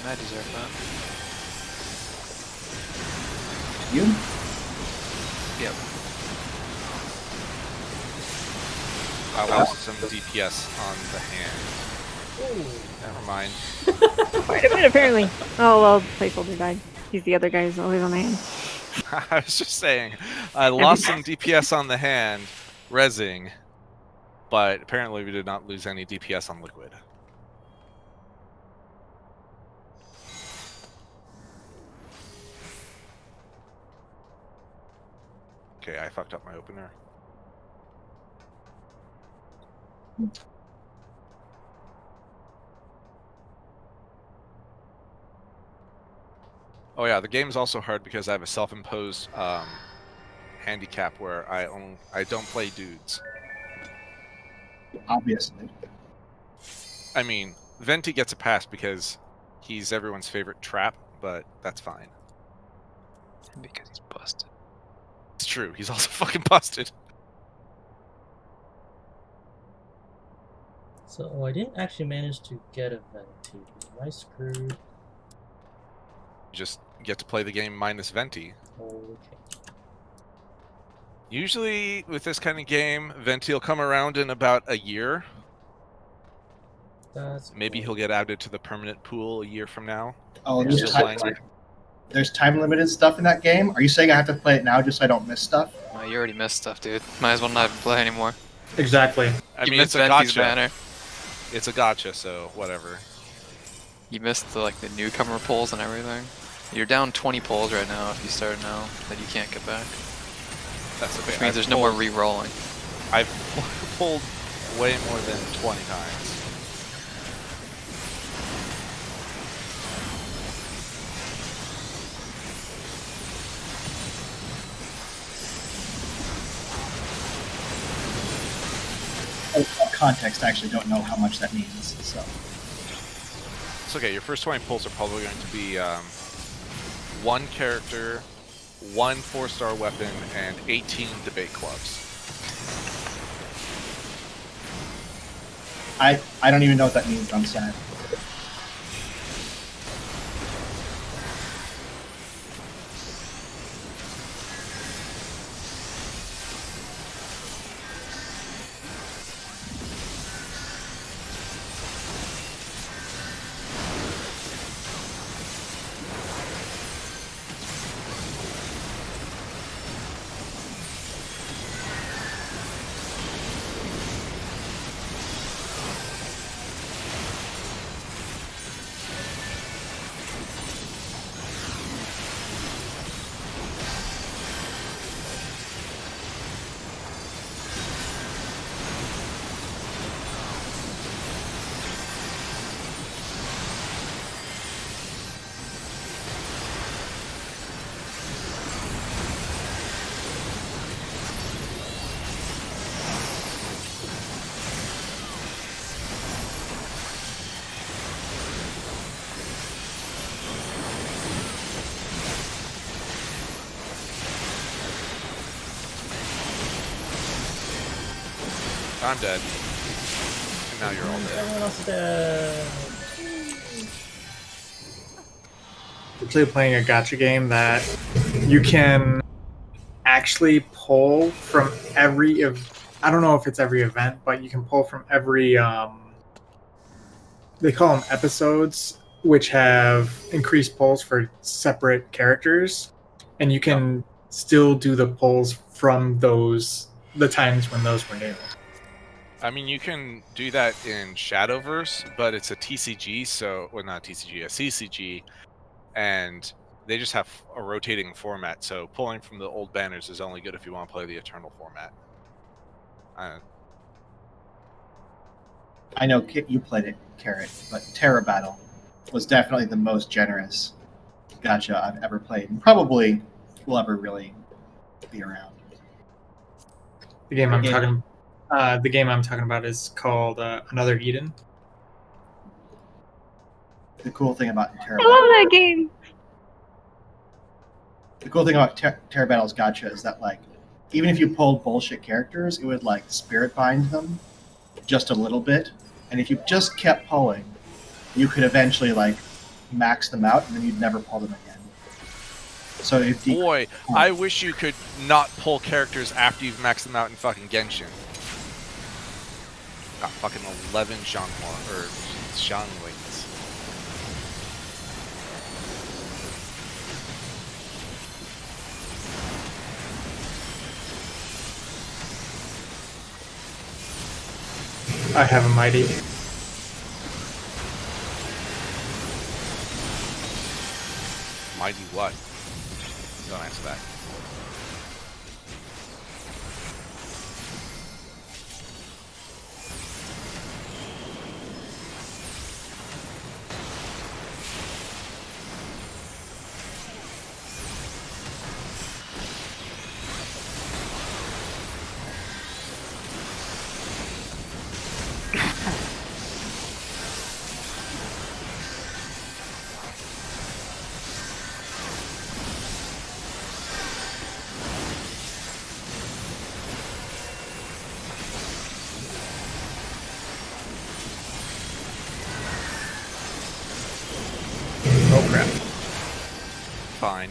I deserve that. You? Yep. I lost some DPS on the hand. Ooh. Never mind. Quite a bit, apparently. Oh, well, placeholder died. He's the other guy who's always on the hand. I was just saying, I lost some DPS on the hand, rezzing, but apparently we did not lose any DPS on liquid. Okay, I fucked up my opener. Oh yeah, the game's also hard because I have a self-imposed handicap where I don't play dudes. Obviously. I mean, Venti gets a pass because he's everyone's favorite trap, but that's fine. And because he's busted. It's true, he's also fucking busted. So I didn't actually manage to get a Venti. Am I screwed? You just get to play the game minus Venti. Okay. Usually, with this kind of game, Venti will come around in about a year. That's Maybe cool. he'll get added to the permanent pool a year from now. Oh, You're still playing. there's time limited stuff in that game? Are you saying I have to play it now just so I don't miss stuff? You already missed stuff, dude. Might as well not even play anymore. Exactly. I You mean, it's missed a Venti's gotcha. banner. It's a gotcha, so whatever. You missed the newcomer polls and everything. You're down 20 polls right now if you start now that you can't get back. That's okay. Which means there's no more re-rolling. I've pulled way more than 20 times. Context, I actually don't know how much that means. So It's okay. Your first 20 pulls are probably going to be one character, one 4-star weapon, and 18 debate clubs. I don't even know what that means, but I'm sad. I'm dead. And now you're all dead. Everyone else is dead. Actually playing a gacha game that you can actually pull from every I don't know if it's every event, but you can pull from every they call them episodes, which have increased pulls for separate characters, and you can still do the pulls from the times when those were new. I mean, you can do that in Shadowverse, but it's a TCG, so well, not TCG, a CCG, and they just have a rotating format. So pulling from the old banners is only good if you want to play the Eternal format. I know Kit, you played it, Carrot, but Terra Battle was definitely the most generous gacha I've ever played, and probably will ever really be around. The game I'm talking about is called Another Eden. The cool thing about Terra I love that game. The cool thing about Terra Battle's gacha is that, like, even if you pulled bullshit characters, it would, like, spirit bind them just a little bit. And if you just kept pulling, you could eventually, like, max them out, and then you'd never pull them again. So if Boy, I wish you could not pull characters after you've maxed them out in fucking Genshin. Got fucking 11 Xianghua, or Xianglings. I have a mighty. Mighty what? Don't answer that. Oh crap. Fine.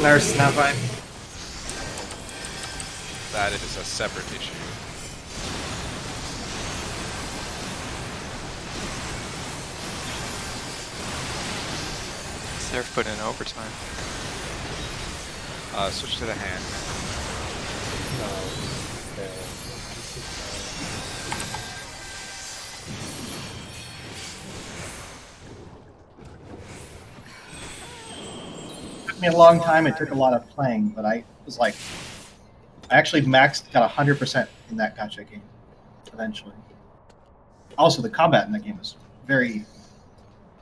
Nurse is not fine. That is a separate issue. Seraph put in overtime. Switch to the hand. It took me a long time. It took a lot of playing, but I was like, I actually got 100% in that gacha game eventually. Also, the combat in that game was very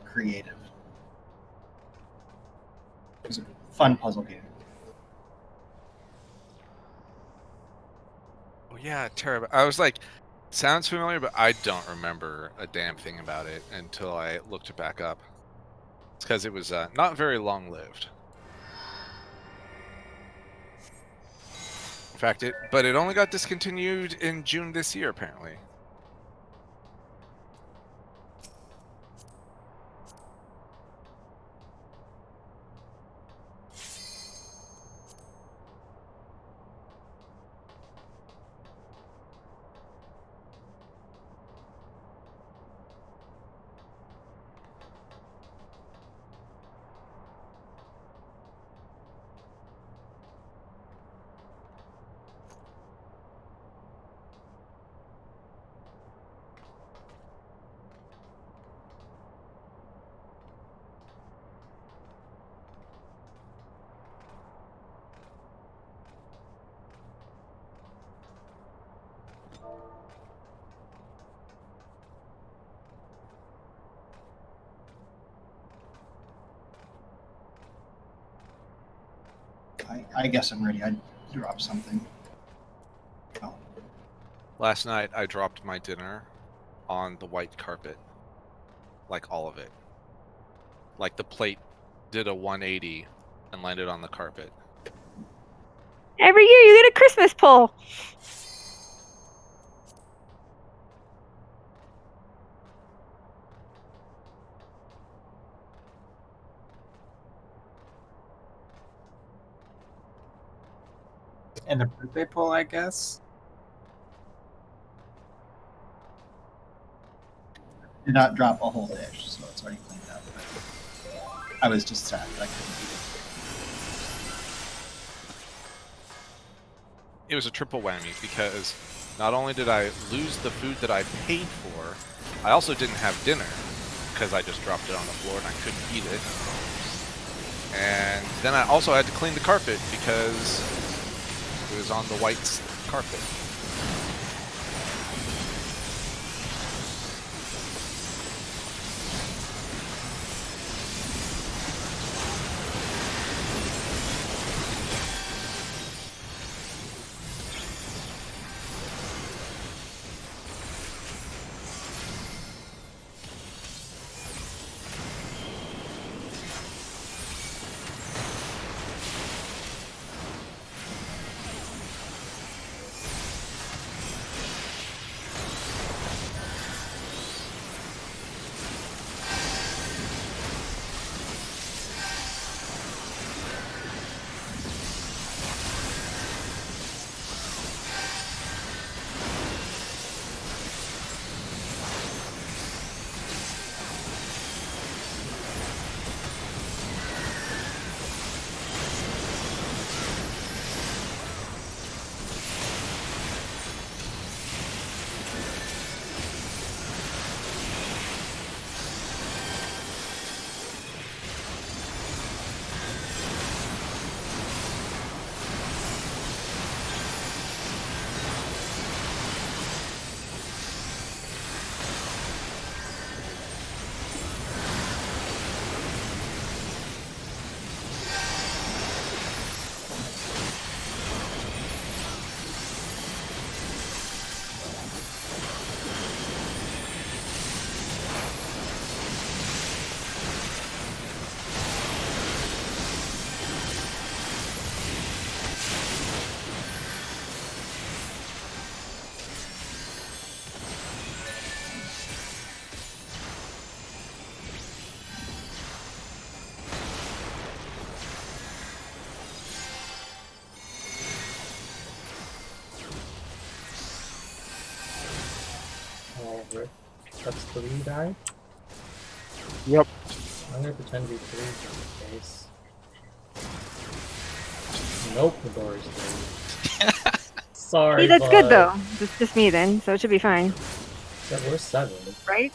creative. It was a fun puzzle game. Oh yeah, terrible. I was like, sounds familiar, but I don't remember a damn thing about it until I looked it back up. It's because it was not very long-lived. In fact, but it only got discontinued in June this year, apparently. I guess I'm ready. I dropped something. Oh. Last night, I dropped my dinner on the white carpet. Like, all of it. Like, the plate did a 180 and landed on the carpet. Every year you get a Christmas pull. And a birthday pull, I guess. Did not drop a whole dish, so it's already cleaned up. I was just sad that I couldn't eat it. It was a triple whammy because not only did I lose the food that I paid for, I also didn't have dinner because I just dropped it on the floor and I couldn't eat it. And then I also had to clean the carpet because it was on the white carpet. Oh, that's 3 die? Yep. I'm gonna pretend to be 3 just in case. Nope, the door is 3. Sorry, See, that's bud. good though. It's just me then, so it should be fine, Yeah, we're 7. right?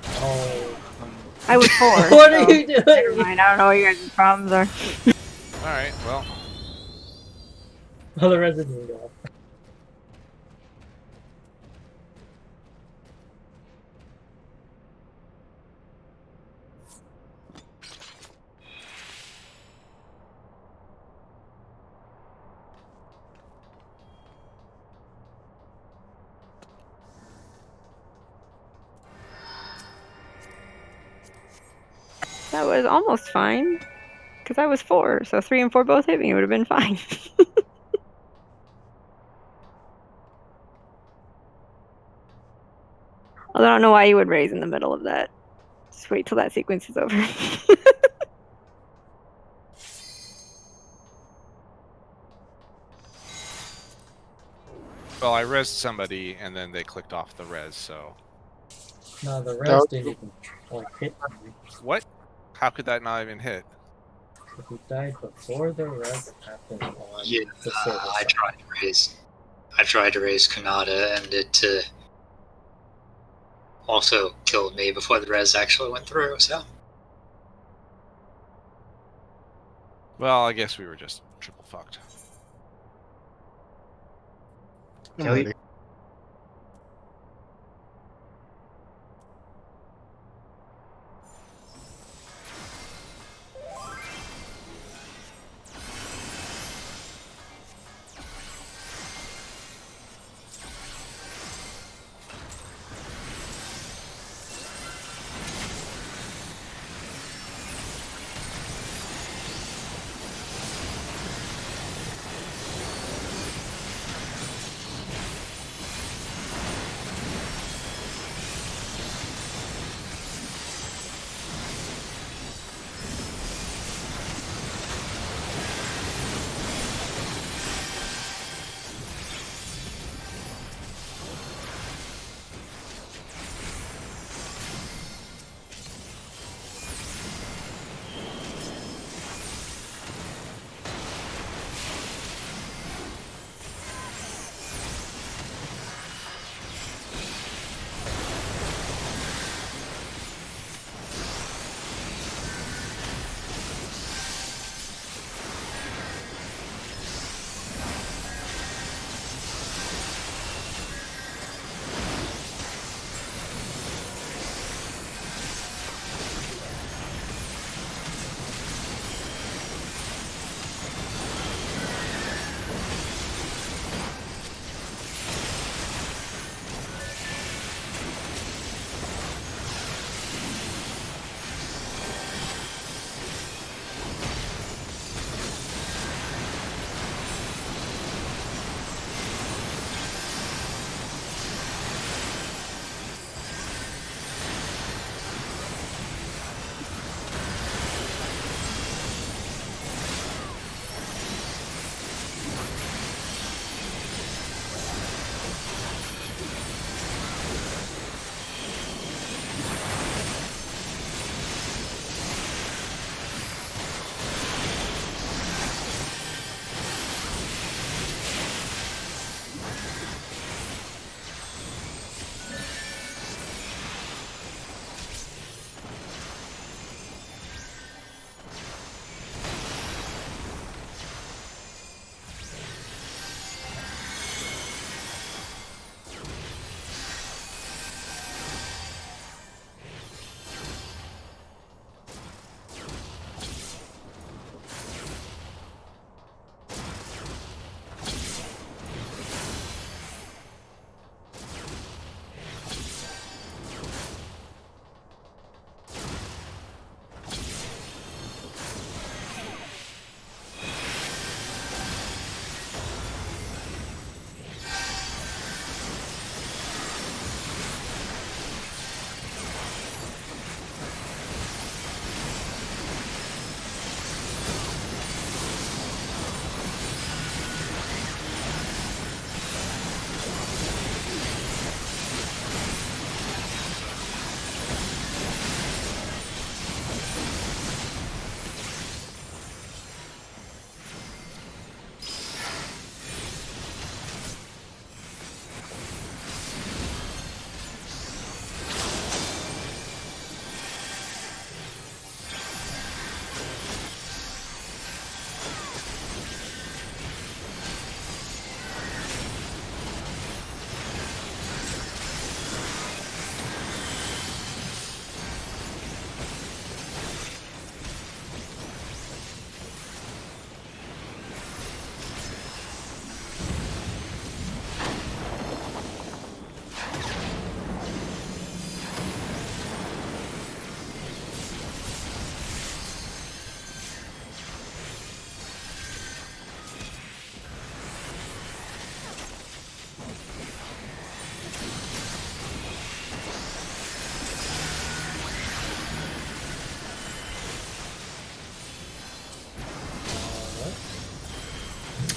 Oh. I was 4. What so are you doing? Never mind. I don't know what your guys' problems are. All right. Well, Oh, the Resident Evil. That was almost fine, because I was 4. So 3 and 4 both hit me. It would have been fine. Although I don't know why you would raise in the middle of that. Just wait till that sequence is over. well, I rezzed somebody and then they clicked off the res. So No, the rest didn't even like hit me. what? How could that not even hit? If he died before the rest happened on Yeah, the service I side. tried to raise Kunada, and it also killed me before the res actually went through. So Well, I guess we were just triple fucked. Kelly?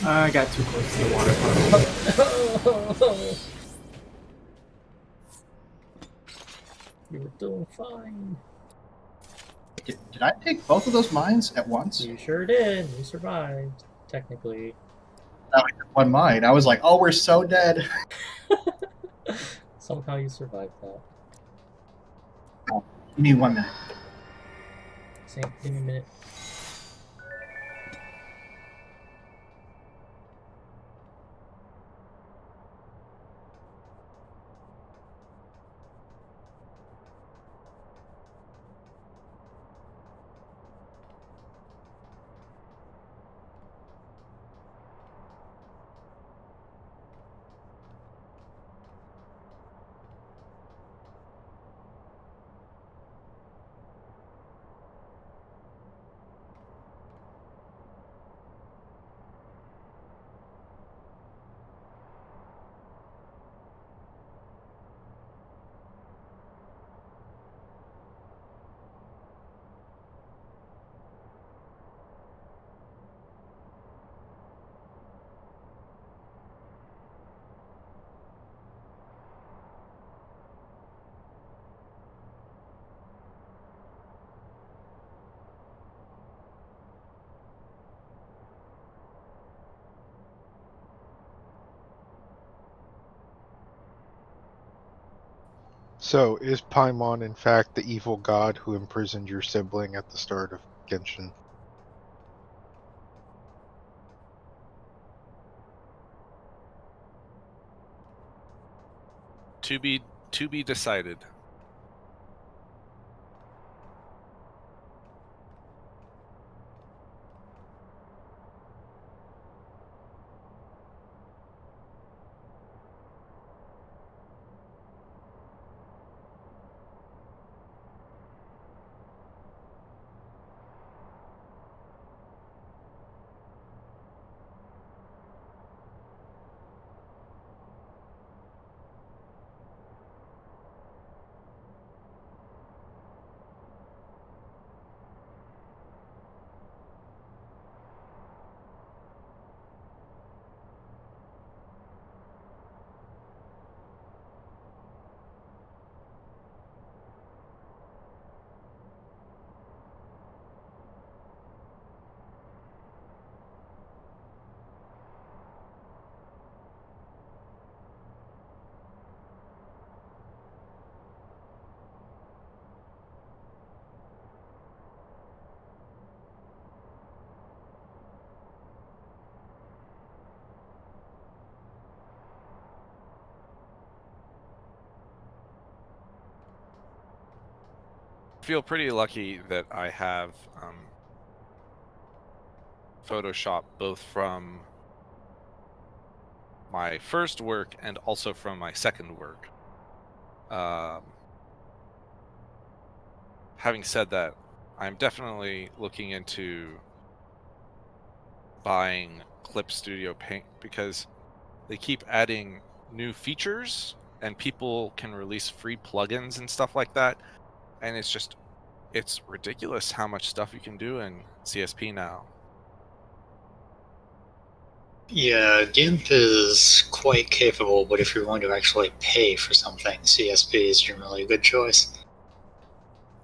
I got too close to the water puddle. You were doing fine. Did I take both of those mines at once? You sure did. You survived, technically. No, I took one mine. I was like, oh, we're so dead. Somehow you survived that. Give me 1 minute. Give me a minute. So, is Paimon in fact the evil god who imprisoned your sibling at the start of Genshin? To be decided. Feel pretty lucky that I have Photoshop both from my first work and also from my second work. Having said that, I'm definitely looking into buying Clip Studio Paint because they keep adding new features and people can release free plugins and stuff like that. And it's ridiculous how much stuff you can do in CSP now. Yeah, GIMP is quite capable, but if you're going to actually pay for something, CSP is generally a good choice.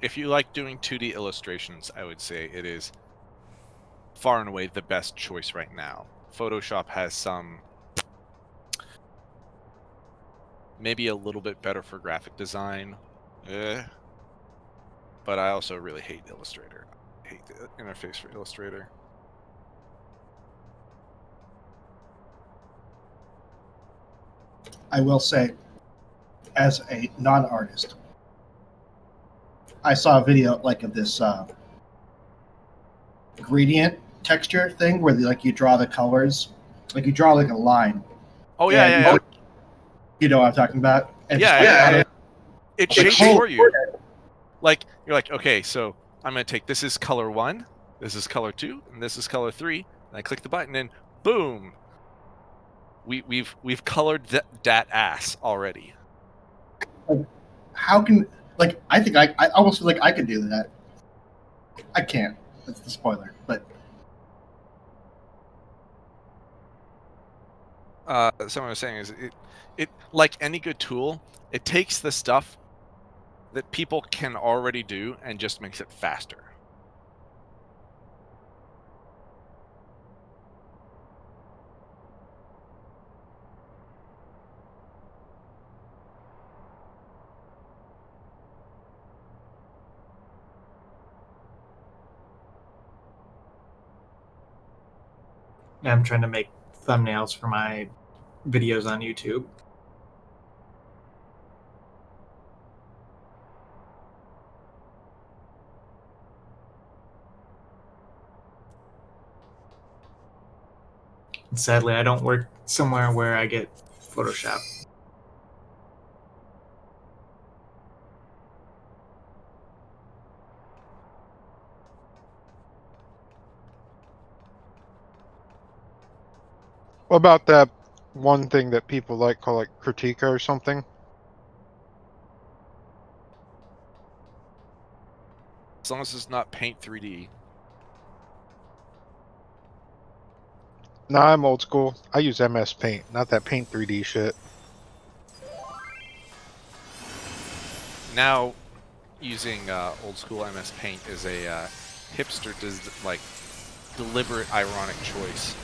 If you like doing 2D illustrations, I would say it is far and away the best choice right now. Photoshop has some maybe a little bit better for graphic design, but I also really hate Illustrator. I hate the interface for Illustrator. I will say, as a non-artist, I saw a video like of this gradient texture thing where you draw the colors, like you draw like a line. Oh yeah, and yeah. You know what I'm talking about? And Yeah. It shapes oh, for you. Like you're like, okay, so I'm gonna take this is color 1, this is color 2, and this is color 3, and I click the button and boom. We've colored that ass already. How can I think I almost feel like I could do that. I can't. That's the spoiler, but someone was saying is it like any good tool, it takes the stuff that people can already do and just makes it faster. I'm trying to make thumbnails for my videos on YouTube. And sadly, I don't work somewhere where I get Photoshop. What about that one thing that people like call like Critica or something? As long as it's not Paint 3D. Nah, I'm old school. I use MS Paint, not that Paint 3D shit. Now, using old school MS Paint is a hipster like deliberate ironic choice.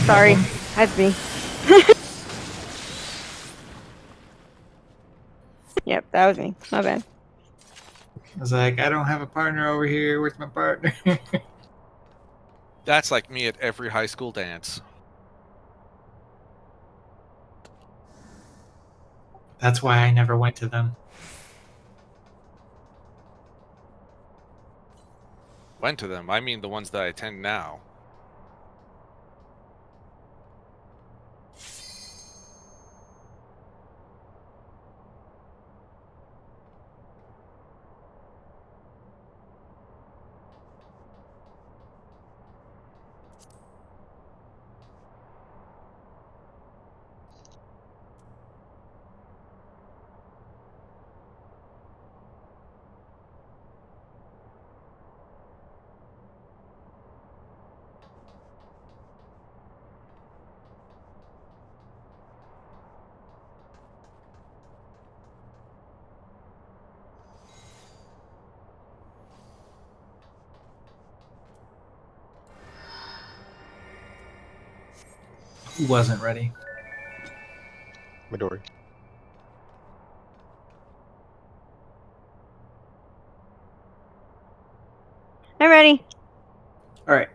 Sorry, that's me. That was me. My bad. I was like, I don't have a partner over here. Where's my partner? That's like me at every high school dance. That's why I never went to them. Went to them. I mean the ones that I attend now. Who wasn't ready? Midori. I'm ready. All right.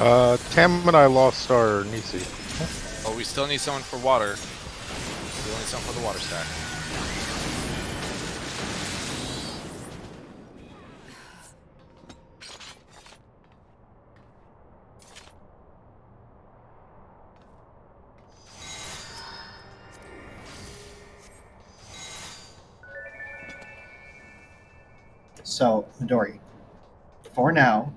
Tam and I lost our Nisi. Oh, we still need someone for water. We only need someone for the water stack. So, Midori, for now,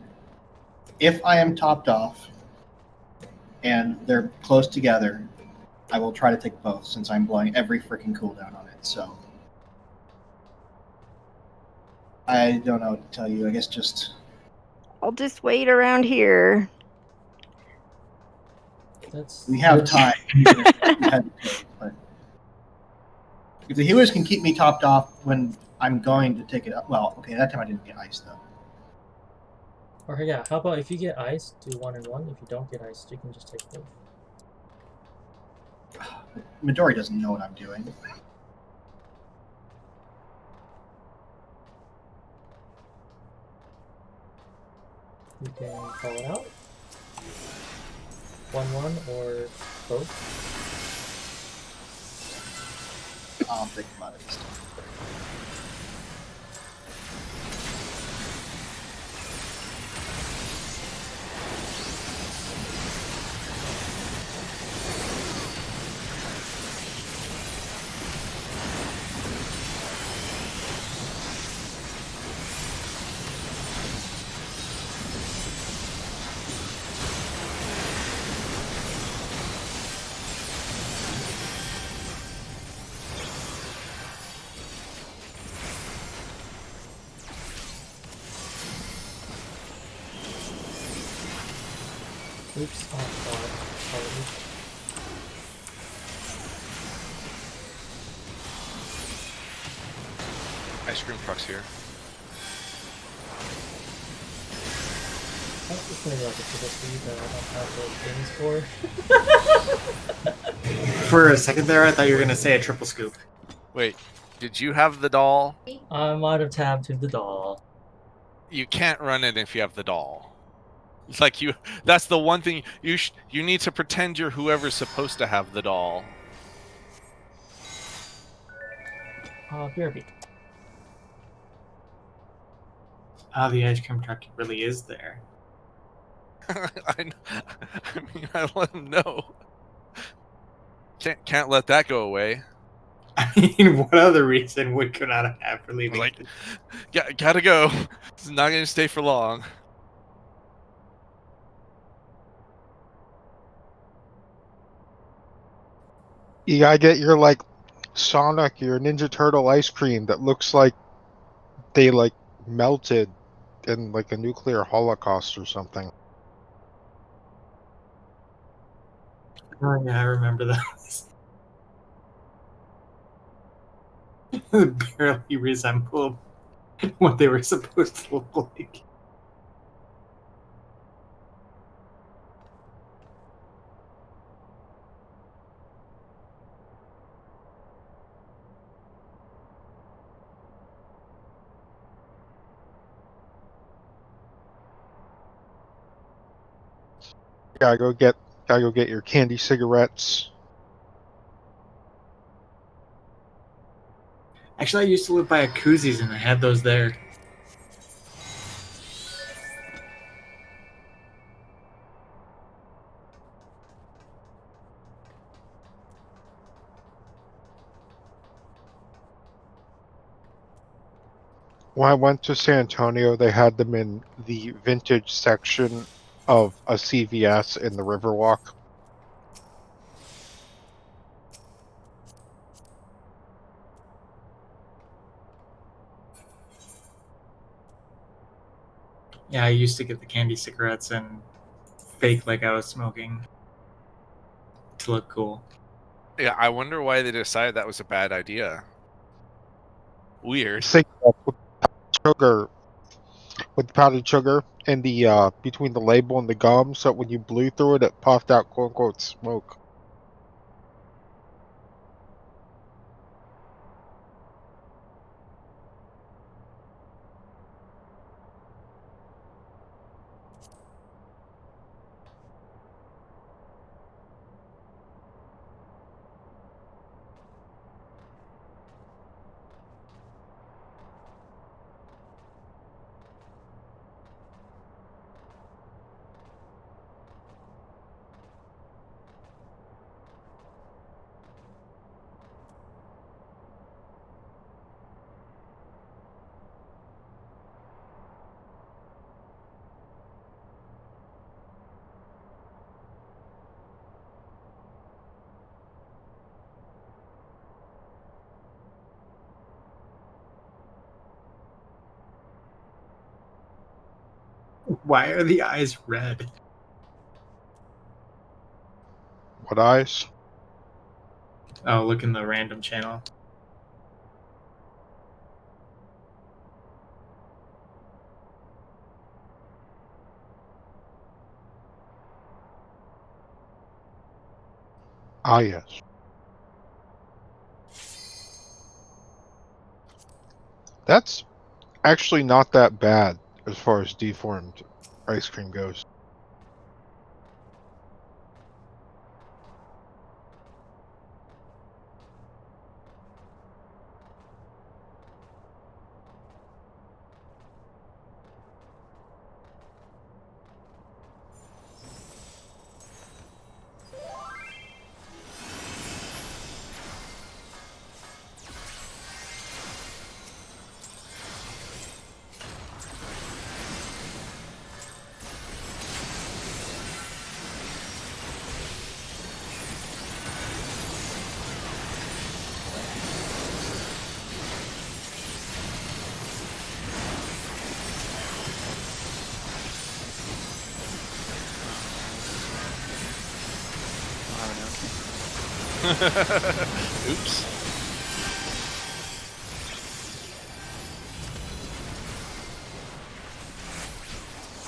if I am topped off and they're close together, I will try to take both since I'm blowing every freaking cooldown on it. So, I don't know what to tell you. I guess just I'll just wait around here. That's we have time. Even if we hesitate, but if the healers can keep me topped off when I'm going to take it up, well, okay, that time I didn't get ice though. Or yeah, how about if you get ice, do 1 and 1. If you don't get ice, you can just take both. Midori doesn't know what I'm doing. You can call it out. 1-1 or both. I'll think about it this time. Oops, apologies. Ice cream truck's here. Oh, it's maybe like a triple speed that I don't have those things for. For a second there, I thought you were gonna say a triple scoop. Wait, did you have the doll? I might have tabbed to the doll. You can't run it if you have the doll. It's like you. That's the one thing you need to pretend you're whoever's supposed to have the doll. BRB. Ah, the ice cream truck really is there. I mean, I let him know. Can't let that go away. I mean, what other reason would Konata have for leaving? Like, gotta go. It's not gonna stay for long. You gotta get your like Sonic, your Ninja Turtle ice cream that looks like they like melted in like a nuclear holocaust or something. Oh yeah, I remember those. Barely resemble what they were supposed to look like. Gotta go get your candy cigarettes. Actually, I used to live by a koozies and I had those there. When I went to San Antonio, they had them in the vintage section of a CVS in the Riverwalk. Yeah, I used to get the candy cigarettes and fake like I was smoking to look cool. Yeah, I wonder why they decided that was a bad idea. Weird. Cigarettes with sugar, with powdered sugar in the between the label and the gum, so when you blew through it, it puffed out "quote unquote" smoke. Why are the eyes red? What eyes? Oh, look in the random channel. Ah, yes. That's actually not that bad as far as deformed ice cream goes. I don't know. Oops.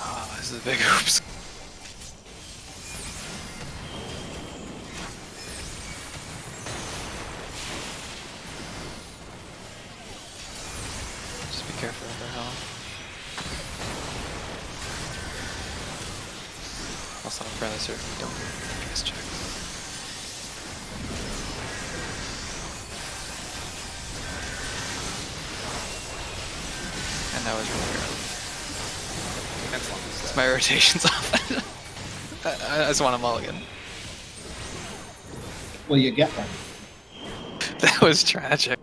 Oh, this is a big oops. Just be careful of their health. Also, I'm fairly certain we don't guess check. And that was really good. My irritation's off. I just want a mulligan. Well, you get one. That was tragic.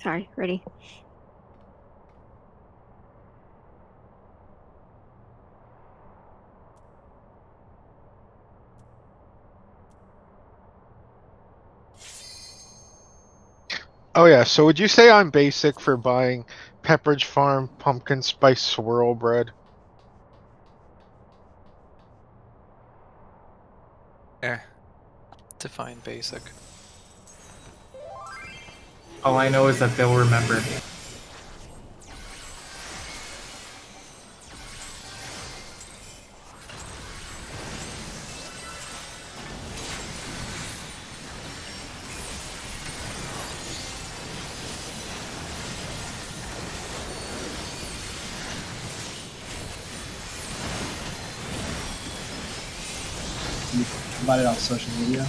Sorry, ready. Oh yeah, so would you say I'm basic for buying Pepperidge Farm pumpkin spice swirl bread? Eh. Define basic. All I know is that they'll remember. You provide it on social media.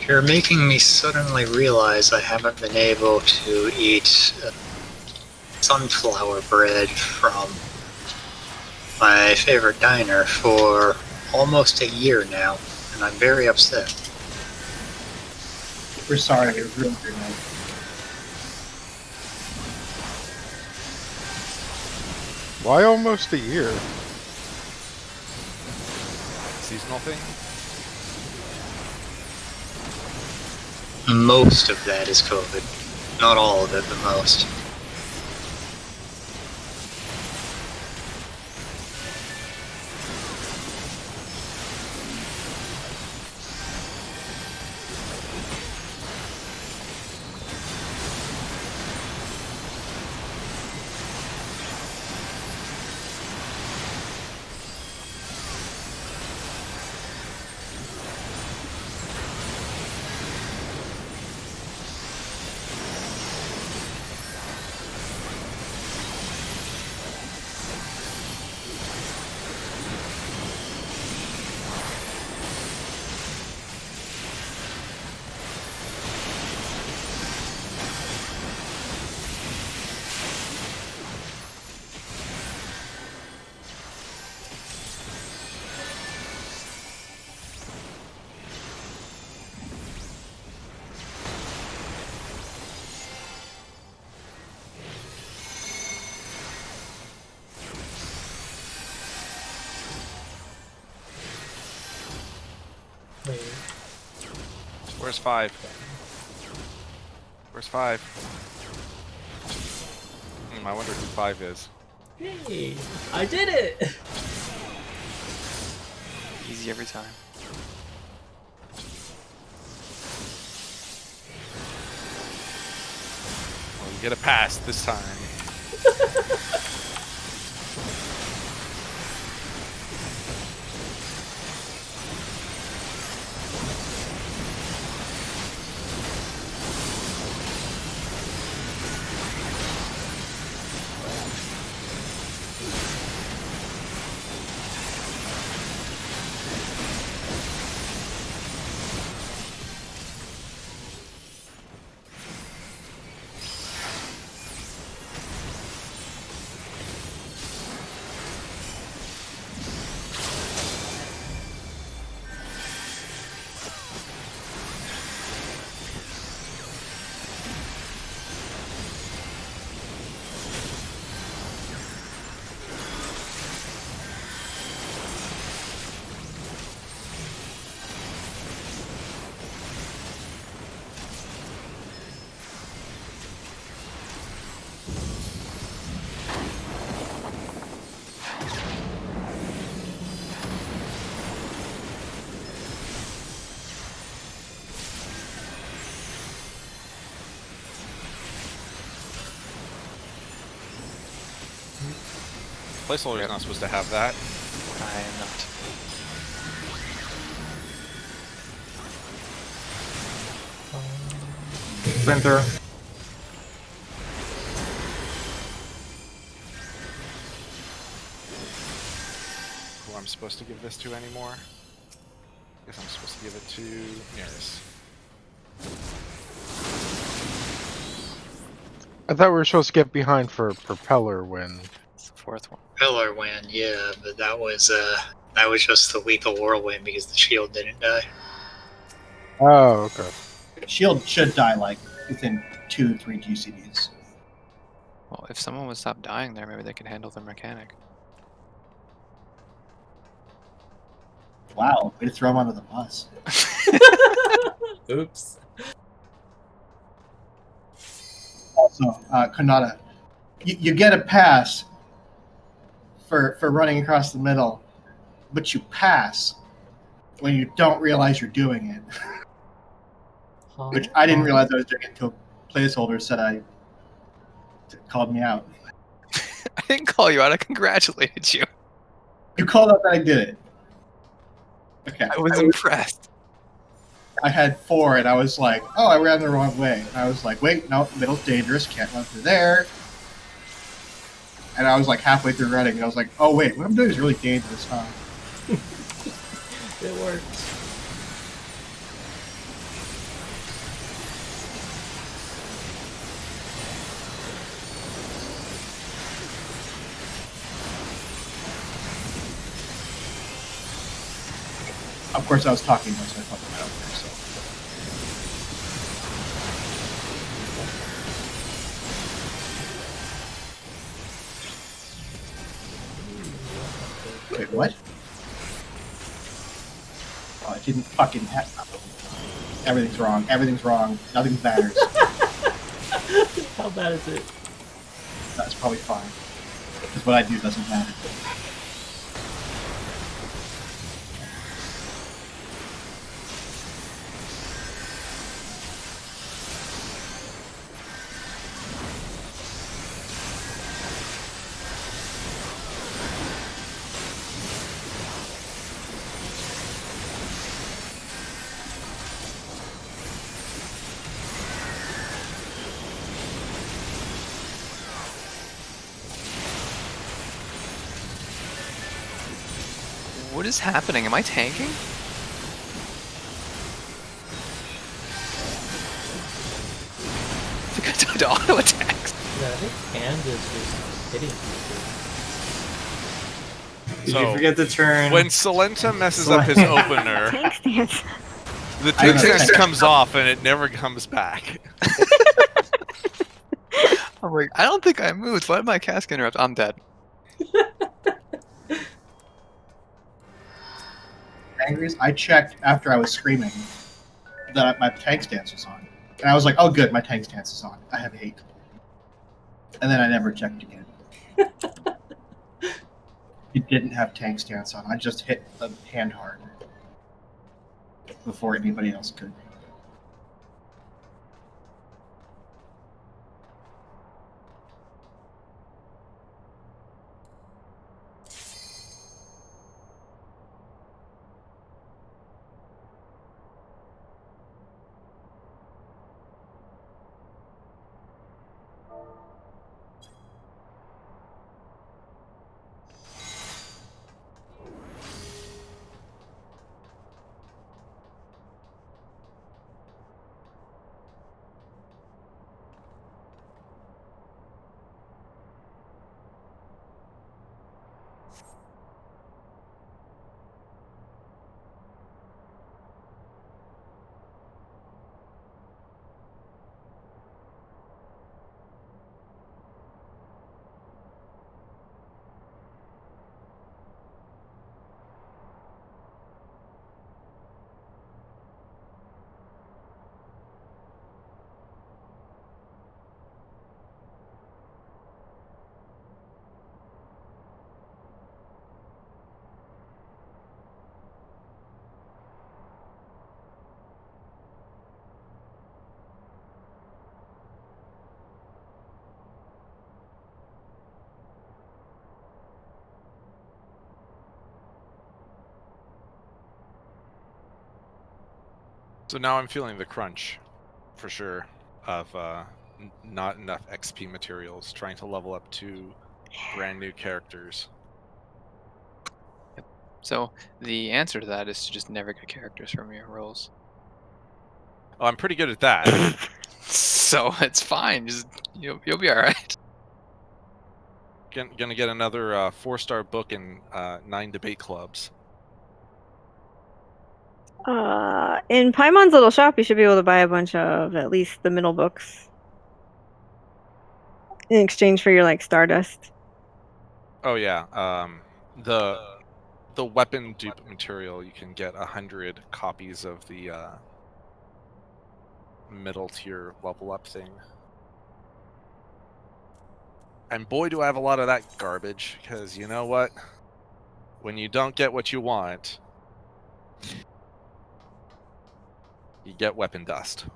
You're making me suddenly realize I haven't been able to eat sunflower bread from my favorite diner for almost a year now, and I'm very upset. We're sorry, it ruined your night. Why almost a year? Seasonal thing? Most of that is COVID. Not all of it, but most. Where's 5? Where's 5? I wonder who 5 is. Hey, I did it! Easy every time. Well, you get a pass this time. Placeholder's not supposed to have that. I am not. Splinter. Who I'm supposed to give this to anymore? Guess I'm supposed to give it to Neris. I thought we were supposed to get behind for a propeller win. It's the 4th one. Pillar win, yeah, but that was just the lethal whirlwind because the shield didn't die. Oh, okay. Shield should die like within 2-3 GCDs. Well, if someone would stop dying there, maybe they could handle the mechanic. Wow, way to throw him under the bus. Oops. Also, Kanata, you get a pass for running across the middle, but you pass when you don't realize you're doing it. Which I didn't realize I was doing it until placeholder said called me out. I didn't call you out, I congratulated you. You called out that I did it. Okay. I was impressed. I had 4, and I was like, oh, I ran the wrong way. And I was like, wait, no, middle's dangerous, can't run through there. And I was like halfway through running, and I was like, oh, wait, what I'm doing is really dangerous, huh? It worked. Of course, I was talking most of the time out there, so. Wait, what? Oh, I didn't fucking have. Everything's wrong. Everything's wrong. Nothing matters. How bad is it? That's probably fine. Because what I do doesn't matter. What is happening? Am I tanking? I think I died to auto attacks. Yeah, I think hand is just hitting people. Did So, you forget to turn? When Salenta messes up his opener, Tank stance. the I tank know. stance comes off and it never comes back. I'm like, I don't think I moved. Why did my cask interrupt? I'm dead. Angriest, I checked after I was screaming that my tank stance was on. And I was like, oh, good, my tank stance is on. I have 8. And then I never checked again. It didn't have tank stance on. I just hit the hand hard before anybody else could. So now I'm feeling the crunch, for sure, of not enough XP materials, trying to level up 2 brand new characters. So the answer to that is to just never get characters from your rolls. Oh, I'm pretty good at that. So it's fine. Just you'll be all right. Gonna get another 4-star book and 9 debate clubs. In Paimon's little shop, you should be able to buy a bunch of at least the middle books in exchange for your like Stardust. Oh yeah, the weapon dupe material, you can get 100 copies of the middle tier level up thing. And boy, do I have a lot of that garbage, because you know what? When you don't get what you want, you get weapon dust.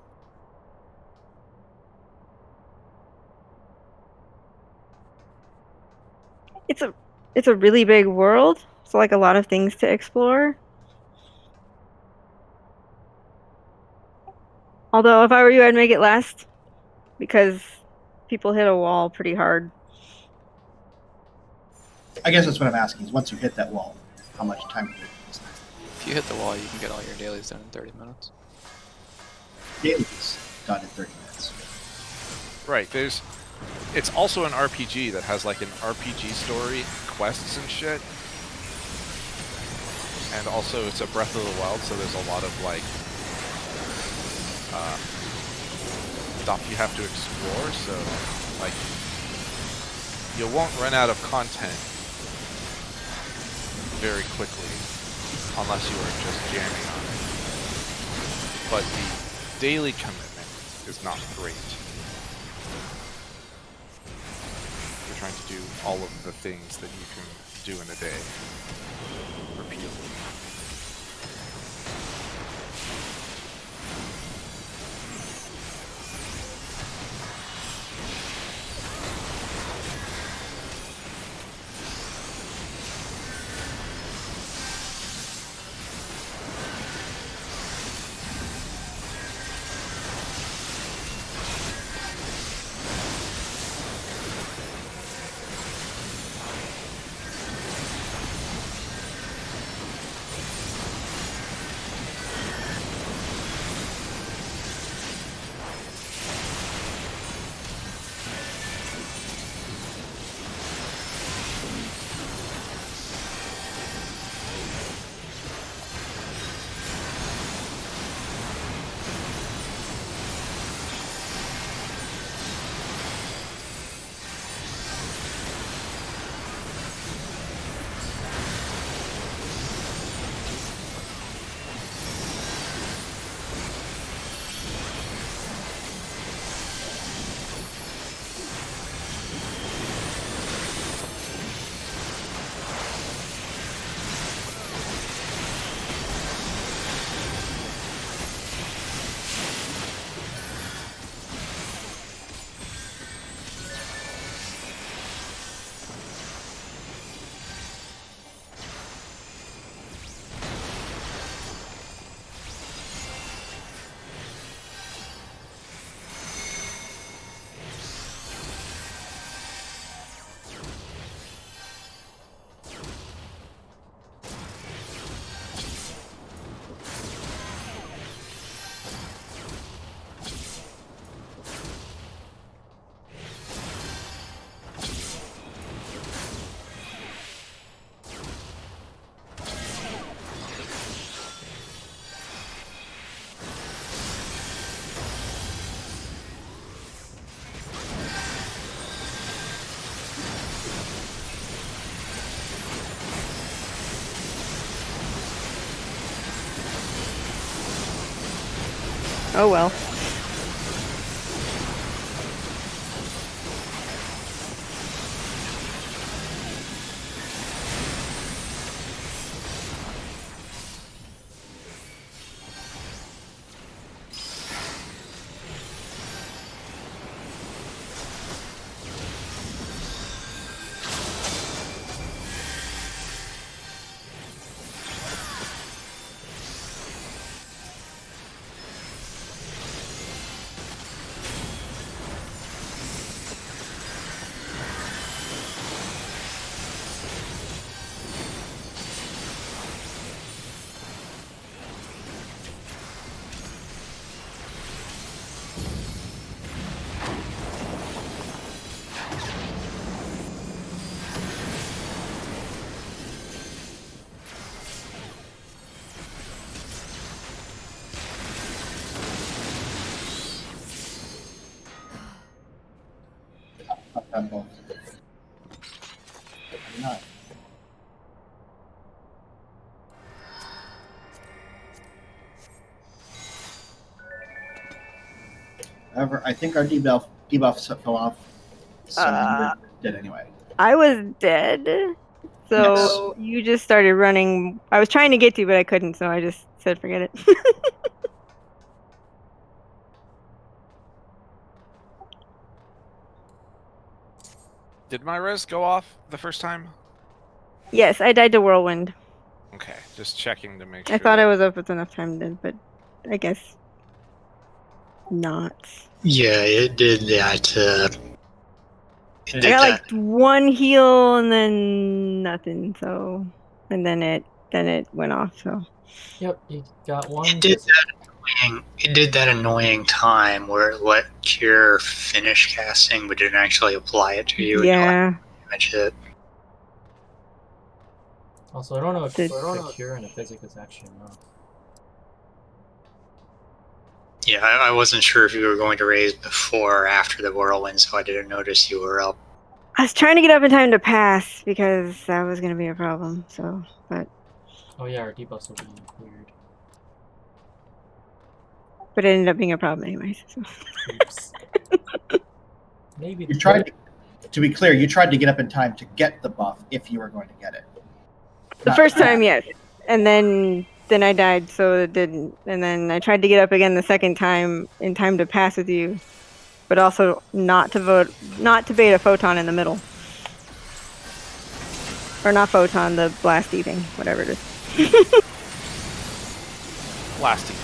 It's a really big world, so like a lot of things to explore. Although if I were you, I'd make it last because people hit a wall pretty hard. I guess that's what I'm asking is once you hit that wall, how much time do you take? If you hit the wall, you can get all your dailies done in 30 minutes. Dailies done in 30 minutes. Right, it's also an RPG that has like an RPG story, quests and shit. And also it's a Breath of the Wild, so there's a lot of like stuff you have to explore, so like you won't run out of content very quickly unless you are just jamming on it. But the daily commitment is not great. You're trying to do all of the things that you can do in a day repeatedly. Oh well. Not that both. Not. However, I think our debuff fell off. So you're dead anyway. I was dead. So you just started running. I was trying to get you, but I couldn't, so I just said forget it. Did my res go off the first time? Yes, I died to whirlwind. Okay, just checking to make sure. I thought I was up with enough time then, but I guess not. Yeah, it did that. I got like one heal and then nothing. So, and then it went off. So. Yep, you got one. It did that annoying time where it let cure finish casting, but didn't actually apply it to you. Yeah. Damage it. Also, I don't know if the cure and the physic is actually enough. Yeah, I wasn't sure if you were going to raise before or after the whirlwind, so I didn't notice you were up. I was trying to get up in time to pass because that was going to be a problem. So, but. Oh yeah, our debuffs will be weird. But it ended up being a problem anyways. So. Oops. Maybe you tried. To be clear, you tried to get up in time to get the buff if you were going to get it. The first time, yes, and then I died, so it didn't. And then I tried to get up again the second time in time to pass with you, but also not to bait a photon in the middle, or not photon, the blasty thing, whatever it is. Blasting.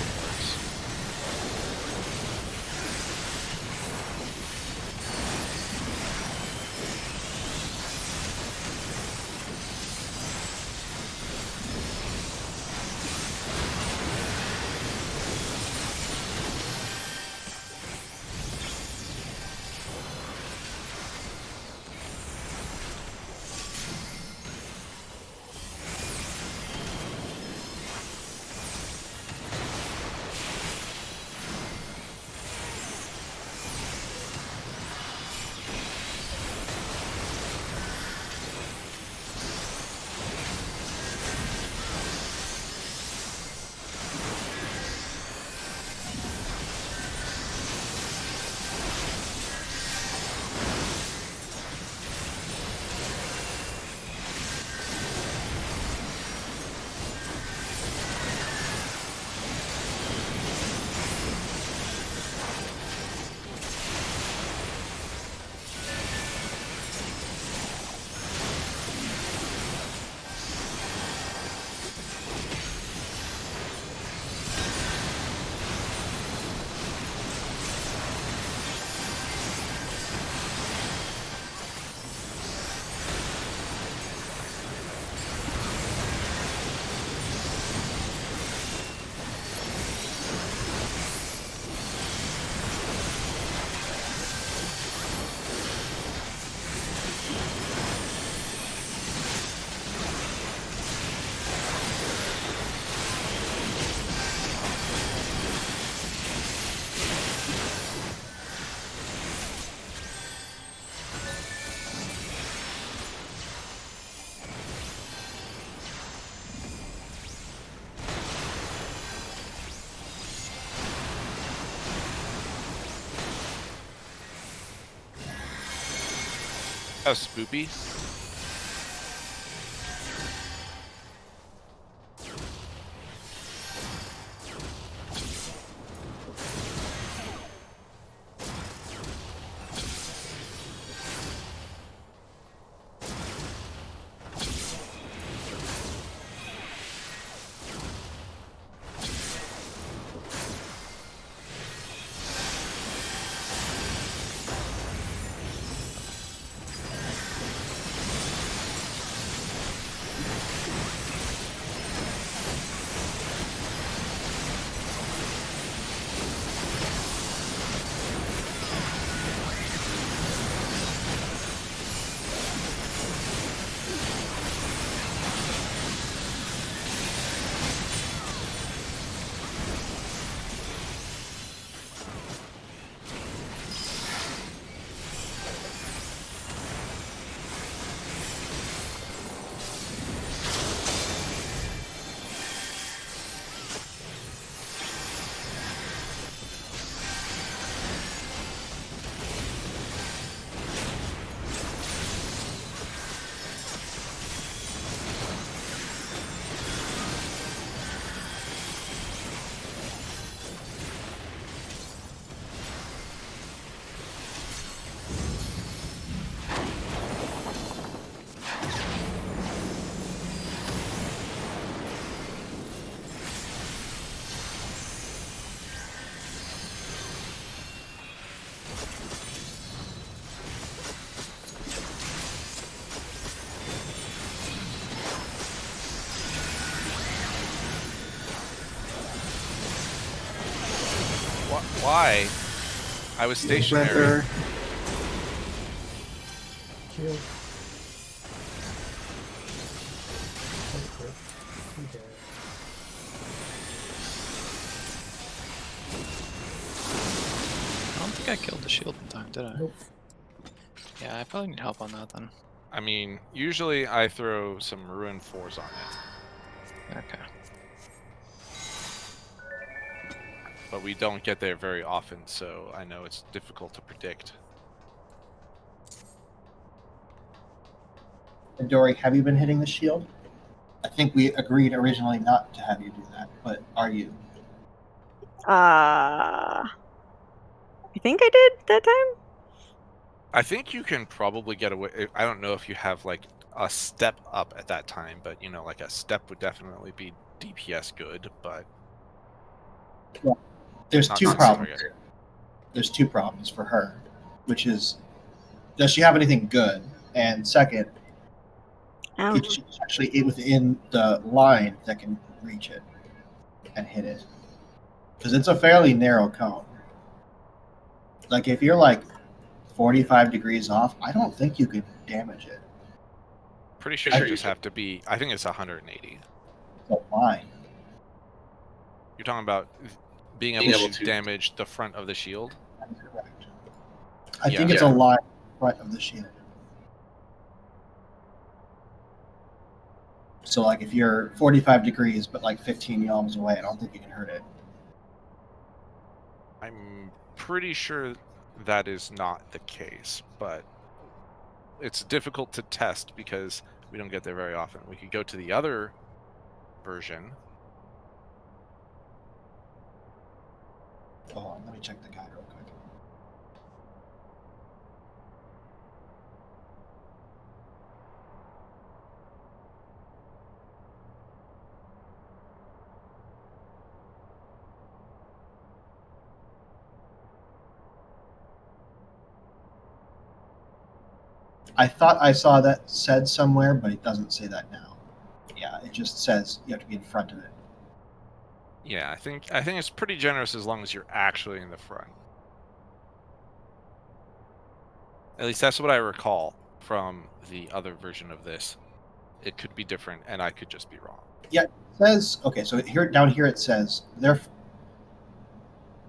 That was spoopy. Why? I was stationary. Splinter. Shield. Okay. Okay. I don't think I killed the shield in time, did I? Nope. Yeah, I probably need help on that then. I mean, usually I throw some Ruin 4s on it, Okay. but we don't get there very often, so I know it's difficult to predict. And Dory, have you been hitting the shield? I think we agreed originally not to have you do that, but are you? I think I did that time. I think you can probably get away. I don't know if you have like a step up at that time, but you know, like a step would definitely be DPS good, but There's not two since problems. target. There's two problems for her, which is, does she have anything good? And second, Ouch. is she actually within the line that can reach it and hit it? Because it's a fairly narrow cone. Like if you're like 45 degrees off, I don't think you could damage it. Pretty sure you just have to be. I think it's 180. So why? You're talking about being able to damage the front of the shield. That is correct. I think it's a line in front of the shield. So like if you're 45 degrees but like 15 yalms away, I don't think you can hurt it. I'm pretty sure that is not the case, but it's difficult to test because we don't get there very often. We could go to the other version. Hold on, let me check the guide real quick. I thought I saw that said somewhere, but it doesn't say that now. Yeah, it just says you have to be in front of it. Yeah, I think it's pretty generous as long as you're actually in the front. At least that's what I recall from the other version of this. It could be different, and I could just be wrong. Yeah, it says, okay, so here down here it says their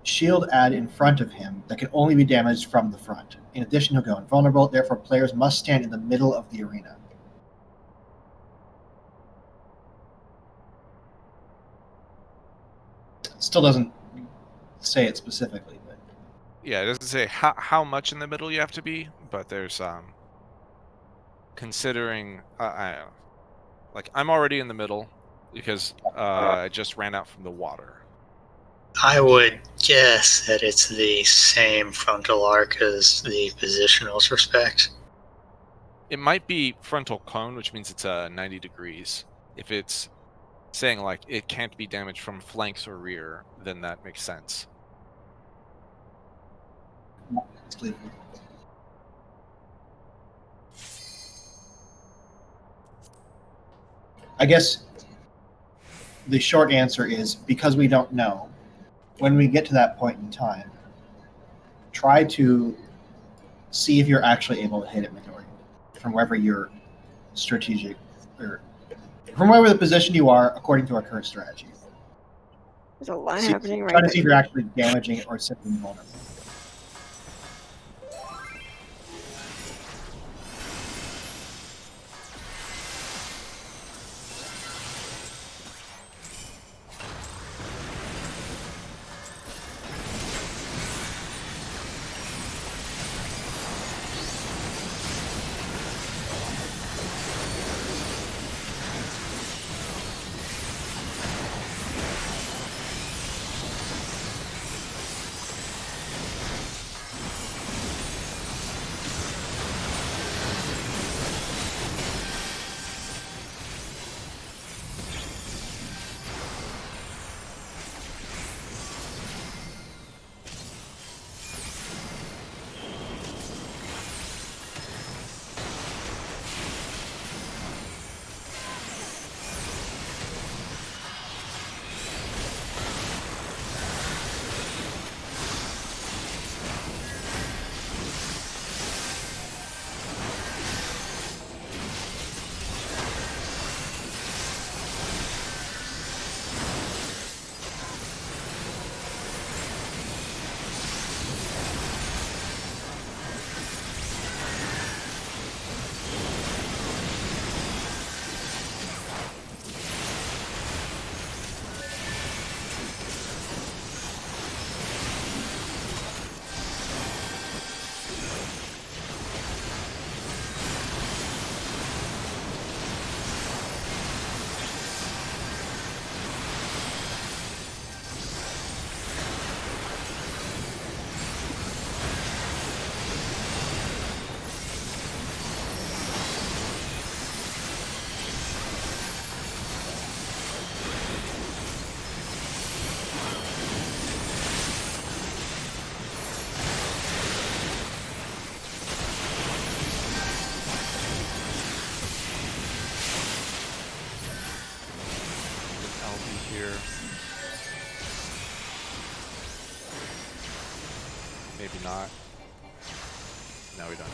shield add in front of him that can only be damaged from the front. In addition, he'll go invulnerable, therefore players must stand in the middle of the arena. It still doesn't say it specifically, but Yeah, it doesn't say how much in the middle you have to be, but there's considering I don't know, like I'm already in the middle because I just ran out from the water. I would guess that it's the same frontal arc as the positionals respect. It might be frontal cone, which means it's 90 degrees. If it's saying like it can't be damaged from flanks or rear, then that makes sense. It's believable. I guess the short answer is because we don't know. When we get to that point in time, try to see if you're actually able to hit it Midori from wherever your strategic or from wherever the position you are according to our current strategy. There's a lot See, happening try right to there. see if you're actually damaging it or simply vulnerable. I'll be here. Maybe not. No, we don't.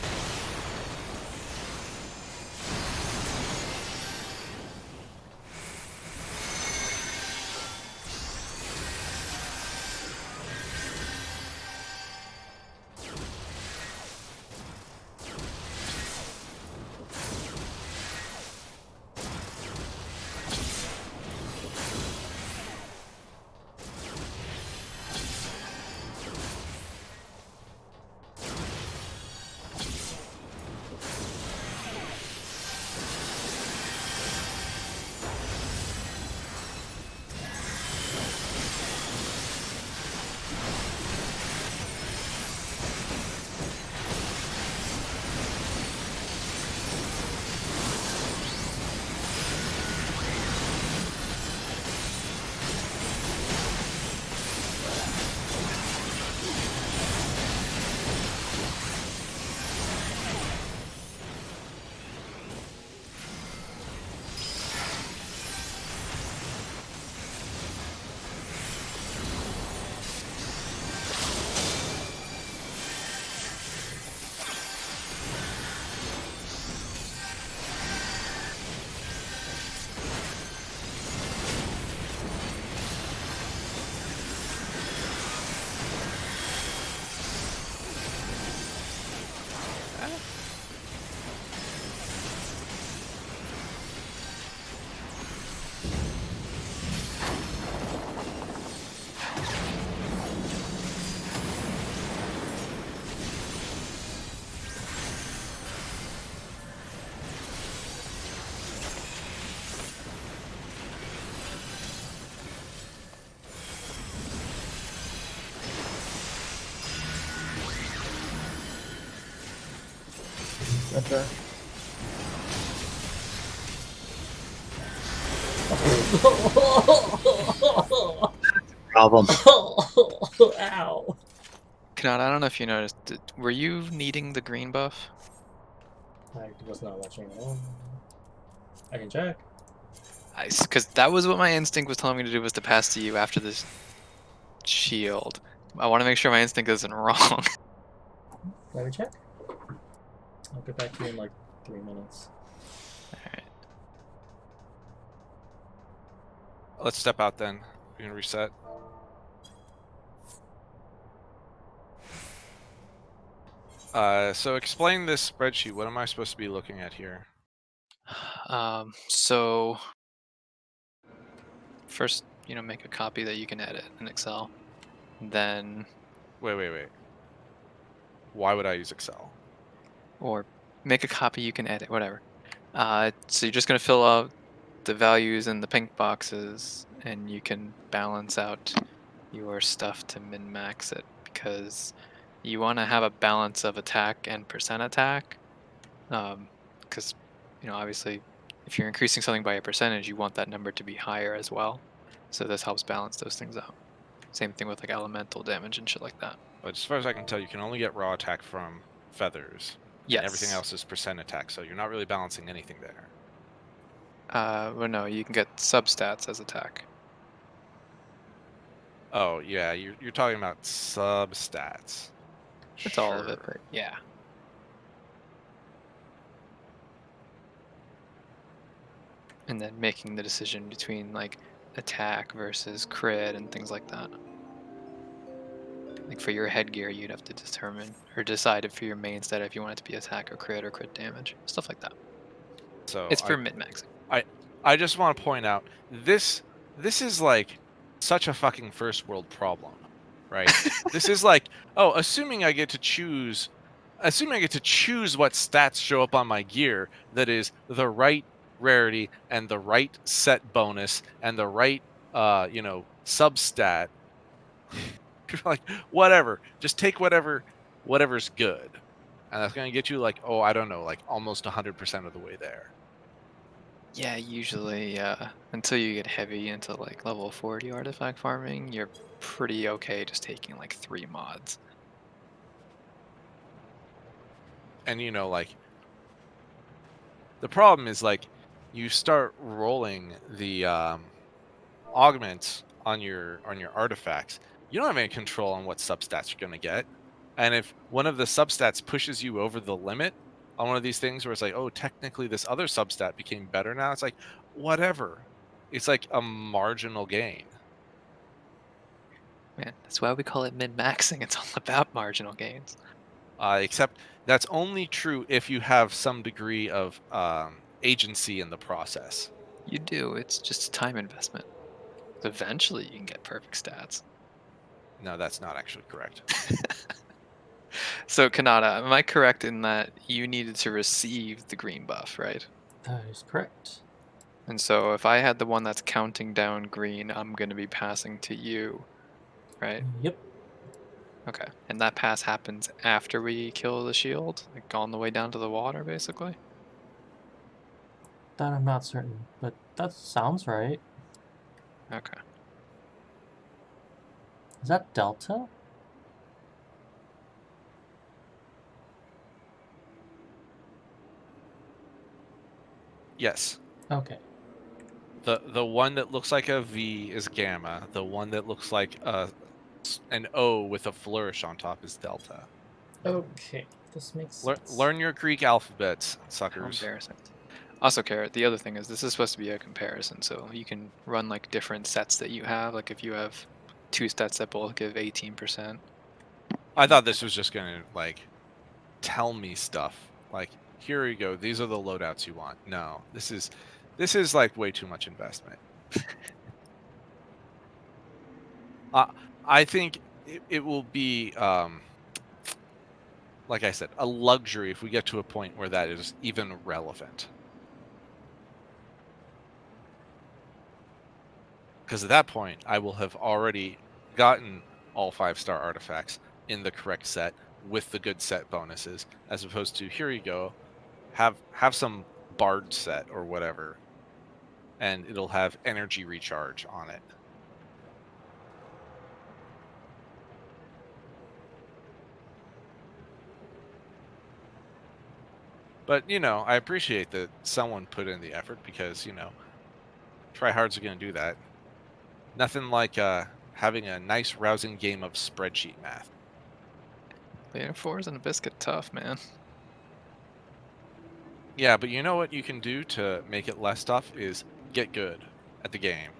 Okay. Problem. Ow. Kanata, I don't know if you noticed, were you needing the green buff? I was not watching at all. I can check. Because that was what my instinct was telling me to do, was to pass to you after this shield. I want to make sure my instinct isn't wrong. Let me check. I'll get back to you in like 3 minutes. Alright. Let's step out then. We can reset. So explain this spreadsheet. What am I supposed to be looking at here? So first, make a copy that you can edit in Excel. Then, Wait. Why would I use Excel? or make a copy you can edit, whatever. So you're just going to fill out the values in the pink boxes, and you can balance out your stuff to min-max it, because you want to have a balance of attack and percent attack. Because, obviously, if you're increasing something by a percentage, you want that number to be higher as well. So this helps balance those things out. Same thing with like elemental damage and shit like that. But as far as I can tell, you can only get raw attack from feathers. Yes. And everything else is percent attack, so you're not really balancing anything there. Well, no, you can get substats as attack. Oh, yeah, you're talking about substats. That's all of it, but yeah. And then making the decision between like attack versus crit and things like that. Like for your headgear, you'd have to determine or decide if for your main stat if you want it to be attack or crit damage, stuff like that. So It's for min-maxing. I just want to point out this is like such a fucking first world problem, right? This is like, oh, assuming I get to choose what stats show up on my gear that is the right rarity and the right set bonus and the right substat. Like, whatever, just take whatever's good, and that's gonna get you like, oh, I don't know, like almost 100% of the way there. Yeah, usually until you get heavy into like level 40 artifact farming, you're pretty okay just taking like 3 mods. And like, the problem is like you start rolling the augments on your artifacts, you don't have any control on what substats you're going to get. And if one of the substats pushes you over the limit on one of these things where it's like, oh, technically this other substat became better now, it's like, whatever. It's like a marginal gain. Man, that's why we call it min-maxing. It's all about marginal gains. Except that's only true if you have some degree of agency in the process. You do. It's just a time investment. Eventually, you can get perfect stats. No, that's not actually correct. So, Kanata, am I correct in that you needed to receive the green buff, right? That is correct. And so if I had the one that's counting down green, I'm going to be passing to you, right? Yep. Okay. And that pass happens after we kill the shield? Like on the way down to the water, basically? That I'm not certain, but that sounds right. Okay. Is that Delta? Yes. Okay. The one that looks like a V is gamma. The one that looks like an O with a flourish on top is delta. Okay. This makes sense. Learn your Greek alphabets, How suckers. embarrassing. Also, Carrot, the other thing is this is supposed to be a comparison, so you can run like different sets that you have. Like if you have 2 stats that both give 18%. I thought this was just gonna like tell me stuff. Like, here you go. These are the loadouts you want. No, this is like way too much investment. I think it will be like I said, a luxury if we get to a point where that is even relevant. Because at that point, I will have already gotten all 5-star artifacts in the correct set with the good set bonuses, as opposed to, here you go, have some bard set or whatever, and it'll have energy recharge on it. But I appreciate that someone put in the effort because tryhards are going to do that. Nothing like having a nice rousing game of spreadsheet math. Leader 4s and a biscuit tough, man. Yeah, but you know what you can do to make it less tough is get good at the game.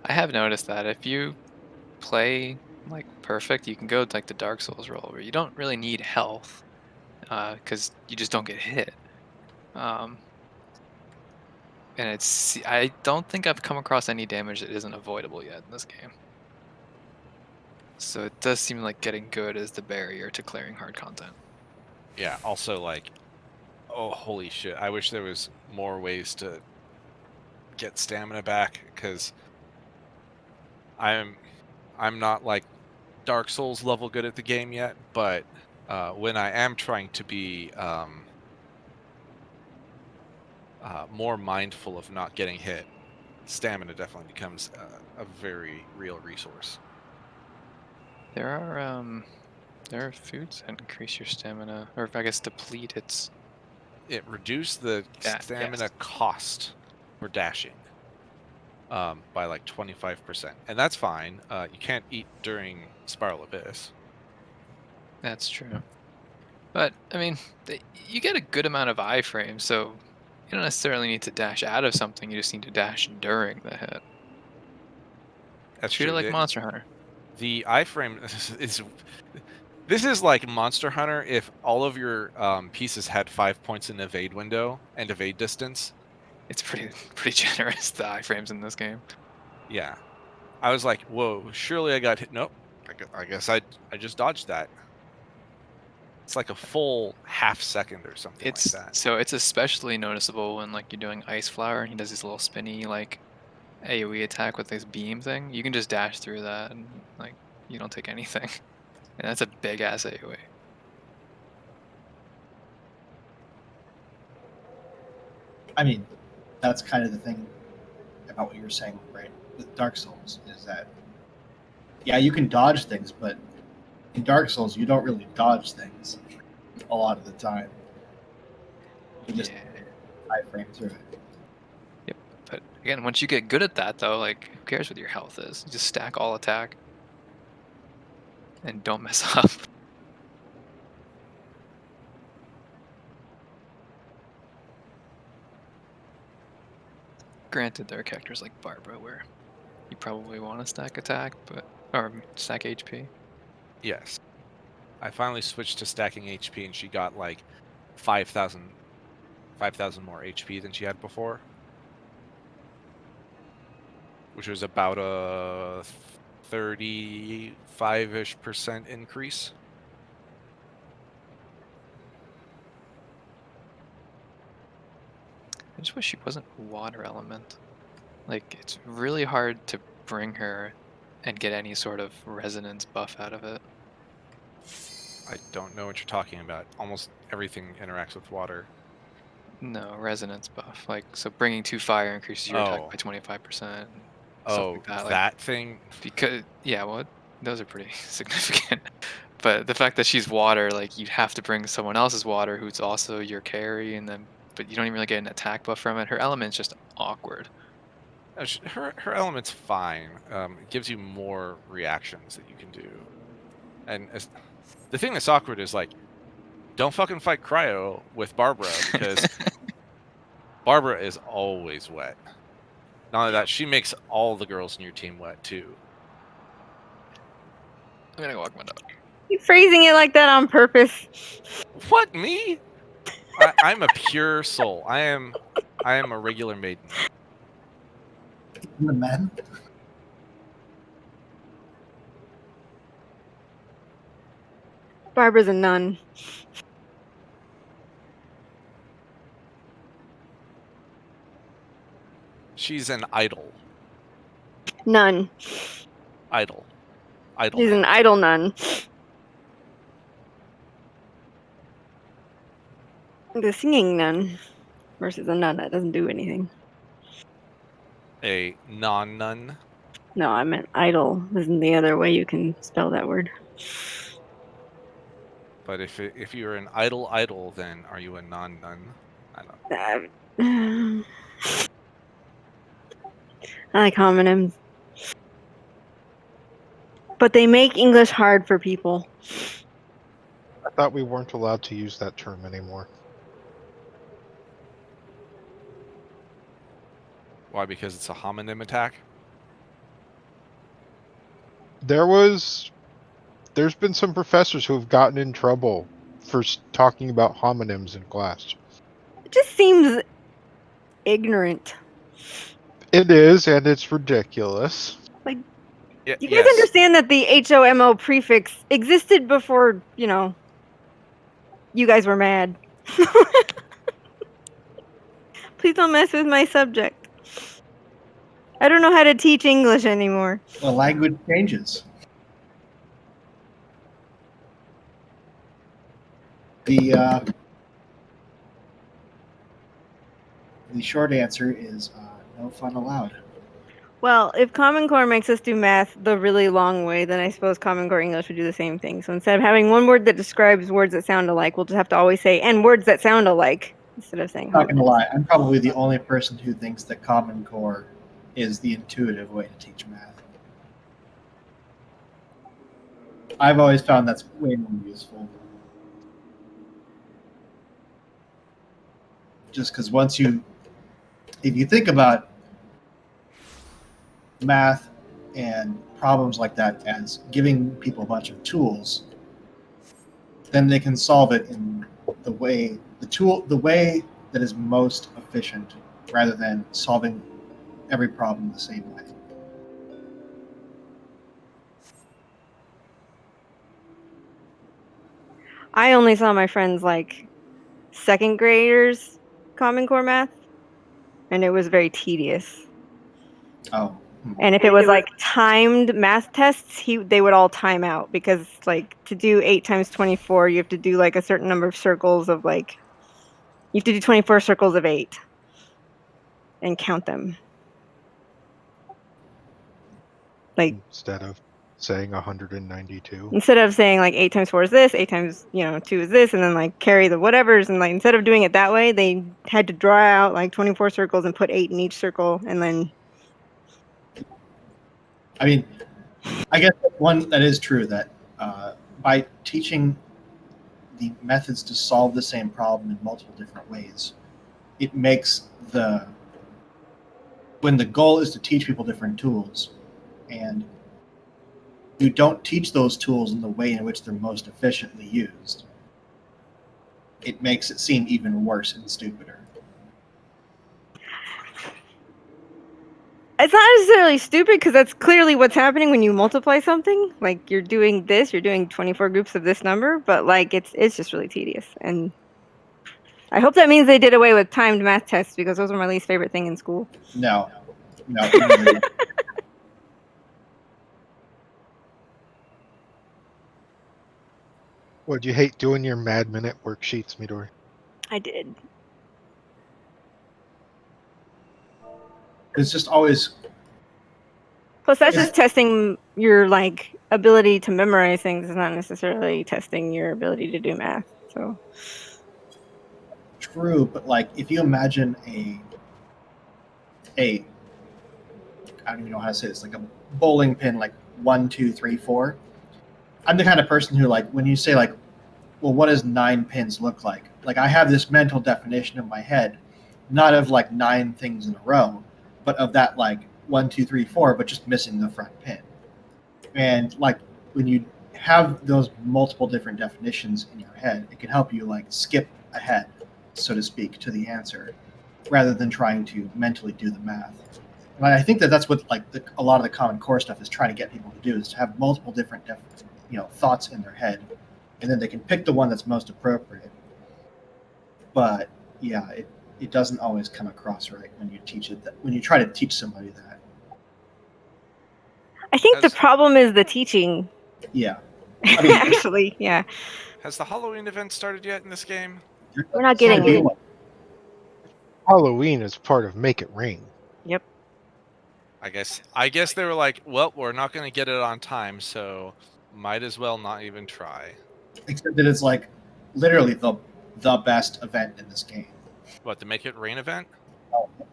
I have noticed that if you play like perfect, you can go like the Dark Souls role where you don't really need health, because you just don't get hit. Um, and I don't think I've come across any damage that isn't avoidable yet in this game. So it does seem like getting good is the barrier to clearing hard content. Yeah, also like, oh holy shit, I wish there was more ways to get stamina back, because I'm not like Dark Souls level good at the game yet, but when I am trying to be more mindful of not getting hit, stamina definitely becomes a very real resource. There are foods that increase your stamina, or I guess deplete its. It reduced the That, stamina yes. cost for dashing by like 25%, and that's fine. You can't eat during Spiral Abyss. That's true. But I mean, you get a good amount of iframe, so you don't necessarily need to dash out of something. You just need to dash during the hit. That's Treat it true. like Monster Hunter. The iframe is this is like Monster Hunter if all of your pieces had 5 points in evade window and evade distance. It's pretty generous, the iframes in this game. Yeah, I was like, whoa, surely I got hit. Nope, I guess I just dodged that. It's like a full half second or something like that. It's especially noticeable when like you're doing Ice Flower and he does this little spinny like AoE attack with this beam thing. You can just dash through that and like you don't take anything. And that's a big ass AoE. I mean, that's kind of the thing about what you were saying, right? With Dark Souls, is that yeah, you can dodge things, but in Dark Souls, you don't really dodge things a lot of the time. You just iframe through it. Yep. But again, once you get good at that though, like who cares what your health is? You just stack all attack and don't mess up. Granted, there are characters like Barbara where you probably want to stack attack, or stack HP. Yes, I finally switched to stacking HP, and she got like 5,000 more HP than she had before, which was about a 35-ish% increase. I just wish she wasn't water element. Like it's really hard to bring her and get any sort of resonance buff out of it. I don't know what you're talking about. Almost everything interacts with water. No, resonance buff. Like so bringing 2 fire increases your attack Oh. by 25%. Stuff Oh, like that. Like that thing? because yeah, well those are pretty significant. But the fact that she's water, like you have to bring someone else's water who's also your carry, and then but you don't even really get an attack buff from it. Her element's just awkward. Her element's fine. It gives you more reactions that you can do. And the thing that's awkward is like, don't fucking fight Cryo with Barbara because Barbara is always wet. Not only that, she makes all the girls in your team wet too. I'm gonna go walk my dog. You phrasing it like that on purpose. What, me? I'm a pure soul. I am a regular maiden. The men. Barbara's a nun. She's an idol. Nun. Idol. Idol. She's an idol nun. The singing nun versus a nun that doesn't do anything. A non-nun. No, I meant idle. Isn't the other way you can spell that word? But if you're an idle, then are you a non-nun? I don't. I like homonyms. But they make English hard for people. I thought we weren't allowed to use that term anymore. Why? Because it's a homonym attack. There's been some professors who have gotten in trouble for talking about homonyms in class. It just seems ignorant. It is, and it's ridiculous. Like, Yeah, you guys yes. understand that the HOMO prefix existed before, you guys were mad. Please don't mess with my subject. I don't know how to teach English anymore. Well, language changes. The short answer is no fun allowed. Well, if Common Core makes us do math the really long way, then I suppose Common Core English would do the same thing. So instead of having one word that describes words that sound alike, we'll just have to always say, and words that sound alike, instead of saying Not gonna homonyms. lie, I'm probably the only person who thinks that Common Core is the intuitive way to teach math. I've always found that's way more useful. Just because if you think about math and problems like that as giving people a bunch of tools, then they can solve it in the way that is most efficient, rather than solving every problem the same way. I only saw my friends like second graders Common Core math, and it was very tedious. Oh. And if it was like timed math tests, they would all time out, because like to do 8 times 24, you have to do like a certain number of circles of you have to do 24 circles of 8 and count them. Like Instead of saying 192. instead of saying like 8 times 4 is this, 8 times 2 is this, and then like carry the whatevers, and like instead of doing it that way, they had to draw out like 24 circles and put 8 in each circle, and then. I mean, I guess one that is true, that by teaching the methods to solve the same problem in multiple different ways, it makes when the goal is to teach people different tools, and you don't teach those tools in the way in which they're most efficiently used, it makes it seem even worse and stupider. It's not necessarily stupid, because that's clearly what's happening when you multiply something. Like you're doing 24 groups of this number, but like it's just really tedious. And I hope that means they did away with timed math tests, because those were my least favorite thing in school. No. Would you hate doing your Mad Minute worksheets, Midori? I did. It's just always. Plus, that's just testing your like ability to memorize things. It's not necessarily testing your ability to do math. So. True, but like if you imagine a I don't even know how to say this, like a bowling pin, like 1, 2, 3, 4. I'm the kind of person who, like, when you say like, well, what does 9 pins look like? Like I have this mental definition in my head, not of like 9 things in a row, but of that like 1, 2, 3, 4, but just missing the front pin. And like when you have those multiple different definitions in your head, it can help you like skip ahead, so to speak, to the answer, rather than trying to mentally do the math. And I think that's what like a lot of the Common Core stuff is trying to get people to do, is to have multiple different thoughts in their head, and then they can pick the one that's most appropriate. But yeah, it doesn't always come across right when you teach it, when you try to teach somebody that. I think the problem is the teaching. Yeah. I mean, actually, yeah. Has the Halloween event started yet in this game? We're not getting Be it. one. Halloween is part of Make It Rain. Yep. I guess they were like, well, we're not going to get it on time, so might as well not even try. Except that it's like literally the best event in this game. What, the Make It Rain event?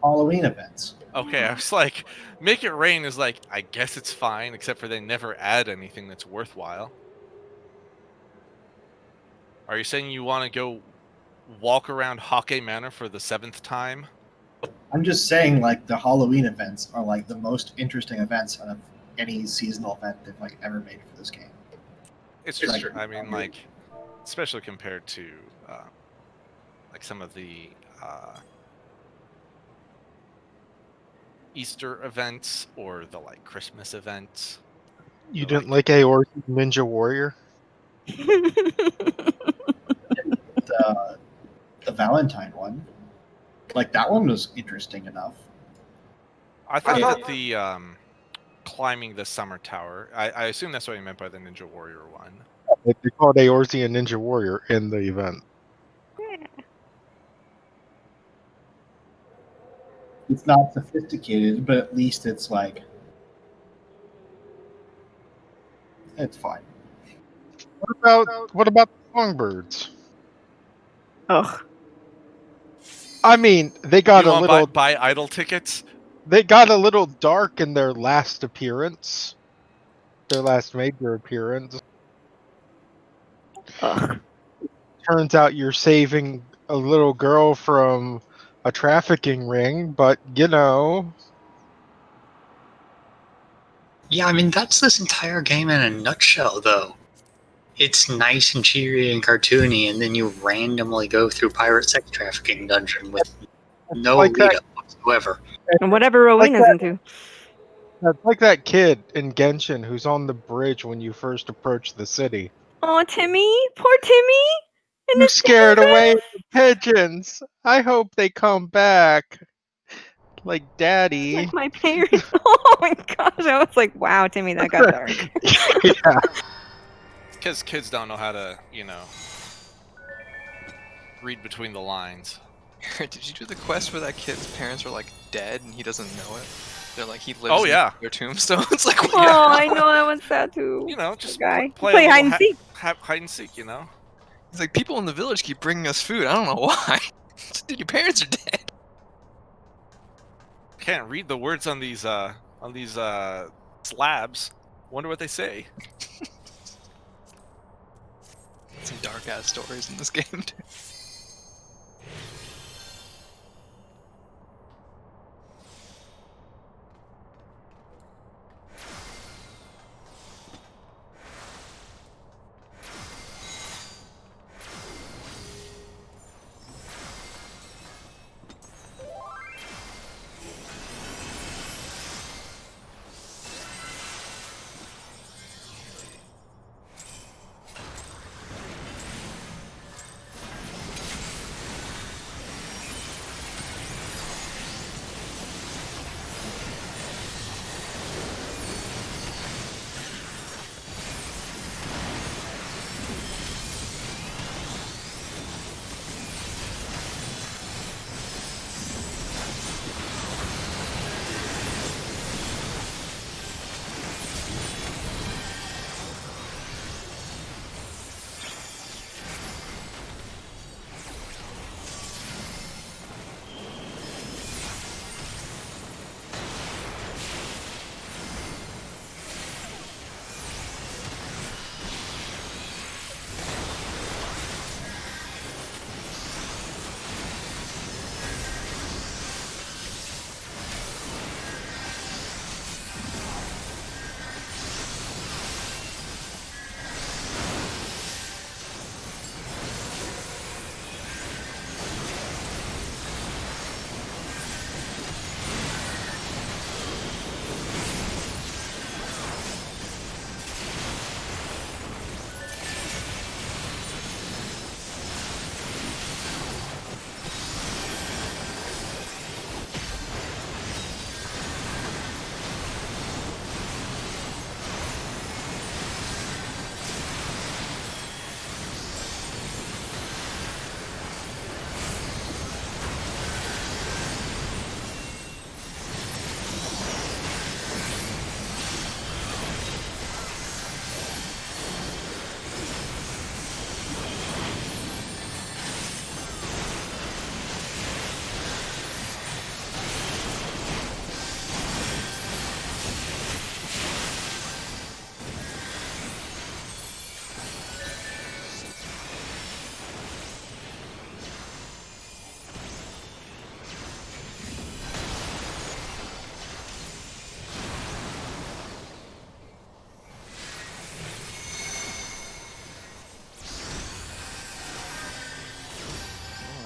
Halloween events. Okay, I was like, Make It Rain is like, I guess it's fine, except for they never add anything that's worthwhile. Are you saying you want to go walk around Hockey Manor for the 7th time? I'm just saying, like, the Halloween events are like the most interesting events out of any seasonal event they've like ever made for this game. It's It's true. true. I mean, like, especially compared to like some of the Easter events or the like Christmas events. You They're didn't like Aor's Ninja Warrior? The Valentine one, like that one was interesting enough. I thought that the climbing the summer tower. I assume that's what you meant by the Ninja Warrior one. They called Aorzi a Ninja Warrior in the event. It's not sophisticated, but at least it's like it's fine. What about the songbirds? Ugh. I mean, they got You a want little buy idle tickets? they got a little dark in their last appearance. Their last major appearance. Ugh. Turns out you're saving a little girl from a trafficking ring, but you know, Yeah, I mean, that's this entire game in a nutshell, though. It's nice and cheery and cartoony, and then you randomly go through pirate sex trafficking dungeon with no like lead that- up whatsoever. And whatever Rowena's into. it's like that kid in Genshin who's on the bridge when you first approach the city. Oh, Timmy, poor Timmy. And You his scared pigeons. away the pigeons. I hope they come back. Like Daddy. Like my parents. Oh my gosh, I was like, wow, Timmy, that got dark. Yeah. Because kids don't know how to, read between the lines. Did you do the quest where that kid's parents are like dead and he doesn't know it? They're like, he lives Oh, in yeah. their tombstones. Like, Oh, I know that was sad too. Just guy. play a hide little and seek. hide and seek, he's like, people in the village keep bringing us food. I don't know why. Dude, your parents are dead. Can't read the words on these slabs. Wonder what they say. Some dark ass stories in this game, too.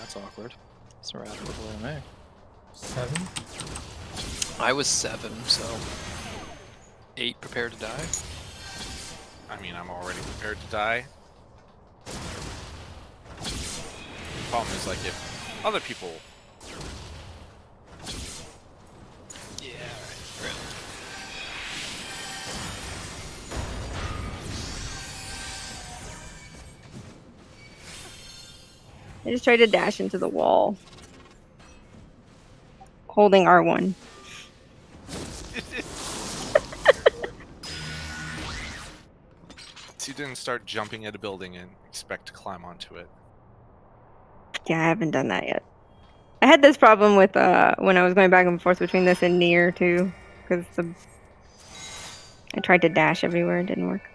That's awkward. So we're out of me. 7. I was 7, so 8 prepare to die. I mean, I'm already prepared to die. Problem is, like, if other people... Yeah, right. I just tried to dash into the wall. Holding R1. So you didn't start jumping at a building and expect to climb onto it. Yeah, I haven't done that yet. I had this problem with when I was going back and forth between this and Nier too, because I tried to dash everywhere, it didn't work.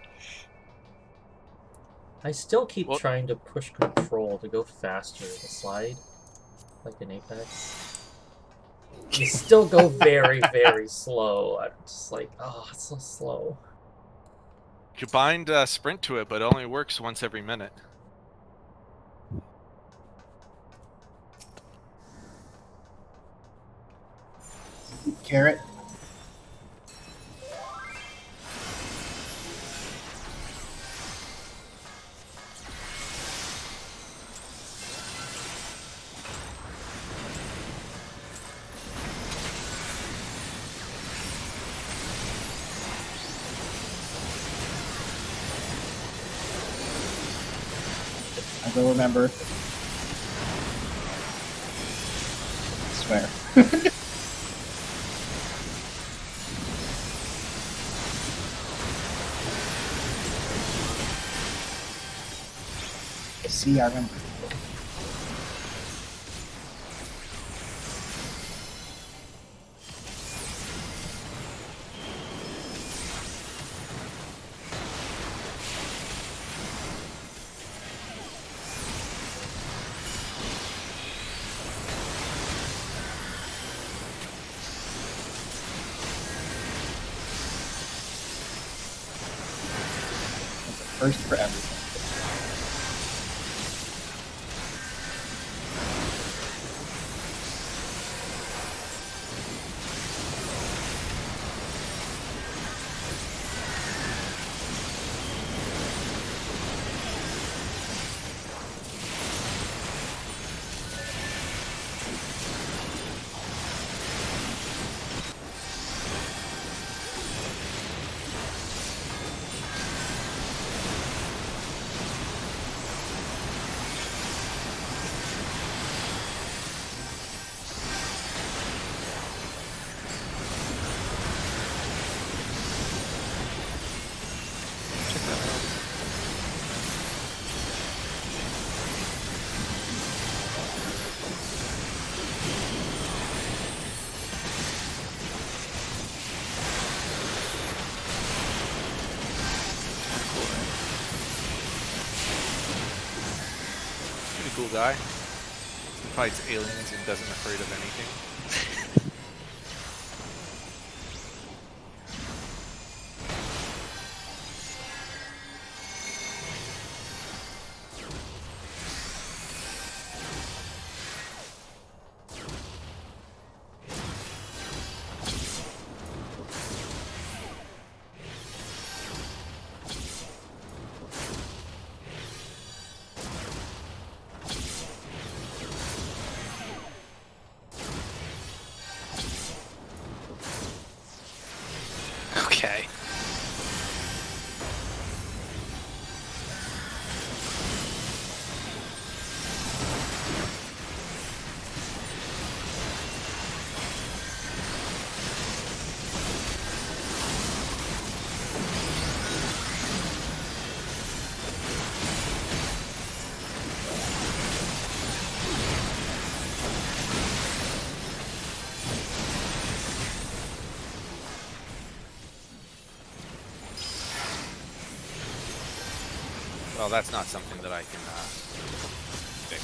I still keep Well- trying to push control to go faster to slide, like in Apex. You still go very, very slow. I'm just like, oh, it's so slow. You could bind sprint to it, but it only works once every minute. Carrot. I will remember. I swear. See, I remember. It's a first for everything. Pretty cool guy. He fights aliens and doesn't afraid of anything. Okay. Well, that's not something that I can fix.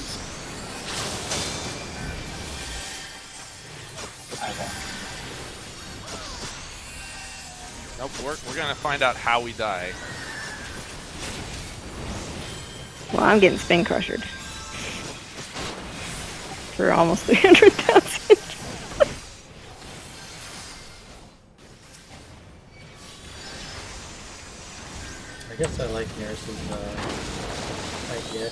I won't. Nope, we're gonna find out how we die. Well, I'm getting spin crushed. for almost 300,000. I guess I like Nurse's idea.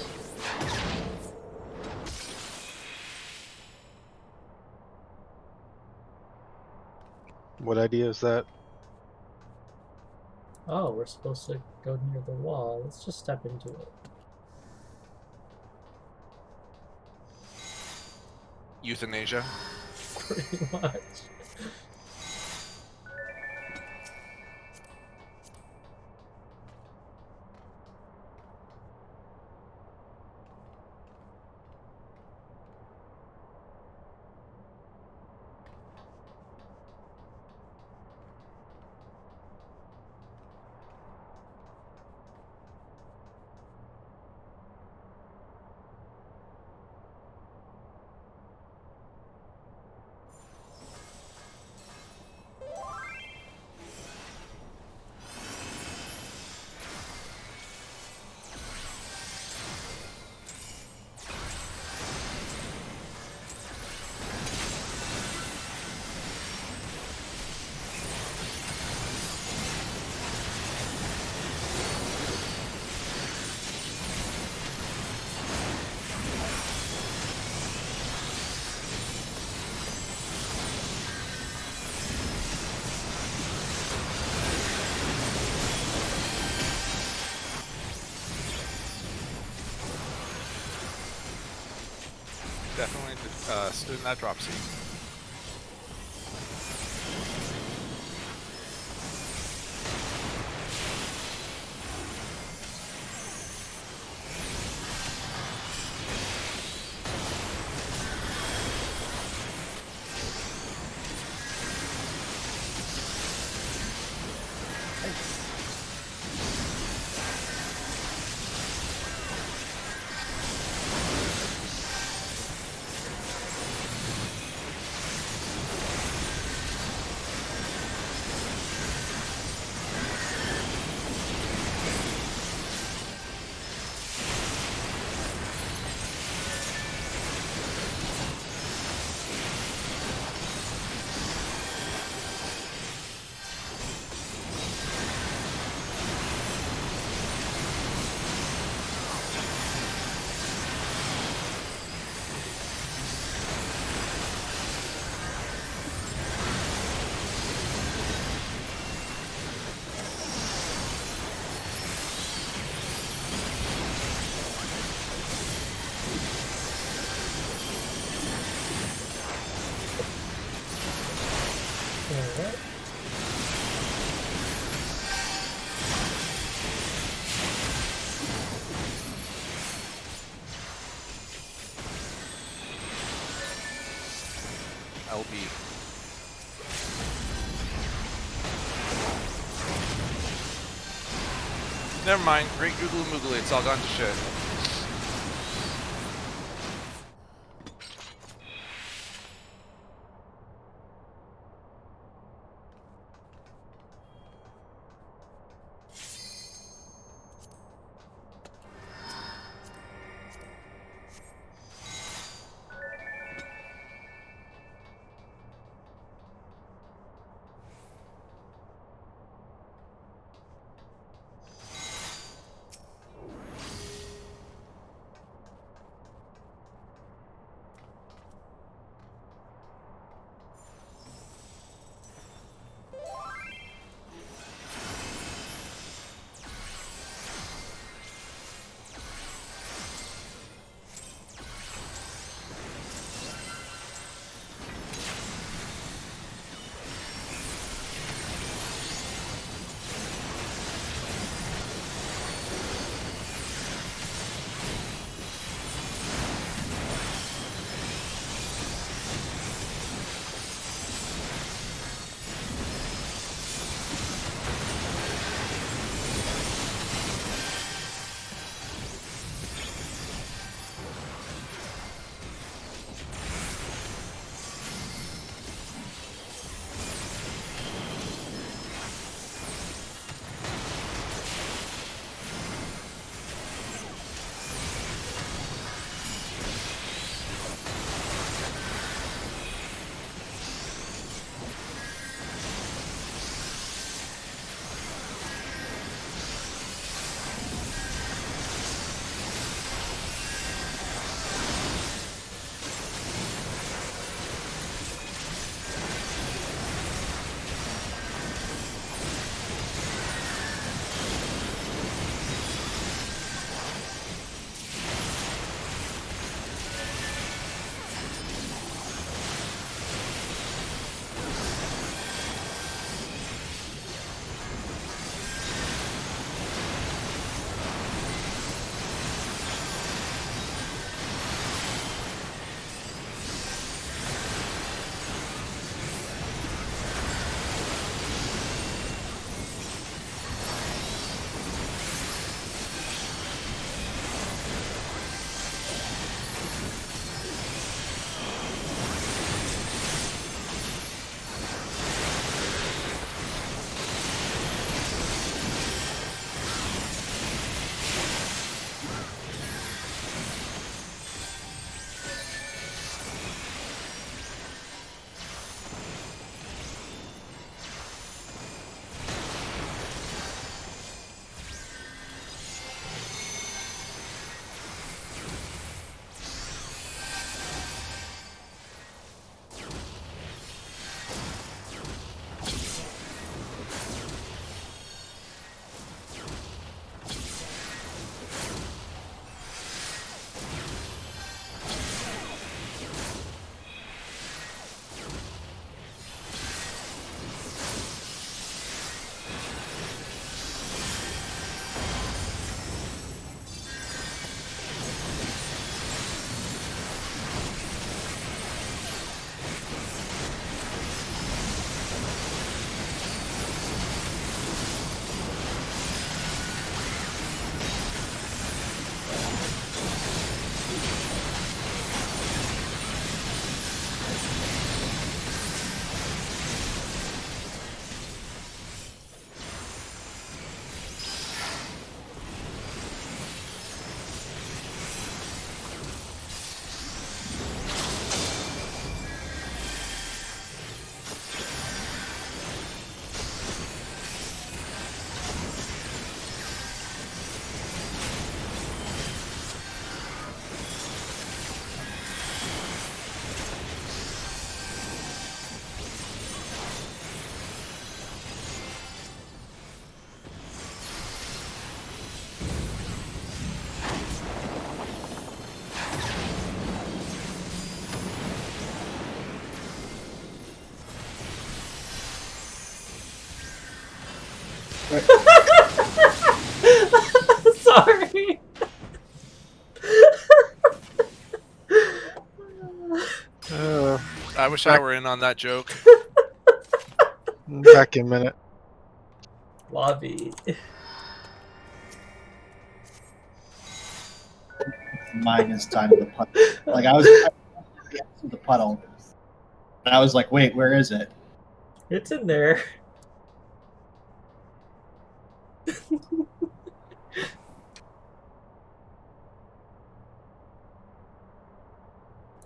What idea is that? Oh, we're supposed to go near the wall. Let's just step into it. Euthanasia. Pretty much. Definitely stood in that drop seat. Alright. LB. Never mind. Great googly moogly. It's all gone to shit. Sorry. I wish I were in on that joke. Back in a minute. Lobby. Minus time of the puddle. Like I was the puddle, and I was like, "Wait, where is it?" It's in there.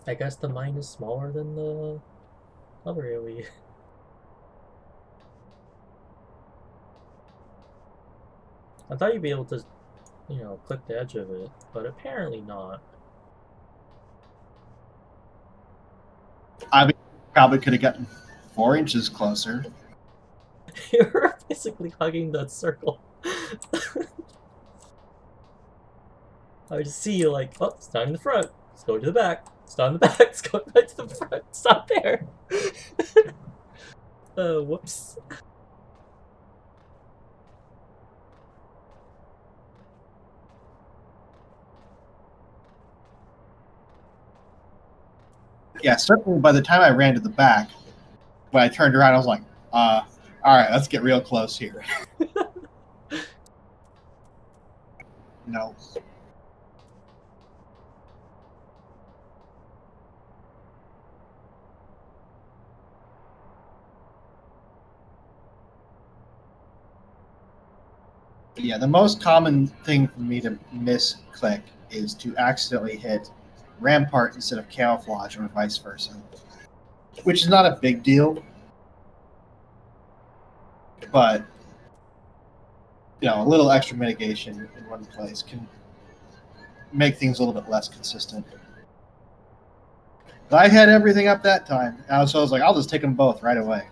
I guess the mine is smaller than the other AoE. I thought you'd be able to, click the edge of it, but apparently not. I probably could have gotten 4 inches closer. You're basically hugging that circle. I would just see you like, oh, it's not in the front. Let's go to the back. It's not in the back. Let's go back to the front. It's not there. Whoops. Yeah, certainly by the time I ran to the back, when I turned around, I was like, all right, let's get real close here. No. Yeah, the most common thing for me to misclick is to accidentally hit Rampart instead of Camouflage or vice versa, which is not a big deal, but a little extra mitigation in one place can make things a little bit less consistent. But I had everything up that time, so I was like, I'll just take them both right away.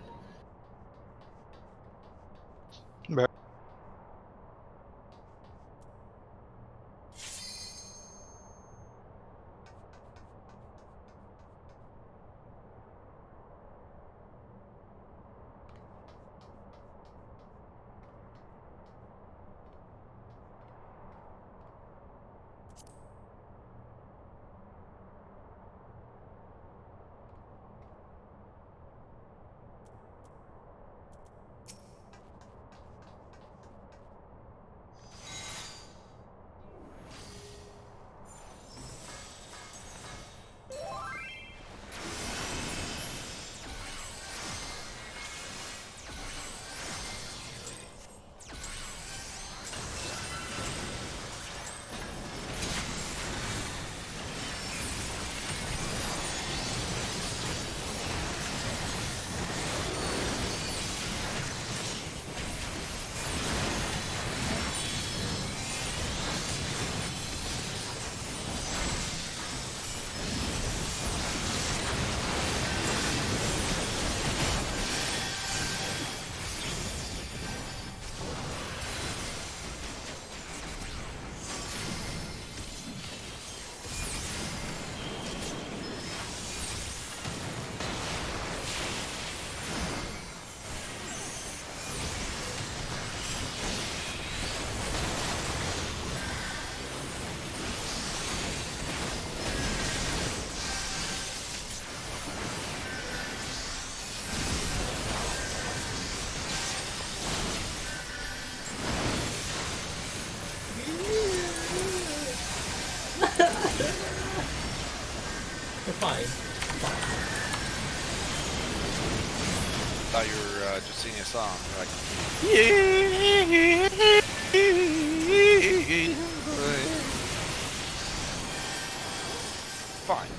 We're fine. Thought you were just singing a song. You're like, fine.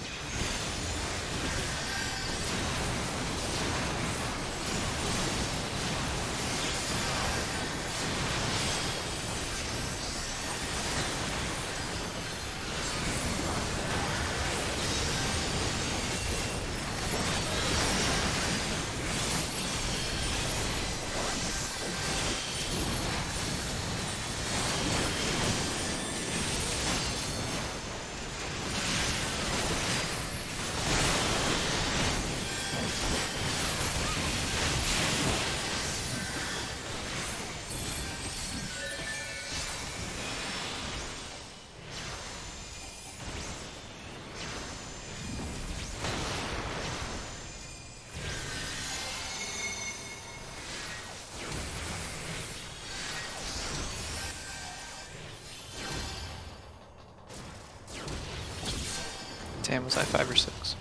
Sam, was I 5 or 6?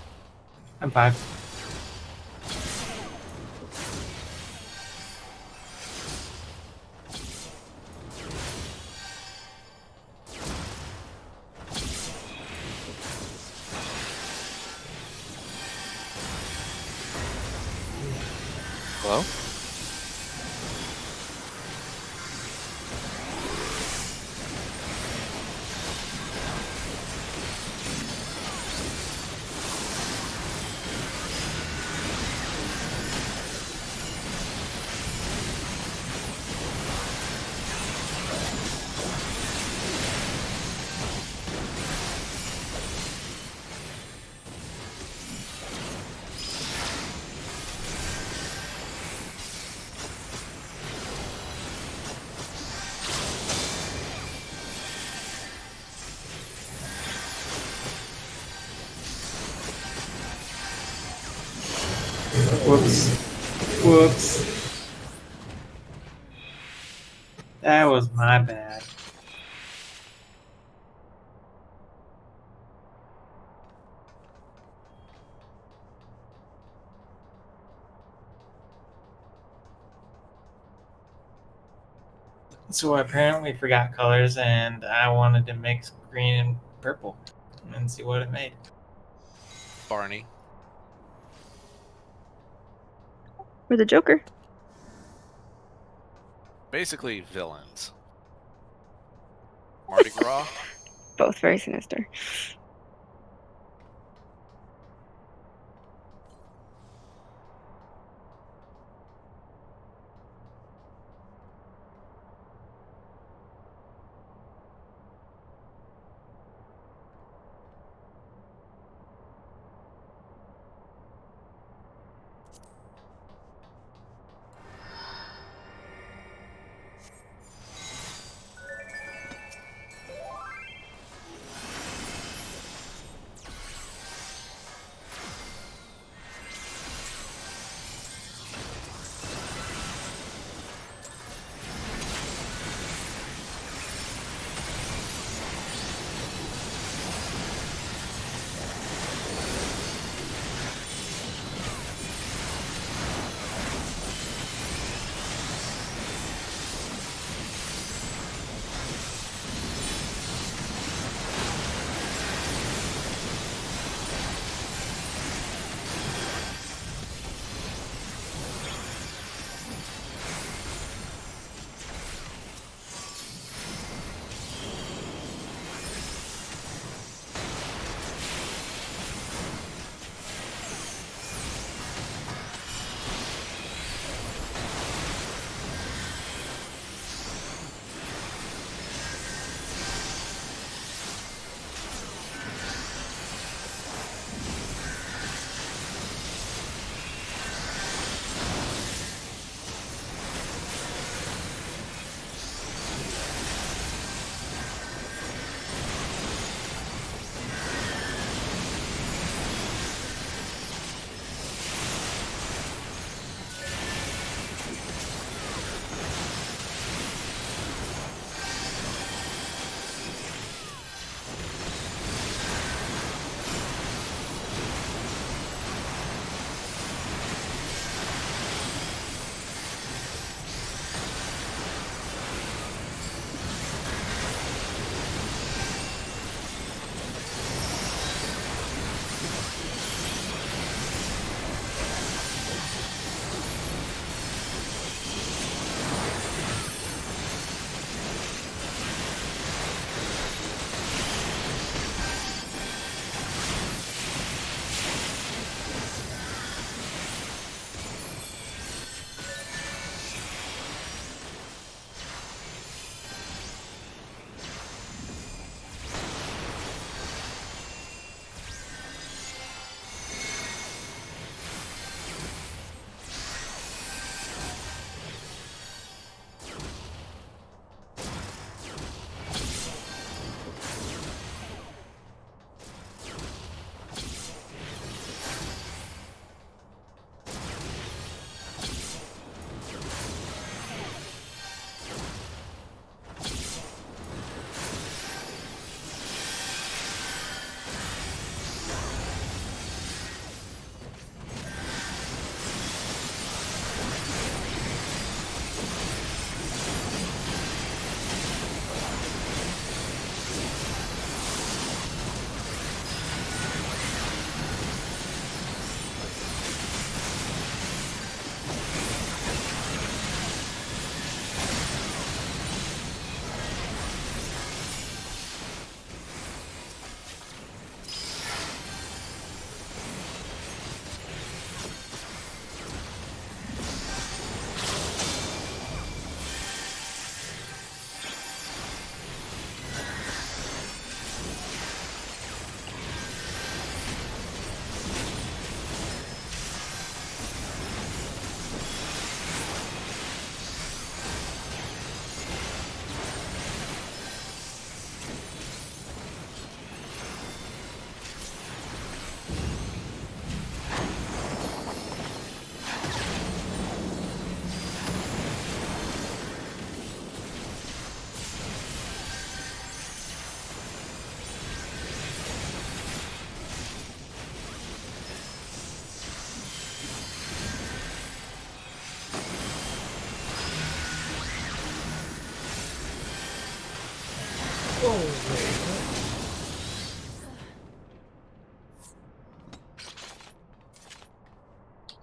I'm 5. Hello? Whoops. Whoops. That was my bad. So I apparently forgot colors, and I wanted to mix green and purple and see what it made. Barney. Or the Joker. Basically villains. Mardi Gras. Both very sinister.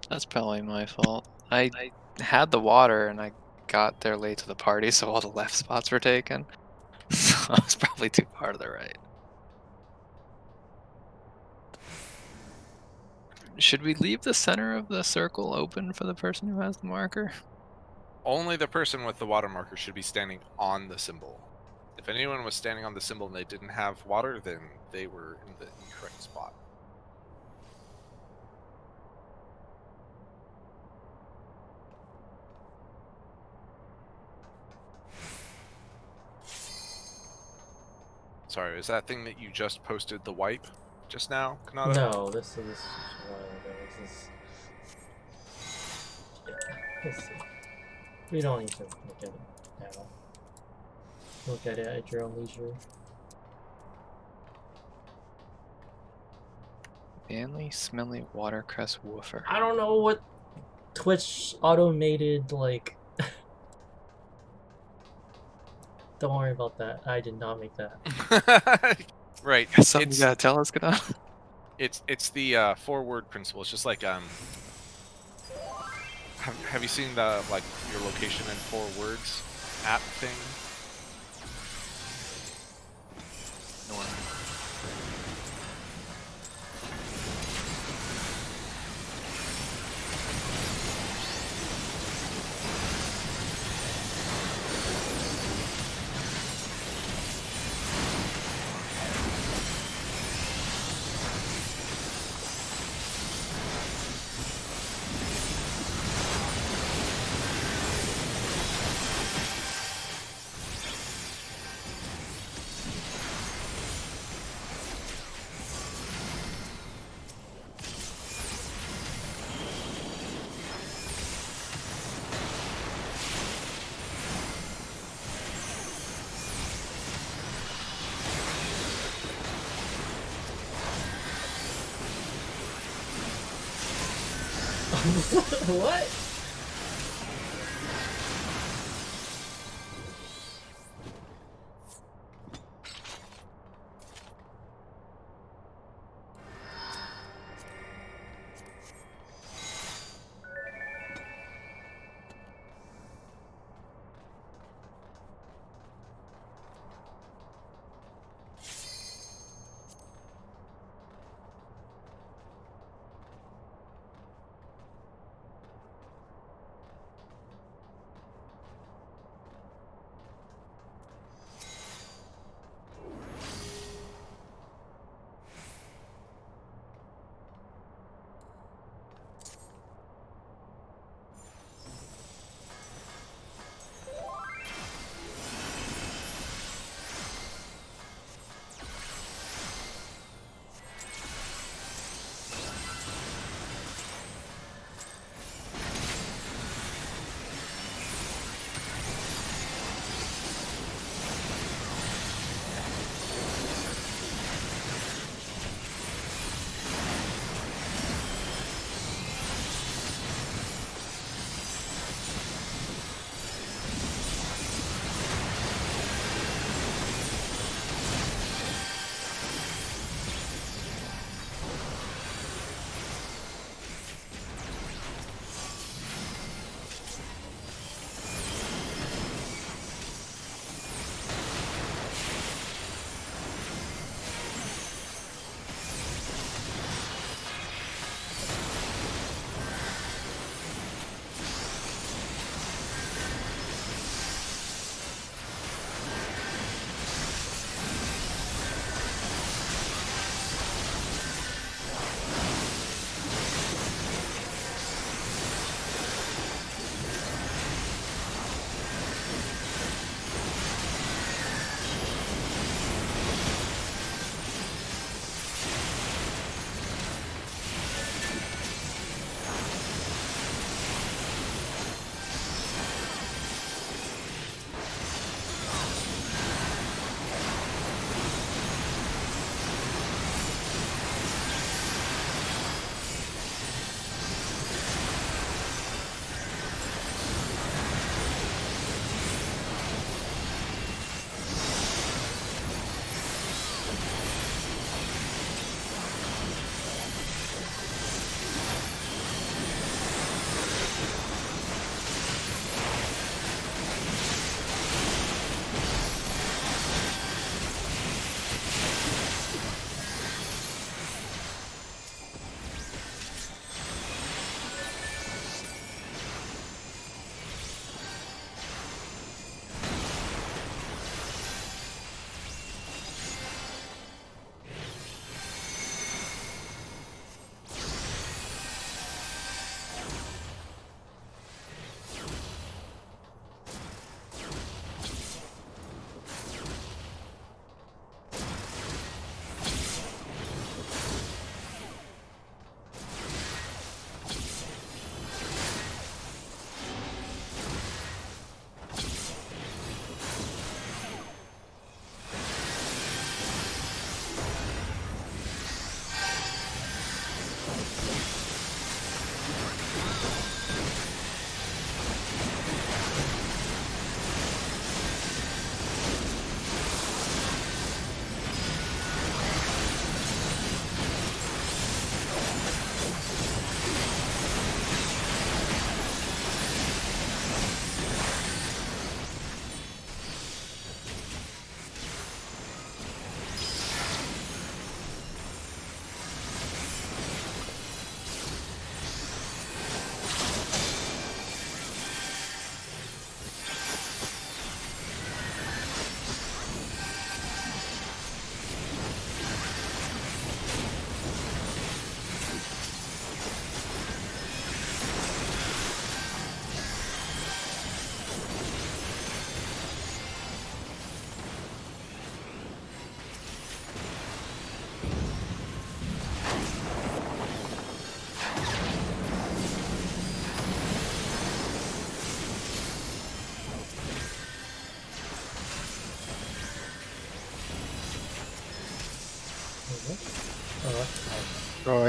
That's probably my fault. I had the water and I got there late to the party, so all the left spots were taken. So I was probably too far to the right. Should we leave the center of the circle open for the person who has the marker? Only the person with the water marker should be standing on the symbol. If anyone was standing on the symbol and they didn't have water, then they were in the incorrect spot. Sorry, is that thing that you just posted the wipe just now, Kanata? No, this is a while ago. This is. Yeah, let's see. We don't need to look at it now. Look at it at your own leisure. Manly, smelly watercress woofer. I don't know what Twitch automated, like. Don't worry about that. I did not make that. Right. Something you gotta tell us, Kanata? It's the forward principle. It's just like have you seen the like your location in 4 words app thing? No one. What?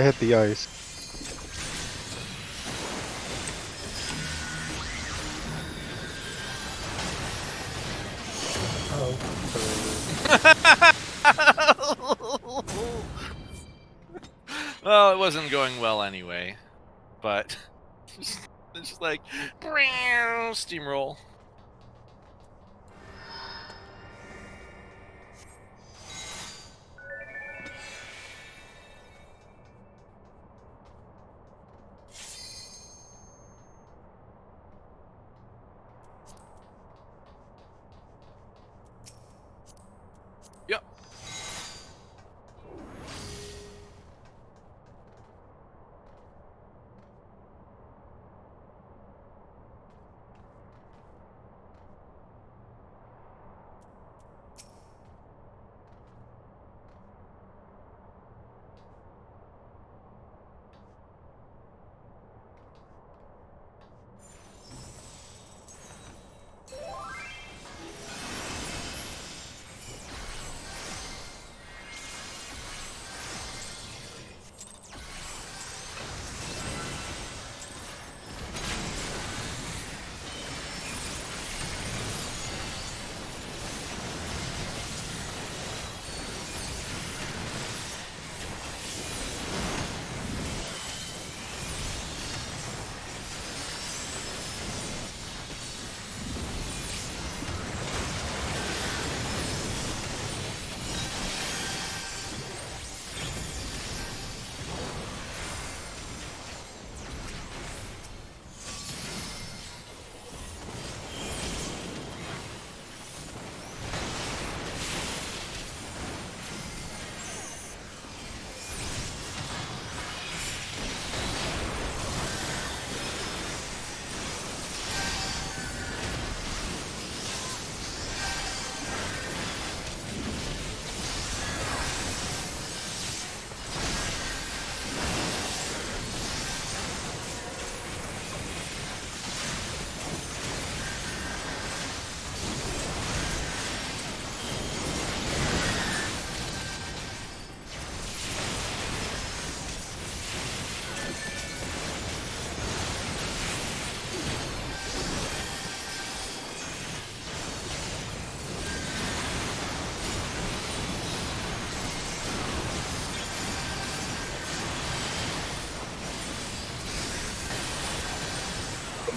I hit the ice. Well, it wasn't going well anyway, but it's just like steamroll. Yep.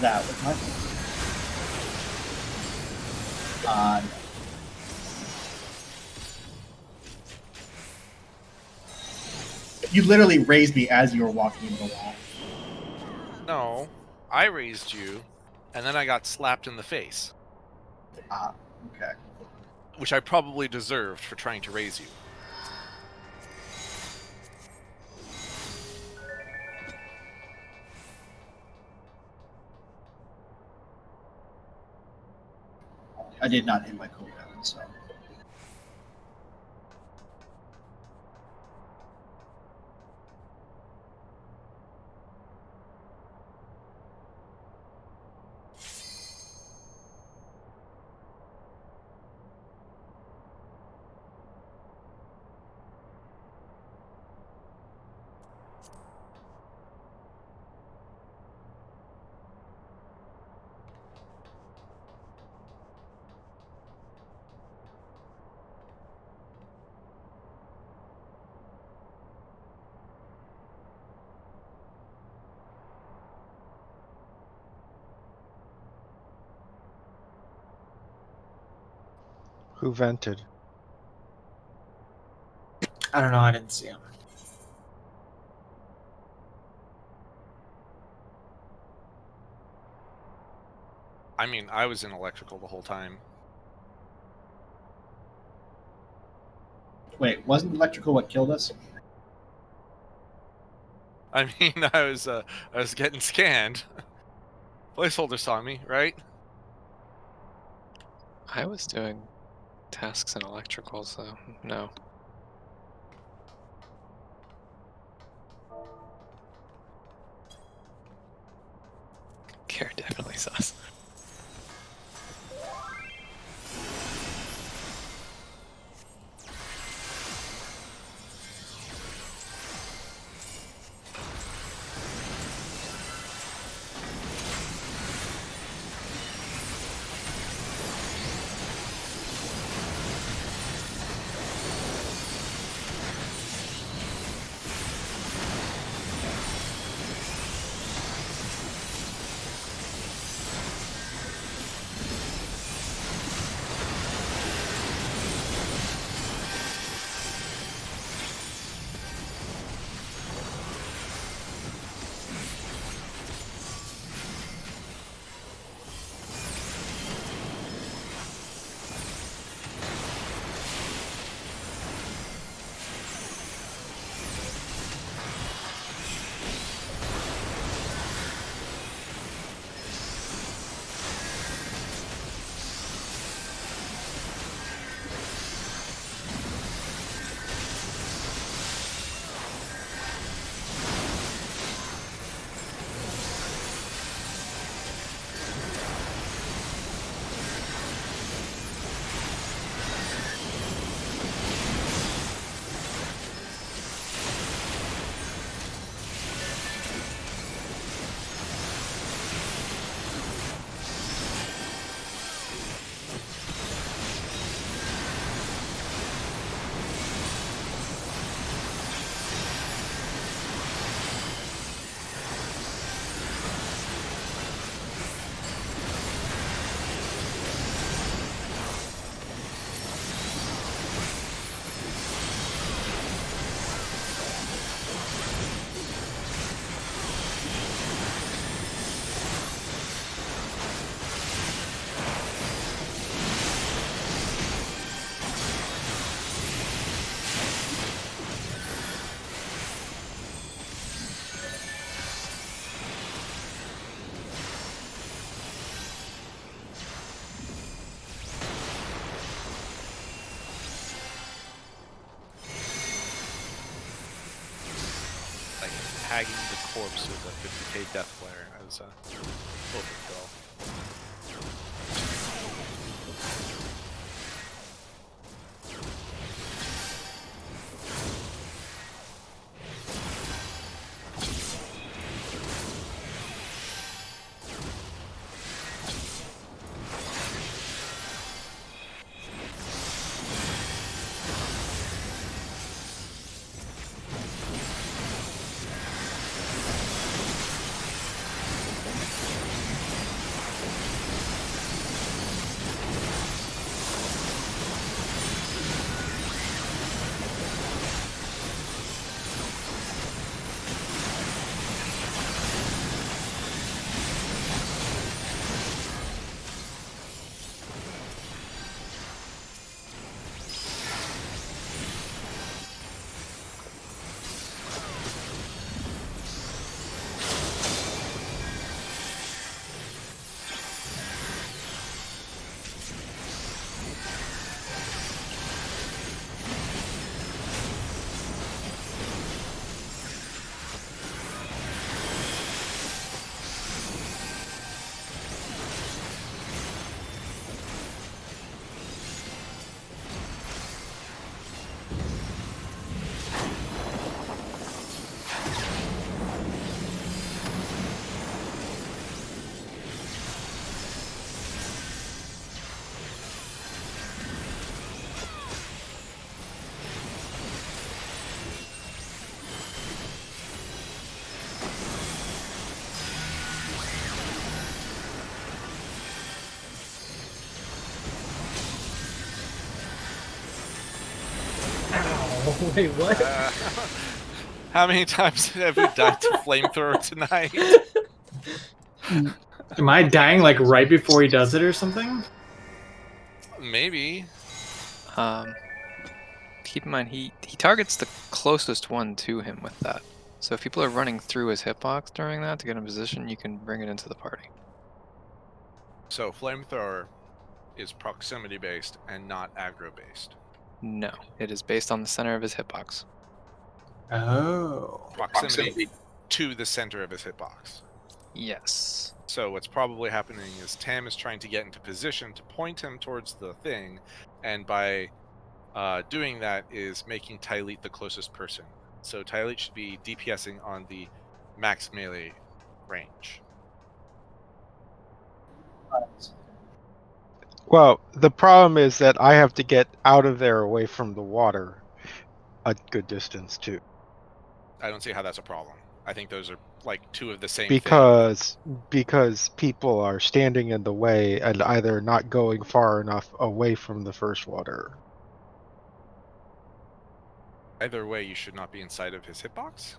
That was my no. You literally raised me as you were walking into the wall. No, I raised you, and then I got slapped in the face, Okay. which I probably deserved for trying to raise you. I did not hit my cooldown, so. Who vented? I don't know. I didn't see him. I mean, I was in electrical the whole time. Wait, wasn't electrical what killed us? I mean, I was getting scanned. Placeholder saw me, right? I was doing tasks in electrical, so no. Care definitely sus. tagging the corpse with a 50k death flare as a overkill. Oh, wait, what? How many times have we died to flamethrower tonight? Am I dying like right before he does it or something? Maybe. Keep in mind, he targets the closest one to him with that. So if people are running through his hitbox during that to get in position, you can bring it into the party. So flamethrower is proximity based and not aggro based. No, it is based on the center of his hitbox. Oh. Proximity to the center of his hitbox. Yes. So what's probably happening is Tam is trying to get into position to point him towards the thing, and by doing that is making Tyleet the closest person. So Tyleet should be DPSing on the max melee range. Well, the problem is that I have to get out of there away from the water a good distance too. I don't see how that's a problem. I think those are like two of the same thing. Because people are standing in the way and either not going far enough away from the first water. Either way, you should not be inside of his hitbox.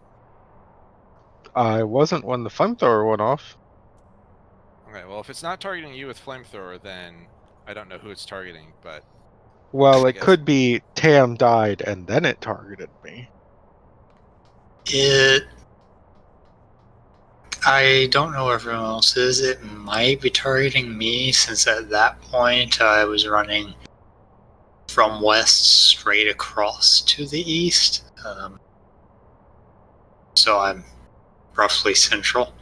I wasn't when the flamethrower went off. Okay, well, if it's not targeting you with flamethrower, then I don't know who it's targeting, but Well, I it guess. could be Tam died and then it targeted me. I don't know where everyone else is. It might be targeting me since at that point I was running from west straight across to the east. So I'm roughly central.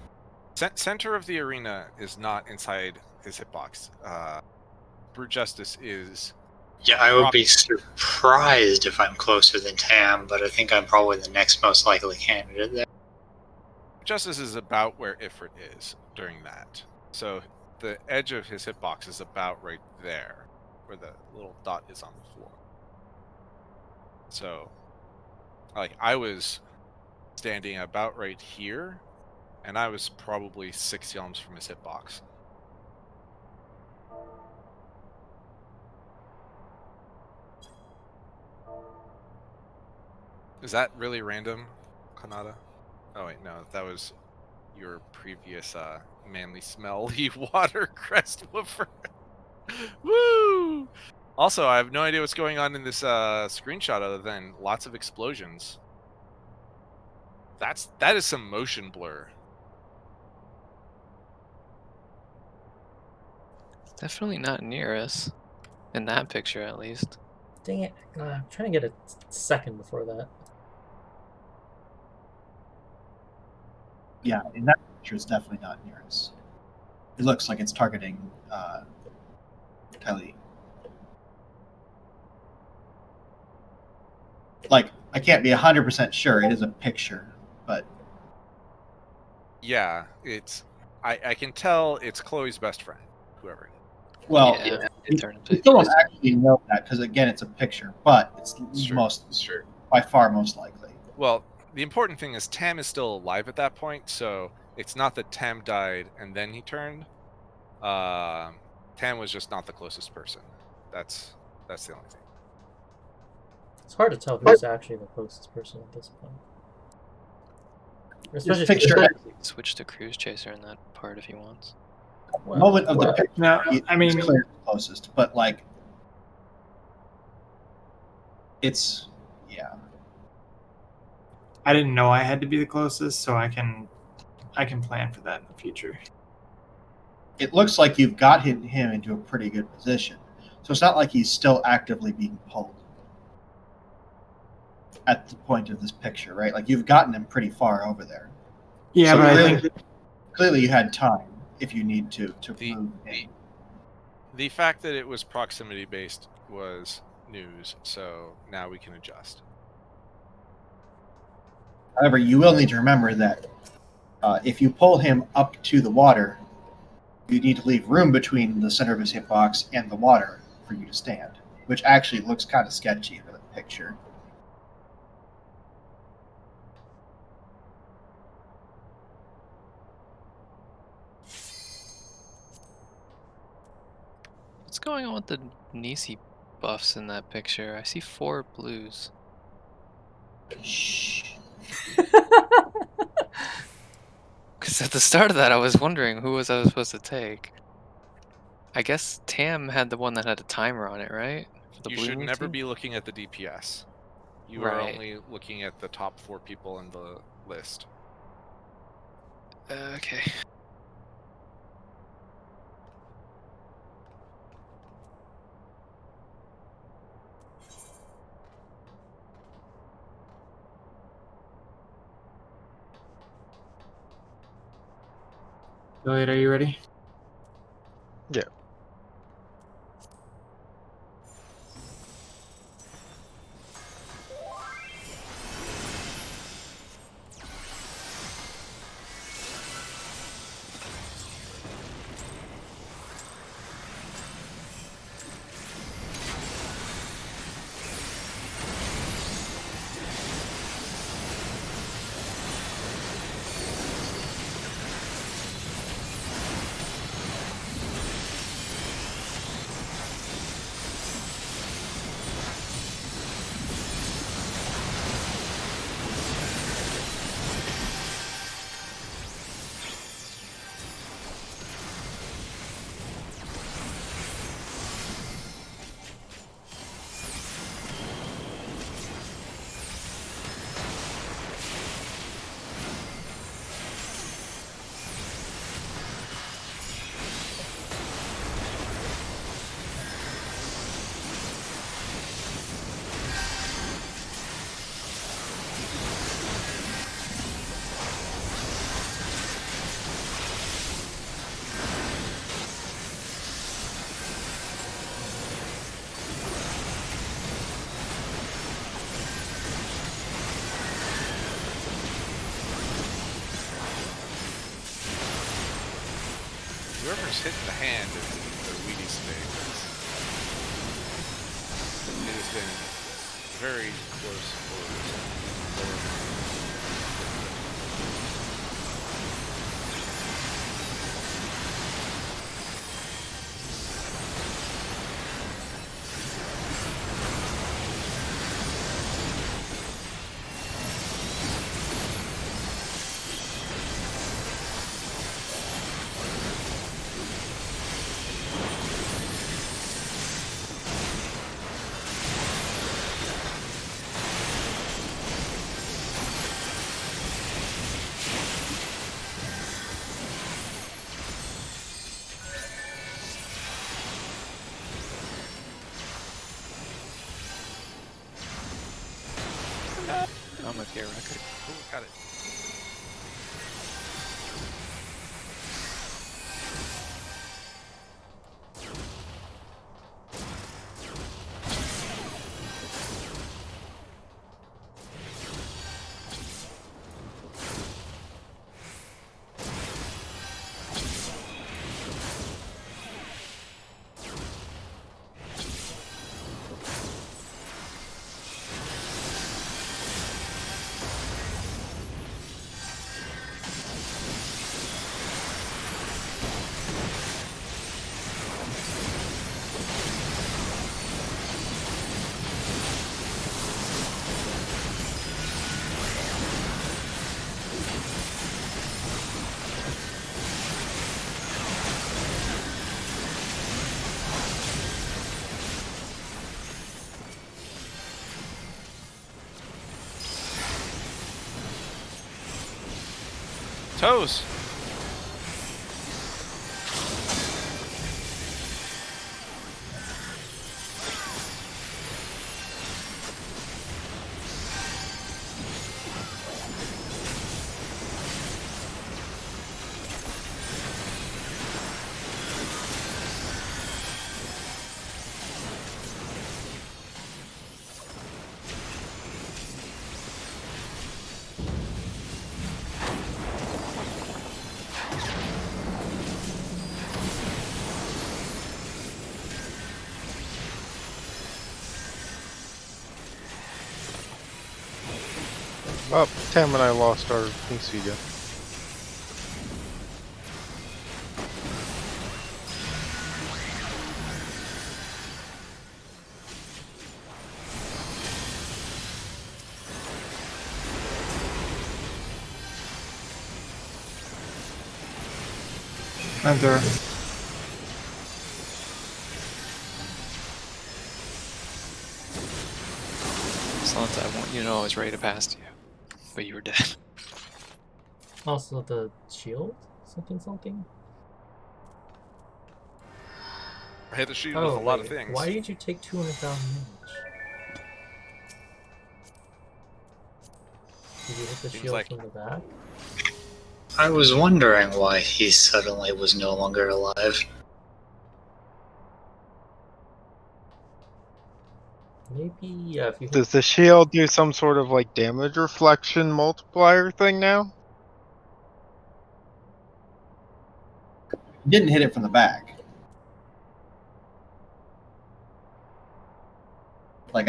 Center of the arena is not inside his hitbox. Brute Justice is. Yeah, I would be surprised if I'm closer than Tam, but I think I'm probably the next most likely candidate there. Justice is about where Ifrit is during that. So the edge of his hitbox is about right there, where the little dot is on the floor. So, like, I was standing about right here, and I was probably 6 yalms from his hitbox. Is that really random, Kanata? Oh wait, no, that was your previous manly smelly water crest woofer. Woo! Also, I have no idea what's going on in this screenshot other than lots of explosions. That is some motion blur. It's definitely not near us. In that picture, at least. Dang it. I'm trying to get a second before that. Yeah, in that picture, it's definitely not near us. It looks like it's targeting Kylie. Like, I can't be 100% sure. It is a picture, but Yeah, it's. I can tell it's Chloe's best friend, whoever it is. well, Yeah, you, it turned you into still don't Jason. actually know that because again, it's a picture, but it's Sure. by far most likely. Well, the important thing is Tam is still alive at that point, so it's not that Tam died and then he turned. Tam was just not the closest person. That's the only thing. It's hard to tell who's actually the closest person at this point. Especially This picture, Switch to Cruise Chaser in that part if he wants. well, moment of the picture, Now, I mean, it's clear closest, but like, it's yeah. I didn't know I had to be the closest, so I can plan for that in the future. It looks like you've got him into a pretty good position, so it's not like he's still actively being pulled at the point of this picture, right? Like you've gotten him pretty far over there. Yeah, So but I clearly, think clearly you had time if you need to The- move in. The fact that it was proximity based was news, so now we can adjust. However, you will need to remember that if you pull him up to the water, you need to leave room between the center of his hitbox and the water for you to stand, which actually looks kind of sketchy for the picture. What's going on with the Nisi buffs in that picture? I see 4 blues. Shh. Because at the start of that, I was wondering who was I supposed to take. I guess Tam had the one that had a timer on it, right? For the You blue should never Nisi? be looking at the DPS. You are Right. only looking at the top 4 people in the list. Okay. Elliot, are you ready? Yeah. Whoever's hitting the hand is the weedy spade. It has been very close for I'm with your record. Ooh, got it. Toes. Oh, Tam and I lost our PC again. I'm there. Slanta, I want you to know I was ready to pass you, but you were dead. Also, the shield? Something? I hit the shield Oh, with a lot of wait. things. Why did you take 200,000 damage? Did you hit the Seems shield like- from the back? I was wondering why he suddenly was no longer alive. Maybe, yeah, if you hit... Does the shield do some sort of like damage reflection multiplier thing now? You didn't hit it from the back. Like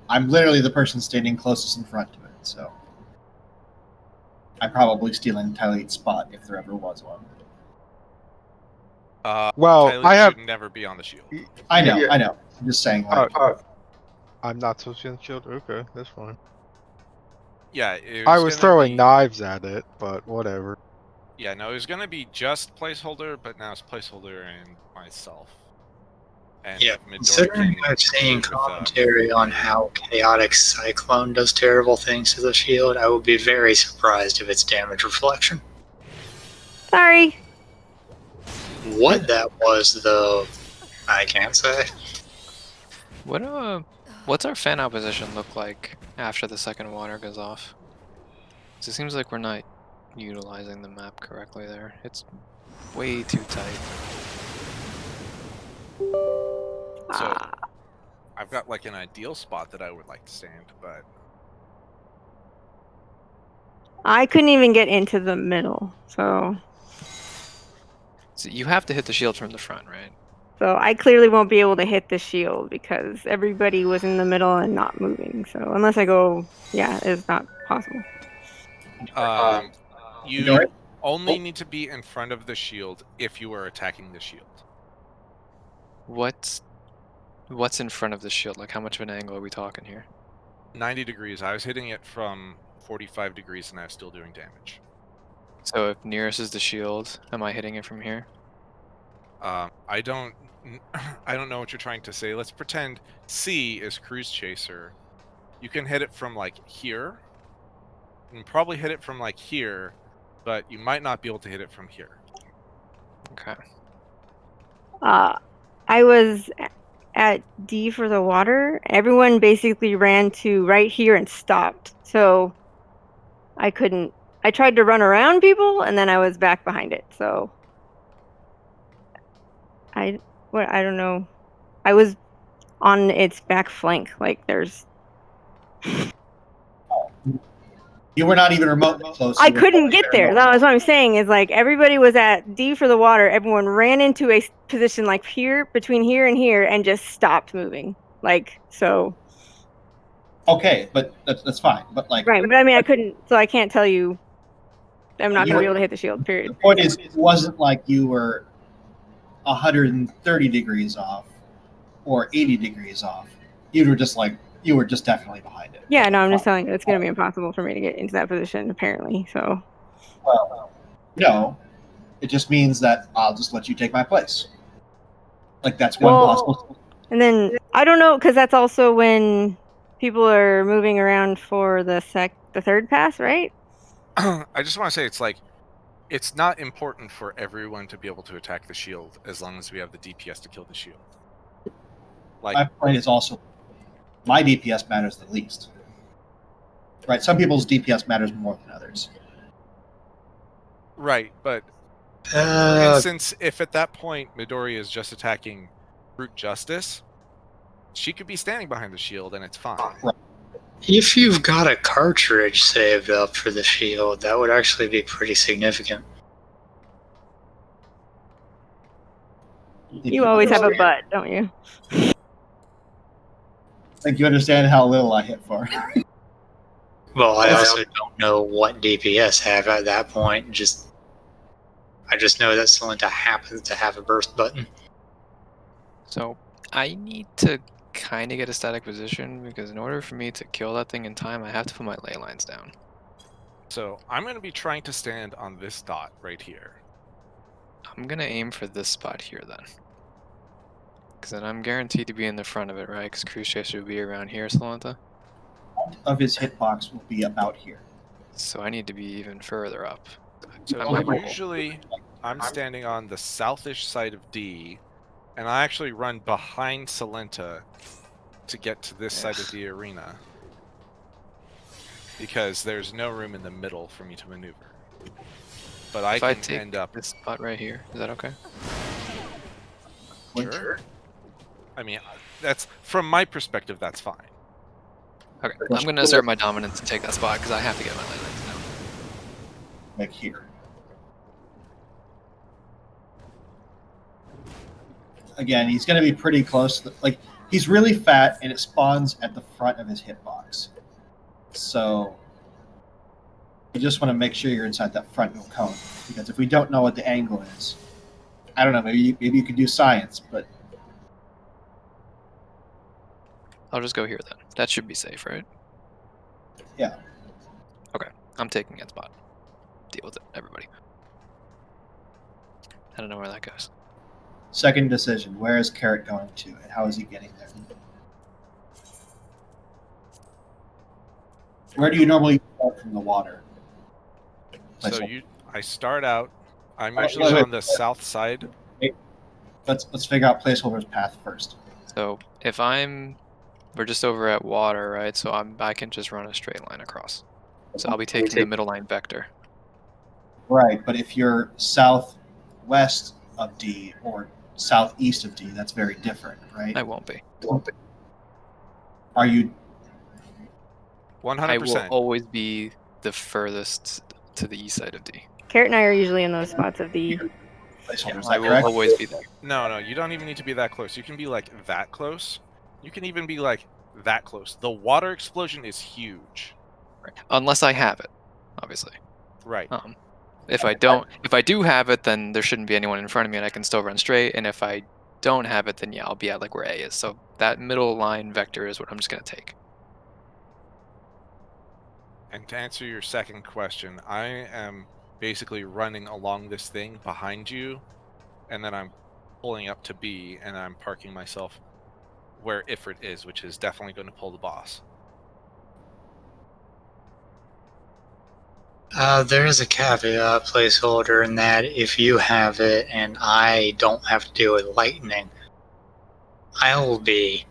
I'm literally the person standing closest in front to it, so I'm probably stealing Tyleet's spot if there ever was one. Well, Tyler I have. should never be on the shield. I know, Yeah. I know. I'm just saying, like, I'm not supposed to be on the shield. Okay, that's fine. Yeah, it I was gonna throwing be- knives at it, but whatever. Yeah, no, it was gonna be just placeholder, but now it's placeholder and myself. And Yeah, Midori considering can I've seen do with, commentary on how Chaotic Cyclone does terrible things to the shield, I would be very surprised if it's damage reflection. Sorry. What that was, though, I can't say. What's our fan opposition look like after the second water goes off? 'Cause it seems like we're not utilizing the map correctly there. It's way too tight. So I've got like an ideal spot that I would like to stand, but I couldn't even get into the middle, so You have to hit the shield from the front, right? I clearly won't be able to hit the shield because everybody was in the middle and not moving. So unless I go, yeah, it's not possible. you Midori? only need to be in front of the shield if you are attacking the shield. What's in front of the shield? Like how much of an angle are we talking here? 90 degrees. I was hitting it from 45 degrees and I was still doing damage. So if nearest is the shield, am I hitting it from here? I don't know what you're trying to say. Let's pretend C is Cruise Chaser. You can hit it from like here. You can probably hit it from like here, but you might not be able to hit it from here. Okay. I was at D for the water. Everyone basically ran to right here and stopped. So I couldn't. I tried to run around people, and then I was back behind it. So I don't know. I was on its back flank. Like there's. you were not even remotely close. I You were couldn't very, get very there. low. That was what I'm saying. Is like everybody was at D for the water. Everyone ran into a position like here, between here and here, and just stopped moving. Like so. Okay, but that's fine. But like, Right, but I mean, I couldn't. So I can't tell you. I'm not You going to be were- able to hit the shield. the Period. point is, it wasn't like you were 130 degrees off or 80 degrees off. You were just definitely behind it. Yeah, no, I'm just telling you, it's going to be impossible for me to get into that position. Apparently, so. Well, no, it just means that I'll just let you take my place. Like that's one Well- possible. And then I don't know because that's also when people are moving around for the third pass, right? I just want to say it's like It's not important for everyone to be able to attack the shield as long as we have the DPS to kill the shield. Like, My point is also my DPS matters the least. Right? Some people's DPS matters more than others. right, but for Uh, instance, if at that point Midori is just attacking brute justice, she could be standing behind the shield and it's fine. if you've got a cartridge saved up for the shield, that would actually be pretty significant. You always have a butt, don't you? Like, you understand how little I hit for. Well, I also don't know what DPS have at that point. I just know that Solenta happens to have a burst button. So I need to kind of get a static position because in order for me to kill that thing in time, I have to put my ley lines down. So I'm going to be trying to stand on this dot right here. I'm gonna aim for this spot here then. Because then I'm guaranteed to be in the front of it, right? Because Cruise Chaser will be around here, Solanta. Of his hitbox will be about here. So I need to be even further up. So I'm usually I'm standing on the southish side of D, and I actually run behind Solenta to get to this side of the arena. Because there's no room in the middle for me to maneuver. But I if I can take end up... this spot right here, is that okay? Sure. I mean, that's from my perspective, that's fine. Okay, I'm gonna assert my dominance and take that spot because I have to get my ley lines down. Like here. Again, he's going to be pretty close. Like, he's really fat, and it spawns at the front of his hitbox. So you just want to make sure you're inside that front middle cone. Because if we don't know what the angle is, I don't know, maybe you could do science, but I'll just go here then. That should be safe, right? yeah. Okay, I'm taking that spot. Deal with it, everybody. I don't know where that goes. Second decision, where is Carrot going to, and how is he getting there? Where do you normally start from the water? So I start out, I'm Oh, usually wait. on the south side. Let's figure out placeholder's path first. So if we're just over at water, right? So I can just run a straight line across. So I'll be taking the middle line vector. Right, but if you're southwest of D or southeast of D, that's very different, right? I won't be. Are you? 100%. I will always be the furthest to the east side of D. Carrot and I are usually in those spots of the. Placeholder, is I that will correct? always be there. No, you don't even need to be that close. You can be like that close. You can even be like that close. The water explosion is huge. Right. Unless I have it, obviously. Right. If I do have it, then there shouldn't be anyone in front of me and I can still run straight. And if I don't have it, then yeah, I'll be at like where A is. So that middle line vector is what I'm just gonna take. And to answer your second question, I am basically running along this thing behind you, and then I'm pulling up to B, and I'm parking myself where Ifrit is, which is definitely going to pull the boss. There is a caveat placeholder in that if you have it and I don't have to deal with lightning, I'll be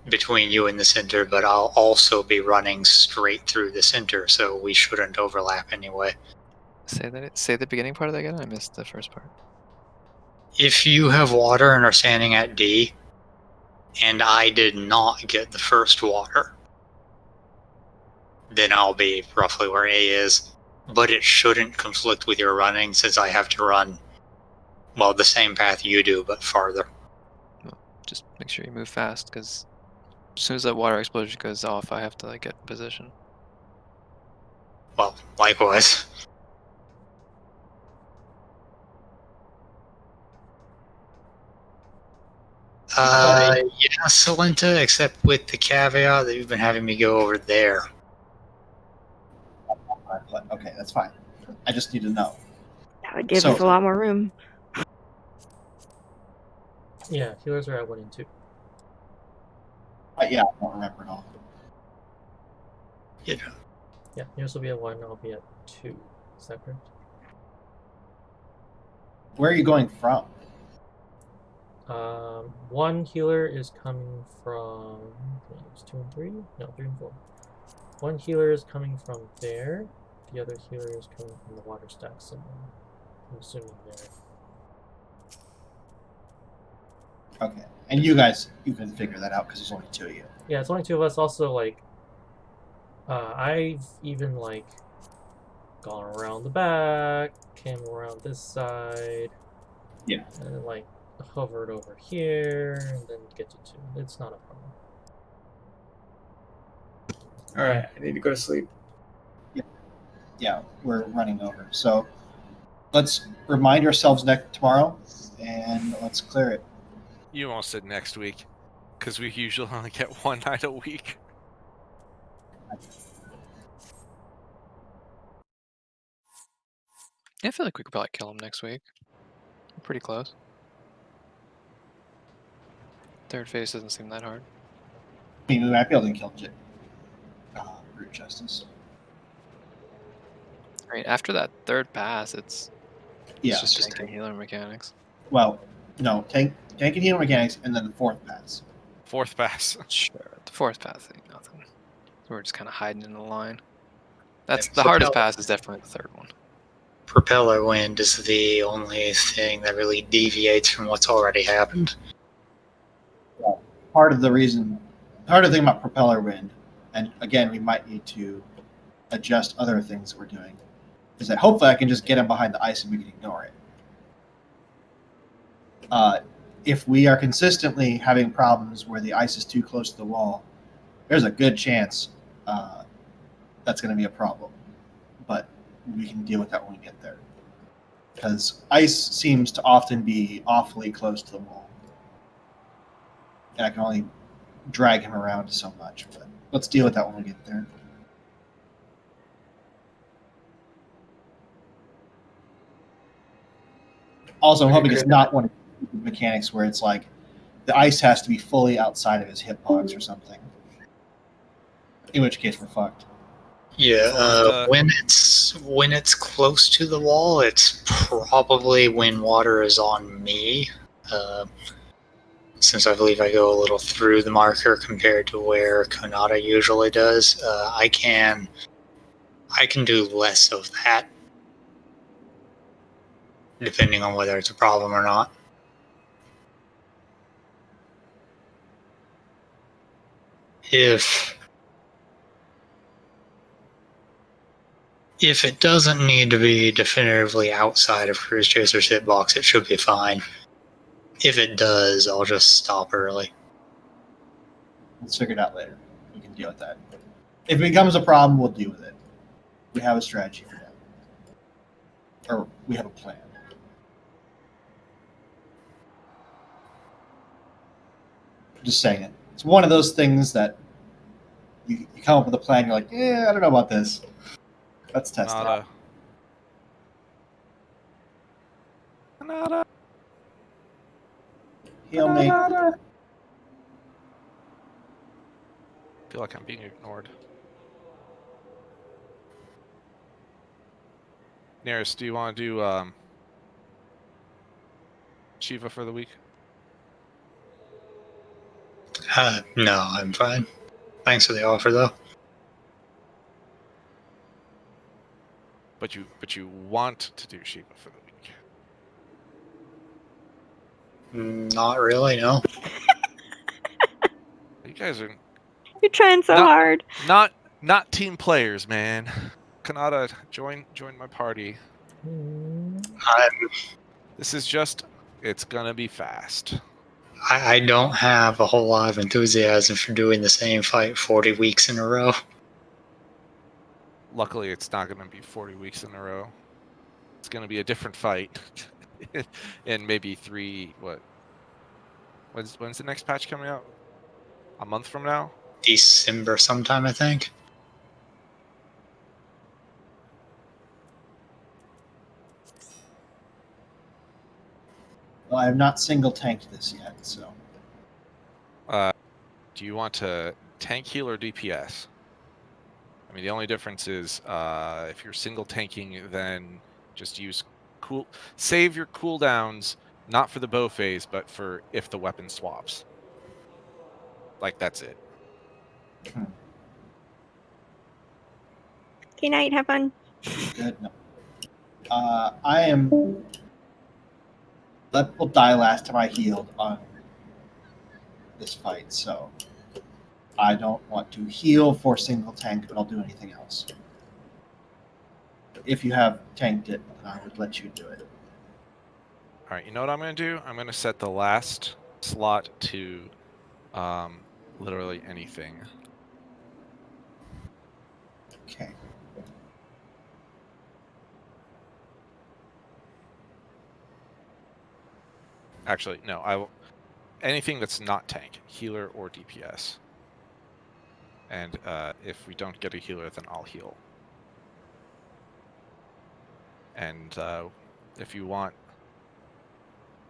between you and the center, but I'll also be running straight through the center, so we shouldn't overlap anyway. Say the beginning part of that again. I missed the first part. If you have water and are standing at D, and I did not get the first water, then I'll be roughly where A is, but it shouldn't conflict with your running since I have to run, well, the same path you do, but farther. Just make sure you move fast, because as soon as that water explosion goes off, I have to like get in position. Well, likewise. Yeah, Solenta, except with the caveat that you've been having me go over there. Okay, that's fine. I just need to know. That would give So- us a lot more room. Yeah, healers are at 1 and 2. Yeah, I don't remember at all. Yeah. Yeah, healers will be at 1, I'll be at 2. Is that correct? Where are you going from? One healer is coming from. There's 2 and 3? No, 3 and 4. One healer is coming from there. The other healer is coming from the water stack somewhere. I'm assuming there. Okay. And you guys, you can figure that out because there's only 2 of you. Yeah, it's only 2 of us. Also, like, I've even like gone around the back, came around this side. Yeah. And then like hovered over here, and then get to 2. It's not a problem. All right, I need to go to sleep. Yeah, we're running over. So let's remind ourselves tomorrow, and let's clear it. You almost said next week, because we usually only get 1 night a week. Yeah, I feel like we could probably kill him next week. We're pretty close. Third phase doesn't seem that hard. I mean, we might be able to kill Brute Justice. I mean, after that third pass, it's Yeah, just tank and healer mechanics. Well, no, tank and healer mechanics, and then the 4th pass. 4th pass. Sure, the 4th pass ain't nothing. We're just kind of hiding in the line. That's Yeah, the hardest Propeller. pass is definitely the 3rd one. Propeller wind is the only thing that really deviates from what's already happened. Part of the thing about propeller wind, and again, we might need to adjust other things that we're doing, is that hopefully I can just get him behind the ice and we can ignore it. If we are consistently having problems where the ice is too close to the wall, there's a good chance that's going to be a problem. But we can deal with that when we get there. Because ice seems to often be awfully close to the wall. And I can only drag him around so much. But let's deal with that when we get there. Also, I'm hoping it's not one of the mechanics where it's like the ice has to be fully outside of his hitbox or something. In which case, we're fucked. Yeah, when it's close to the wall, it's probably when water is on me. Since I believe I go a little through the marker compared to where Konata usually does, I can do less of that, depending on whether it's a problem or not. If it doesn't need to be definitively outside of Cruise Chaser's hitbox, it should be fine. If it does, I'll just stop early. Let's figure it out later. We can deal with that. If it becomes a problem, we'll deal with it. We have a strategy for that. Or we have a plan. Just saying it. It's one of those things that you come up with a plan, you're like, yeah, I don't know about this. Let's test it out. Konata. Heal me. I feel like I'm being ignored. Nearest, do you want to do Shiva for the week? No, I'm fine. Thanks for the offer, though. But you want to do Shiva for the week? Not really, no. You guys are You're trying so hard. not team players, man. Konata, join my party. This is just, it's gonna be fast. I don't have a whole lot of enthusiasm for doing the same fight 40 weeks in a row. Luckily, it's not gonna be 40 weeks in a row. It's gonna be a different fight. In maybe when's the next patch coming out? A month from now? December sometime, I think. Well, I have not single tanked this yet, so. Do you want to tank, heal, or DPS? I mean, the only difference is if you're single tanking, then just use save your cooldowns not for the bow phase, but for if the weapon swaps. Like that's it. Okay, night. Have fun. Good. No. I am. Let will die last time I healed on this fight, so I don't want to heal for single tank, but I'll do anything else. If you have tanked it, I would let you do it. All right, you know what I'm going to do? I'm going to set the last slot to literally anything. Okay. Actually, no, I will. Anything that's not tank, healer or DPS. And if we don't get a healer, then I'll heal. And if you want,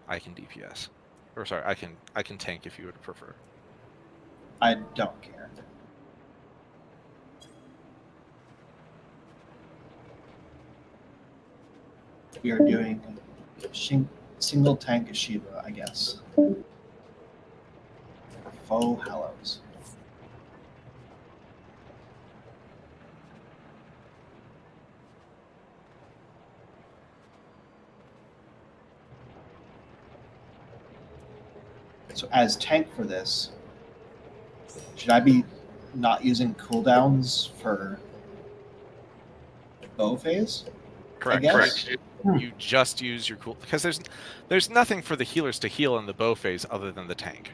I can DPS. Or sorry, I can tank if you would prefer. I don't care. We are doing single tank Shiva, I guess. Faux Hallows. So as tank for this, should I be not using cooldowns for bow phase? Correct. guess. Correct. You just use your cool because there's nothing for the healers to heal in the bow phase other than the tank.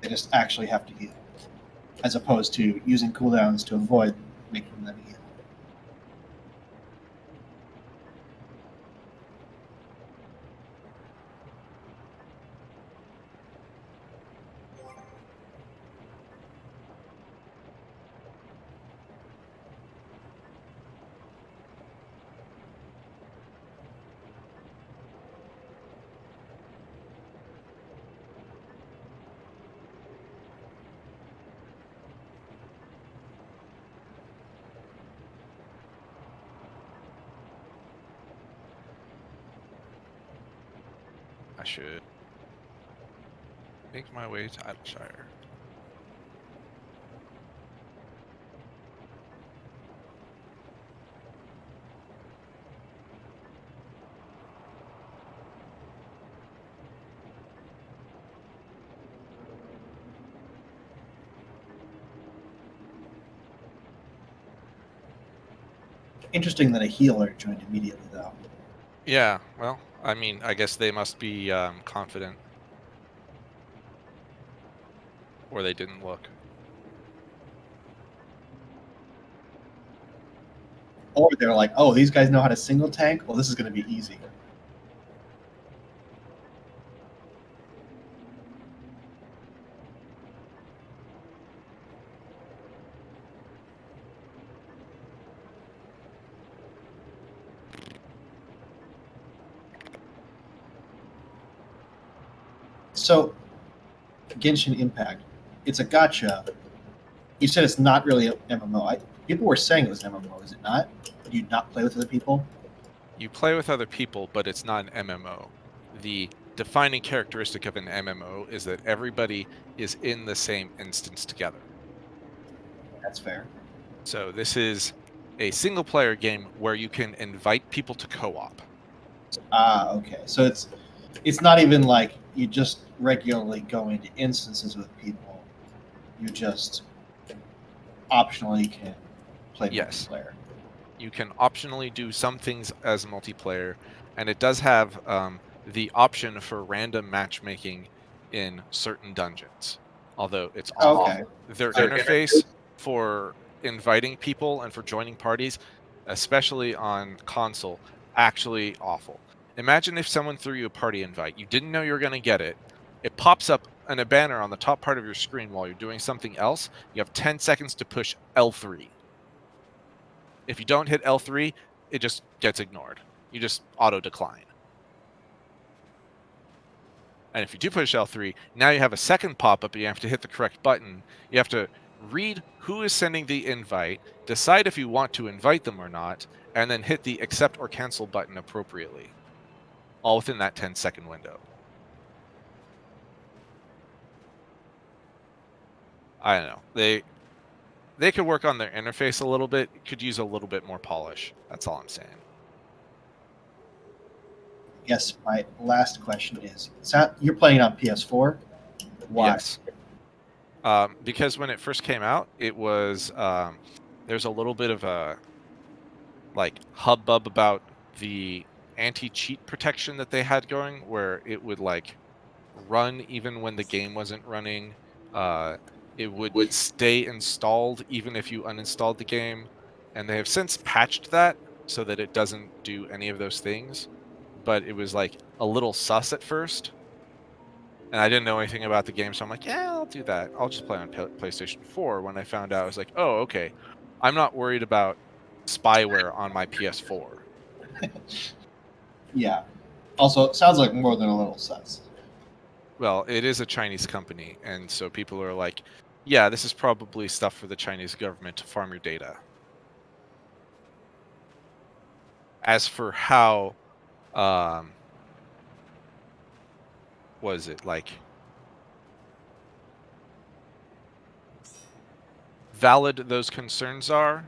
They just actually have to heal, as opposed to using cooldowns to avoid making them heal. I should make my way to Idleshire. Interesting that a healer joined immediately, though. Yeah, well, I mean, I guess they must be confident. Or they didn't look. Or they're like, oh, these guys know how to single tank? Well, this is going to be easy. So, Genshin Impact, it's a gacha. You said it's not really an MMO. People were saying it was an MMO. Is it not? Do you not play with other people? You play with other people, but it's not an MMO. The defining characteristic of an MMO is that everybody is in the same instance together. That's fair. So this is a single player game where you can invite people to co-op. Ah, okay. So it's not even like you just regularly go into instances with people. You just optionally can play Yes. multiplayer. You can optionally do some things as multiplayer, and it does have the option for random matchmaking in certain dungeons. Although it's awful. Okay. Their interface for inviting people and for joining parties, especially on console, actually awful. Imagine if someone threw you a party invite. You didn't know you were going to get it. It pops up in a banner on the top part of your screen while you're doing something else. You have 10 seconds to push L3. If you don't hit L3, it just gets ignored. You just auto decline. And if you do push L3, now you have a second pop-up, and you have to hit the correct button. You have to read who is sending the invite, decide if you want to invite them or not, and then hit the accept or cancel button appropriately, all within that 10-second window. I don't know. They could work on their interface a little bit. Could use a little bit more polish. That's all I'm saying. Yes, my last question is: you're playing on PS4? Why? Yes. Because when it first came out, it was there's a little bit of a like hubbub about the anti-cheat protection that they had going, where it would like run even when the game wasn't running. It would stay installed even if you uninstalled the game, and they have since patched that so that it doesn't do any of those things. But it was like a little sus at first, and I didn't know anything about the game, so I'm like, yeah, I'll do that. I'll just play on PlayStation 4. When I found out, I was like, oh, okay. I'm not worried about spyware on my PS4. Yeah. Also, it sounds like more than a little sus. Well, it is a Chinese company, and so people are like, yeah, this is probably stuff for the Chinese government to farm your data. As for how, was it like valid those concerns are,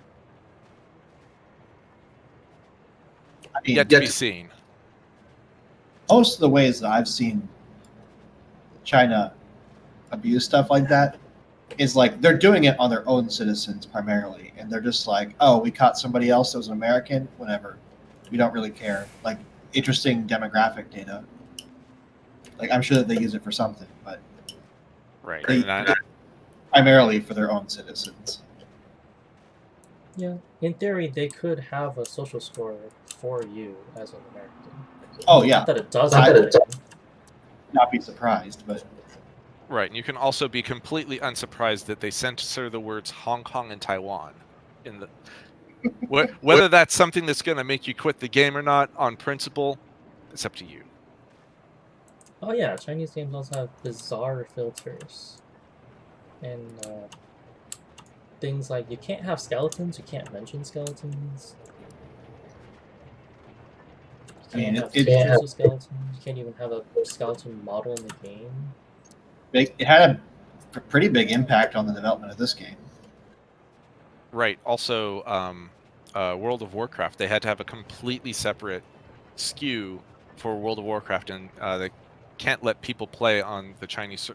I mean, yet to be seen. Most of the ways that I've seen China abuse stuff like that is like they're doing it on their own citizens primarily, and they're just like, oh, we caught somebody else that was an American, whatever. We don't really care. Like, interesting demographic data. Like, I'm sure that they use it for something, but Right. they And I, primarily for their own citizens. Yeah, in theory, they could have a social score for you as an American. Oh yeah, Not that it does I anything. would not be surprised, but right. And you can also be completely unsurprised that they censor the words Hong Kong and Taiwan in the whether that's something that's going to make you quit the game or not on principle, it's up to you. Oh yeah, Chinese games also have bizarre filters. And things like you can't have skeletons, you can't mention skeletons. I mean, You can't have pictures of skeletons, you can't even have a skeleton model in the game. it had a pretty big impact on the development of this game. Right. Also, World of Warcraft, they had to have a completely separate SKU for World of Warcraft, and they can't let people play on the Chinese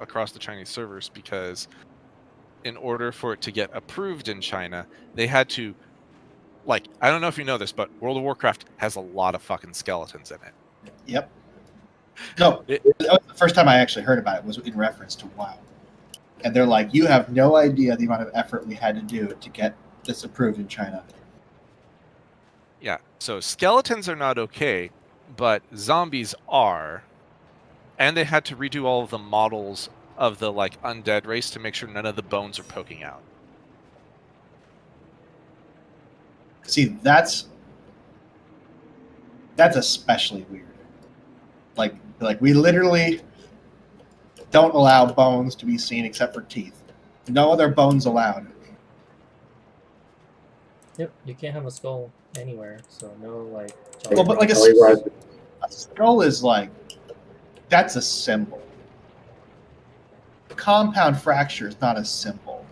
across the Chinese servers because in order for it to get approved in China, they had to like, I don't know if you know this, but World of Warcraft has a lot of fucking skeletons in it. Yep. No, that was the first time I actually heard about it was in reference to WoW. And they're like, you have no idea the amount of effort we had to do to get this approved in China. Yeah, so skeletons are not okay, but zombies are. And they had to redo all of the models of the like undead race to make sure none of the bones are poking out. See, that's especially weird. Like we literally don't allow bones to be seen except for teeth. No other bones allowed. Yep, you can't have a skull anywhere, so no like. Well, but like a skull is like, that's a symbol. A compound fracture is not a symbol.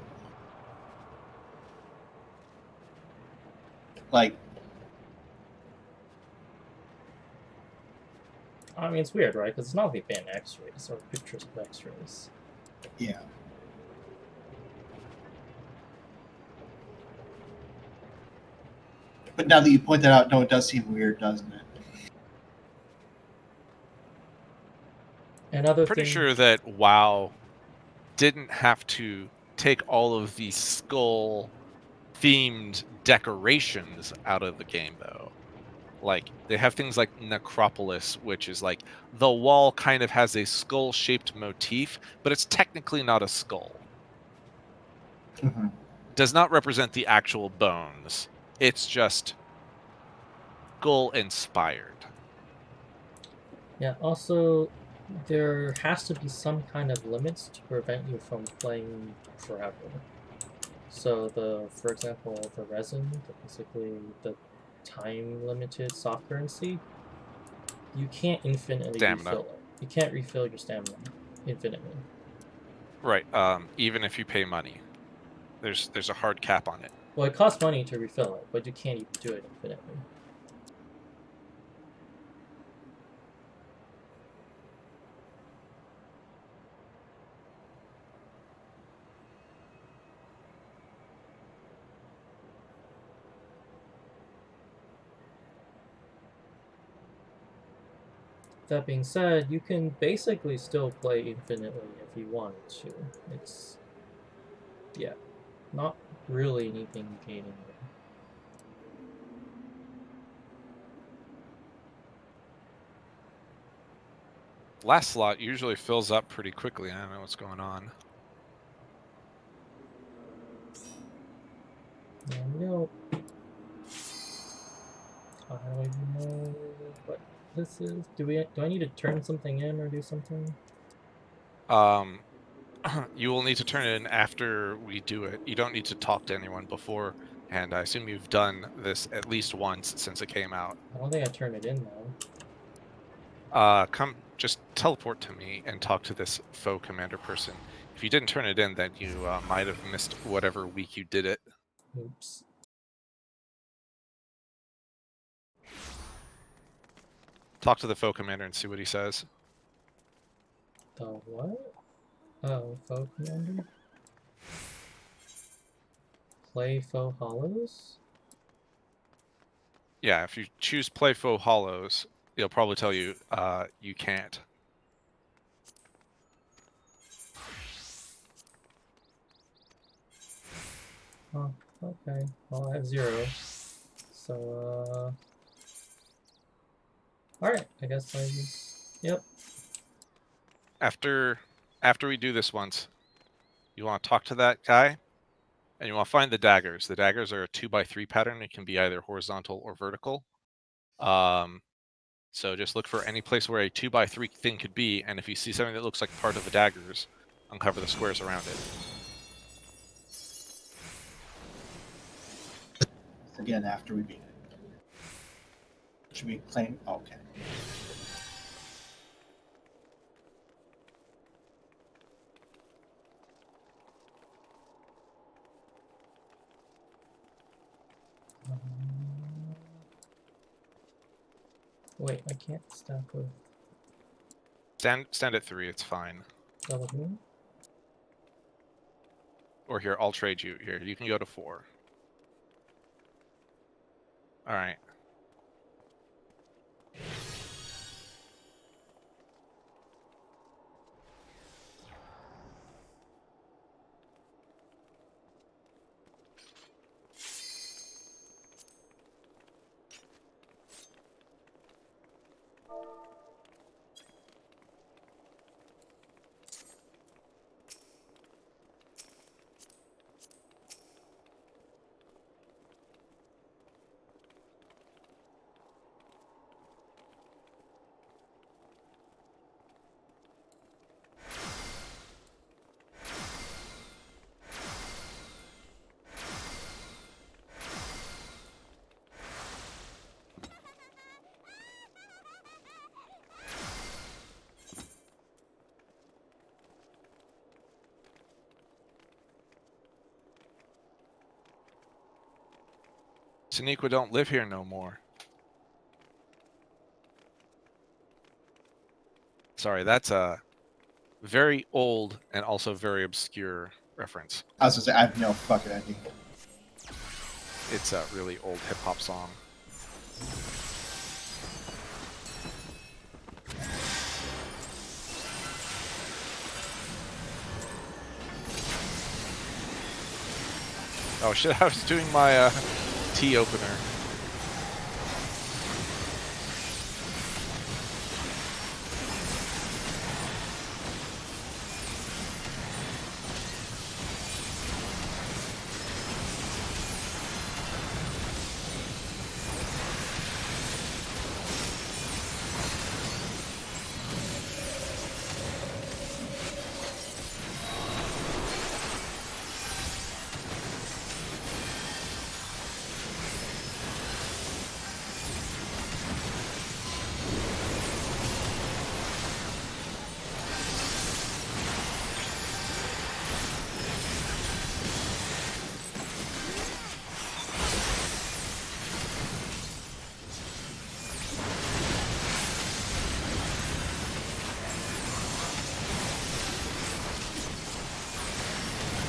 Like, I mean, it's weird, right? Because it's not like they ban X-rays or pictures of X-rays. yeah. But now that you point that out, no, it does seem weird, doesn't it? Another Pretty thing, sure that WoW didn't have to take all of the skull themed decorations out of the game though. Like they have things like Necropolis, which is like the wall kind of has a skull shaped motif, but it's technically not a skull. Mm-hmm. Does not represent the actual bones. It's just skull inspired. yeah. Also, there has to be some kind of limits to prevent you from playing forever. So for example, the resin, basically time limited soft currency, you can't infinitely Stamina. refill it. You can't refill your stamina infinitely. Right. Even if you pay money, there's a hard cap on it. Well, it costs money to refill it, but you can't even do it infinitely. That being said, you can basically still play infinitely if you wanted to. It's, yeah, not really anything gaining there. Last slot usually fills up pretty quickly. I don't know what's going on. There we go. I don't even know what this is. Do I need to turn something in or do something? You will need to turn it in after we do it. You don't need to talk to anyone before, and I assume you've done this at least once since it came out. I don't think I turned it in though. Come, just teleport to me and talk to this faux commander person. If you didn't turn it in, then you might have missed whatever week you did it. Oops. Talk to the faux commander and see what he says. The what? Oh, faux commander? Play faux hollows? Yeah, if you choose play faux hollows, it'll probably tell you you can't. Oh, okay. Well, I have 0. So, alright, I guess I just... Yep. After we do this once, you want to talk to that guy, and you want to find the daggers. The daggers are a 2x3 pattern. It can be either horizontal or vertical. So just look for any place where a 2x3 thing could be, and if you see something that looks like part of the daggers, uncover the squares around it. Again, after we beat it. Should we claim? Oh, okay. Wait, I can't stack with Stand at 3, it's fine. double here. Or here, I'll trade you. Here, you can go to 4. Alright. Sonequa don't live here no more. Sorry, that's a very old and also very obscure reference. I was gonna say I have no fucking idea. It's a really old hip-hop song. Oh shit, I was doing my tea opener.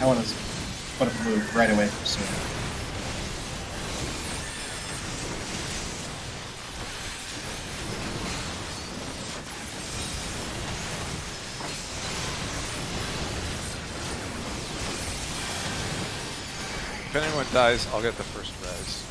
I want to put a move right away from soon. If anyone dies, I'll get the first res.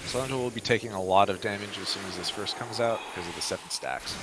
Sandra will be taking a lot of damage as soon as this first comes out because of the 7 stacks.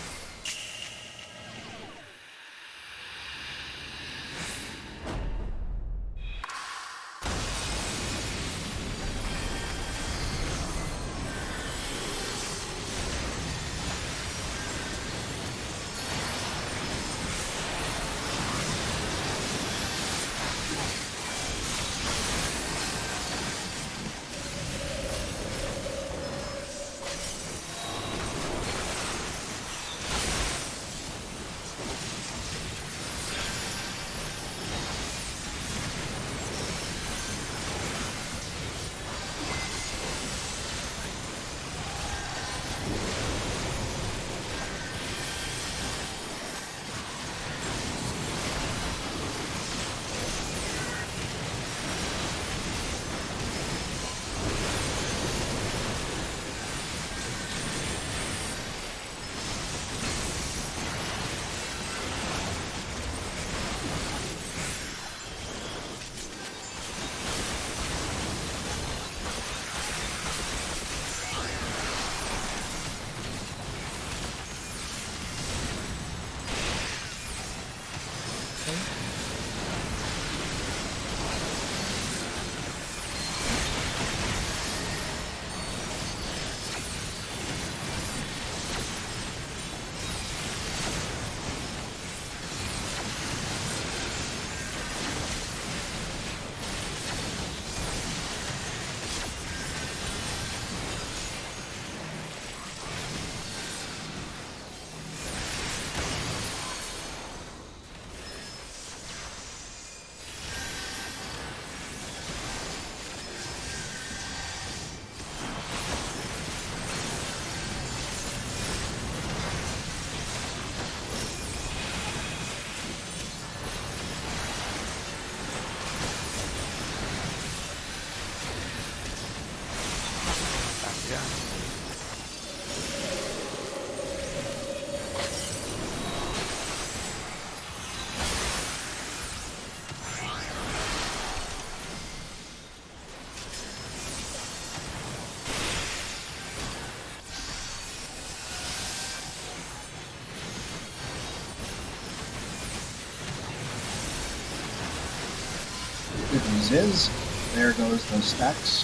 Good news is, there goes those stacks.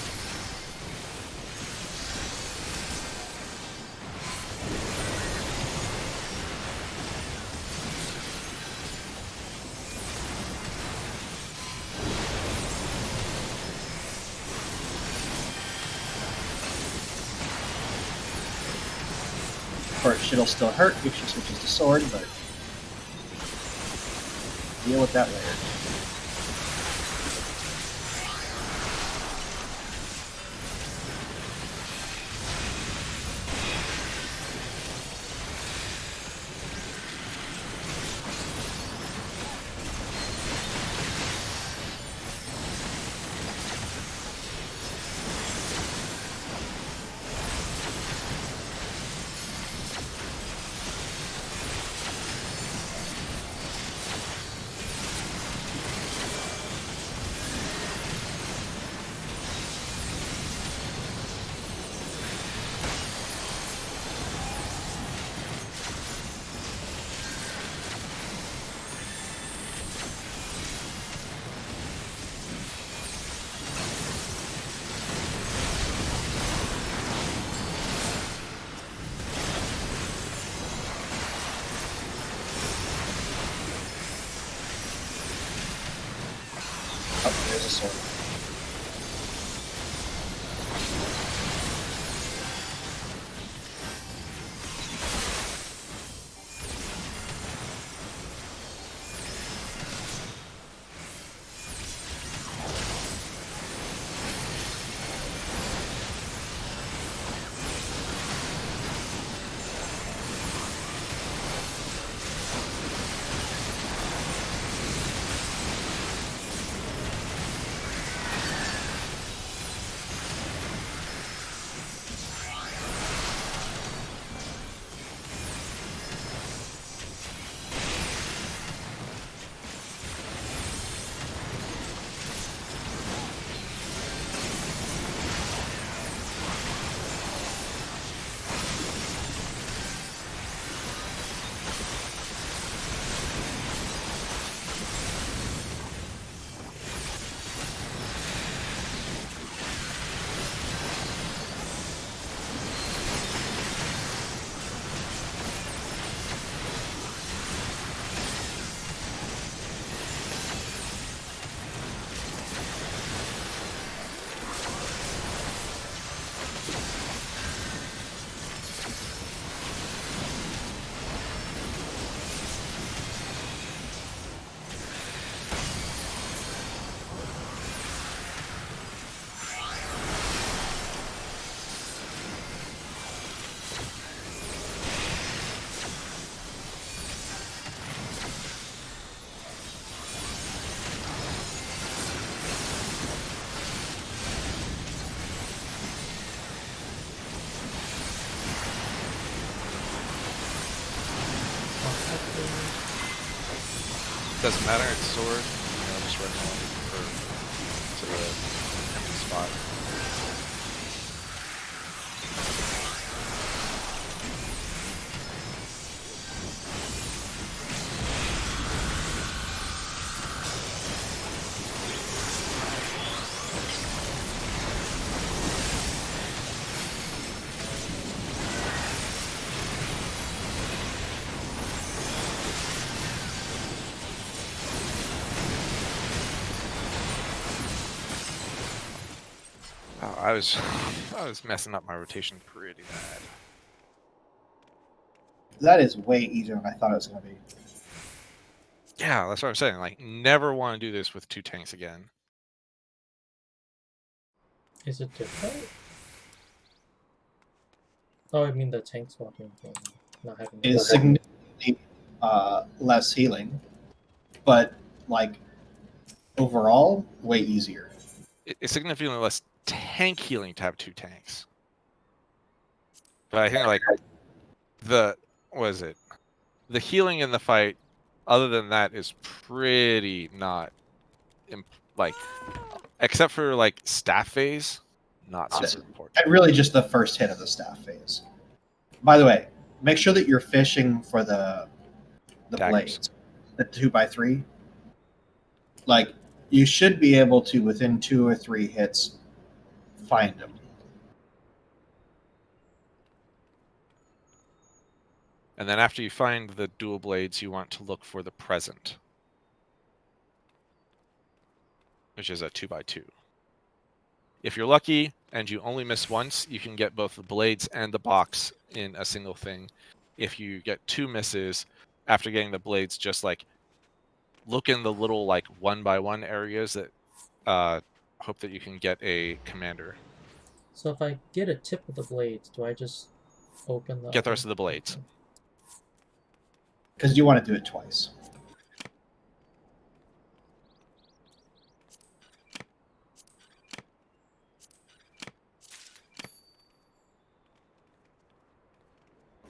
Of course, it'll still hurt if she switches to sword, but deal with that later. Oh, there's a sword. Doesn't matter, it's sword. Just run on to the empty spot. Oh, I was messing up my rotation pretty bad. That is way easier than I thought it was going to be. Yeah, that's what I'm saying. Like, never want to do this with 2 tanks again. Is it different? Oh, I mean the tank swapping thing. Not having It is significantly less healing, but like overall, way easier. It's significantly less tank healing to have 2 tanks. But I think like the healing in the fight, other than that, is pretty not like, except for like staff phase, not super important. And really just the first hit of the staff phase. By the way, make sure that you're fishing for the Daggers. blades, the 2x3. Like, you should be able to, within 2 or 3 hits, find them. And then after you find the dual blades, you want to look for the present, which is a 2x2. If you're lucky and you only miss once, you can get both the blades and the box in a single thing. If you get 2 misses after getting the blades, just like look in the little like 1x1 areas that hope that you can get a commander. So if I get a tip of the blades, do I just open the Get the rest of the blades. Because you want to do it twice.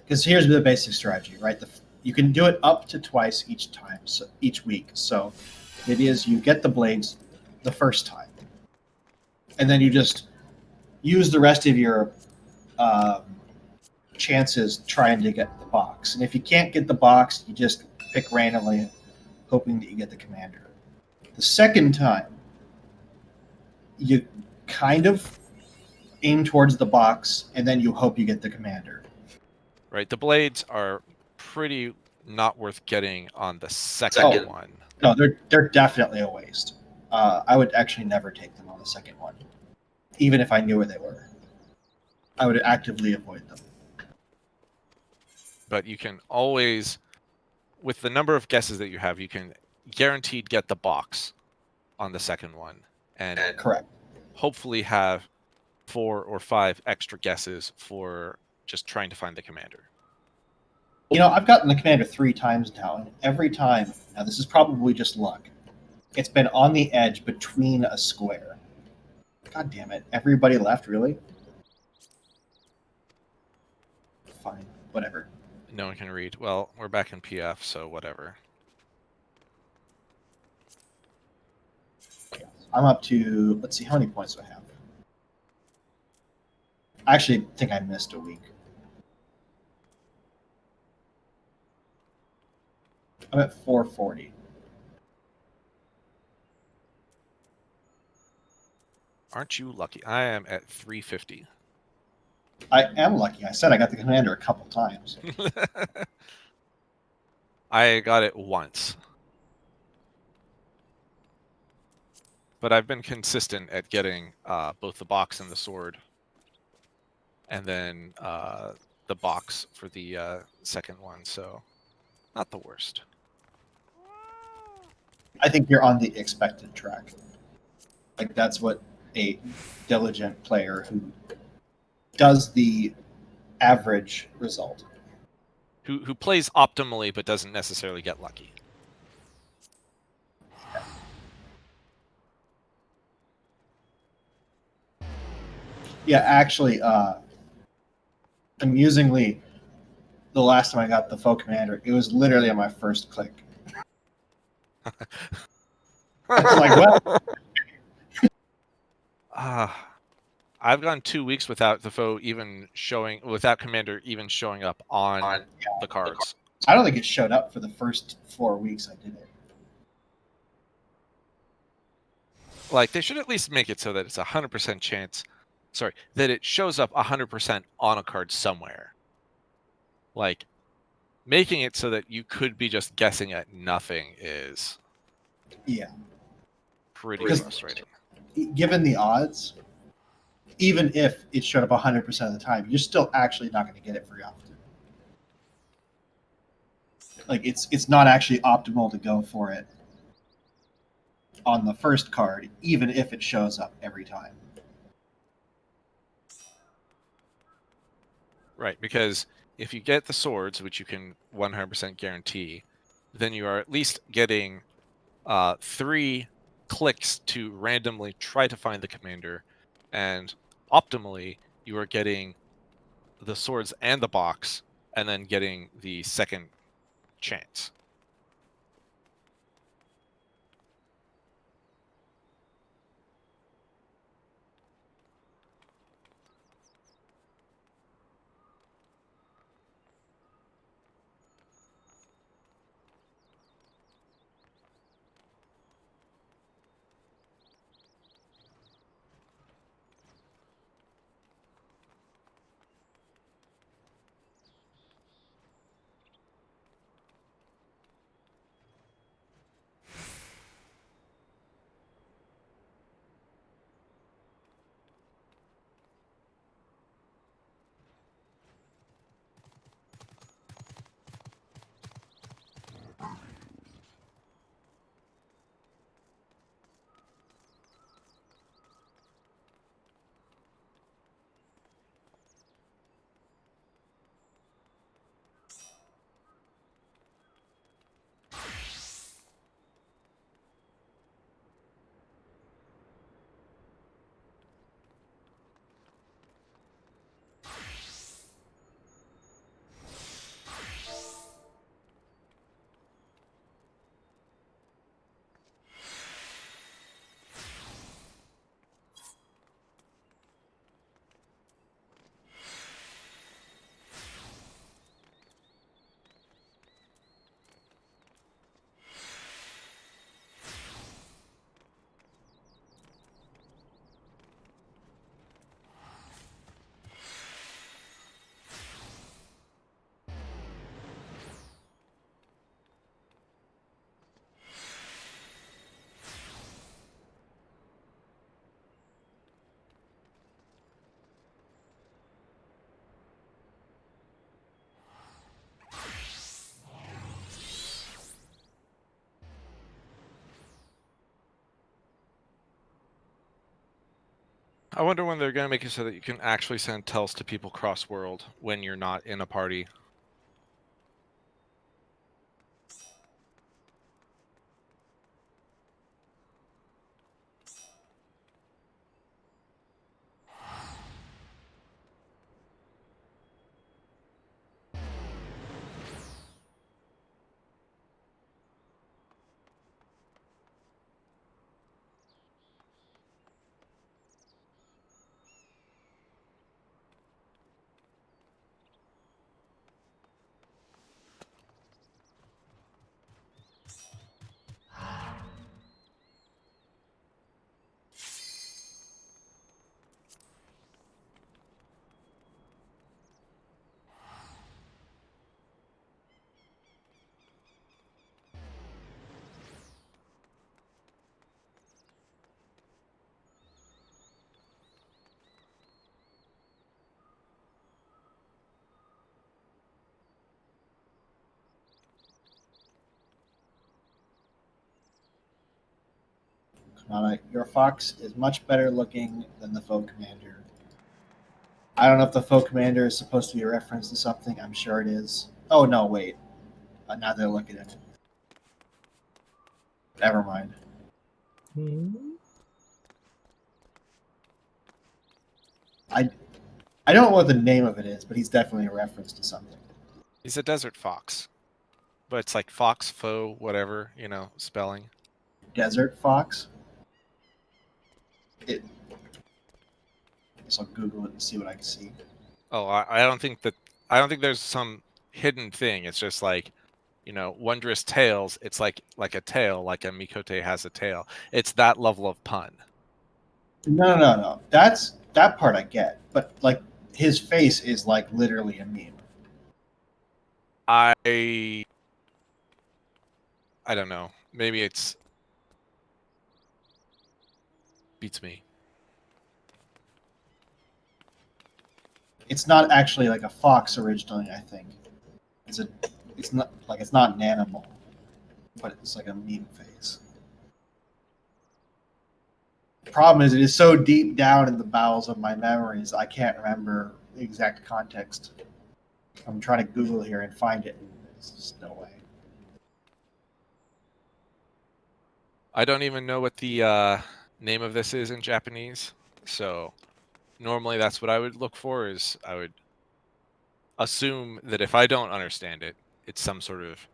Because here's the basic strategy, right? You can do it up to twice each time, so each week. So it is you get the blades the first time, and then you just use the rest of your chances trying to get the box. And if you can't get the box, you just pick randomly, hoping that you get the commander. The second time, you kind of aim towards the box, and then you hope you get the commander. Right, the blades are pretty not worth getting on the second one. No, they're definitely a waste. I would actually never take them on the second one, even if I knew where they were. I would actively avoid them. But you can always, with the number of guesses that you have, you can guaranteed get the box on the second one, and Correct. hopefully have 4 or 5 extra guesses for just trying to find the commander. You know, I've gotten the commander 3 times now, and every time, now this is probably just luck, it's been on the edge between a square. God damn it. Everybody left, really? Fine. Whatever. No one can read. Well, we're back in PF, so whatever. I'm up to, let's see, how many points do I have? I actually think I missed a week. I'm at 440. Aren't you lucky? I am at 350. I am lucky. I said I got the commander a couple times. I got it once. But I've been consistent at getting both the box and the sword. And then the box for the second one, so not the worst. I think you're on the expected track. Like, that's what a diligent player who does the average result. Who plays optimally but doesn't necessarily get lucky. Yeah, actually, amusingly, the last time I got the foe commander, it was literally on my first click. I was like, well, I've gone 2 weeks without the foe even showing, without commander even showing up on the cards. I don't think it showed up for the first 4 weeks I did it. Like, they should at least make it so that it's 100% chance. Sorry, that it shows up 100% on a card somewhere. Like, making it so that you could be just guessing at nothing is Yeah. pretty Because- frustrating. Given the odds, even if it showed up 100% of the time, you're still actually not going to get it very often. Like, it's not actually optimal to go for it on the first card, even if it shows up every time. Right, because if you get the swords, which you can 100% guarantee, then you are at least getting 3 clicks to randomly try to find the commander, and optimally, you are getting the swords and the box, and then getting the second chance. I wonder when they're gonna make it so that you can actually send tells to people cross-world when you're not in a party. Your fox is much better looking than the foe commander. I don't know if the foe commander is supposed to be a reference to something. I'm sure it is. Oh no, wait. Now they're looking at it. Never mind. I don't know what the name of it is, but he's definitely a reference to something. He's a desert fox, but it's like fox, foe, whatever, spelling. Desert fox. I guess I'll Google it and see what I can see. Oh, I don't think there's some hidden thing. It's just like, wondrous tales. It's like a tail, like a Mikote has a tail. It's that level of pun. No. That part I get, but like his face is like literally a meme. I don't know. Maybe it's beats me. It's not actually like a fox originally. I think it's not an animal, but it's like a meme face. The problem is, it is so deep down in the bowels of my memories, I can't remember the exact context. I'm trying to Google here and find it, and there's just no way. I don't even know what the name of this is in Japanese. So normally that's what I would look for. Is I would assume that if I don't understand it, it's some sort of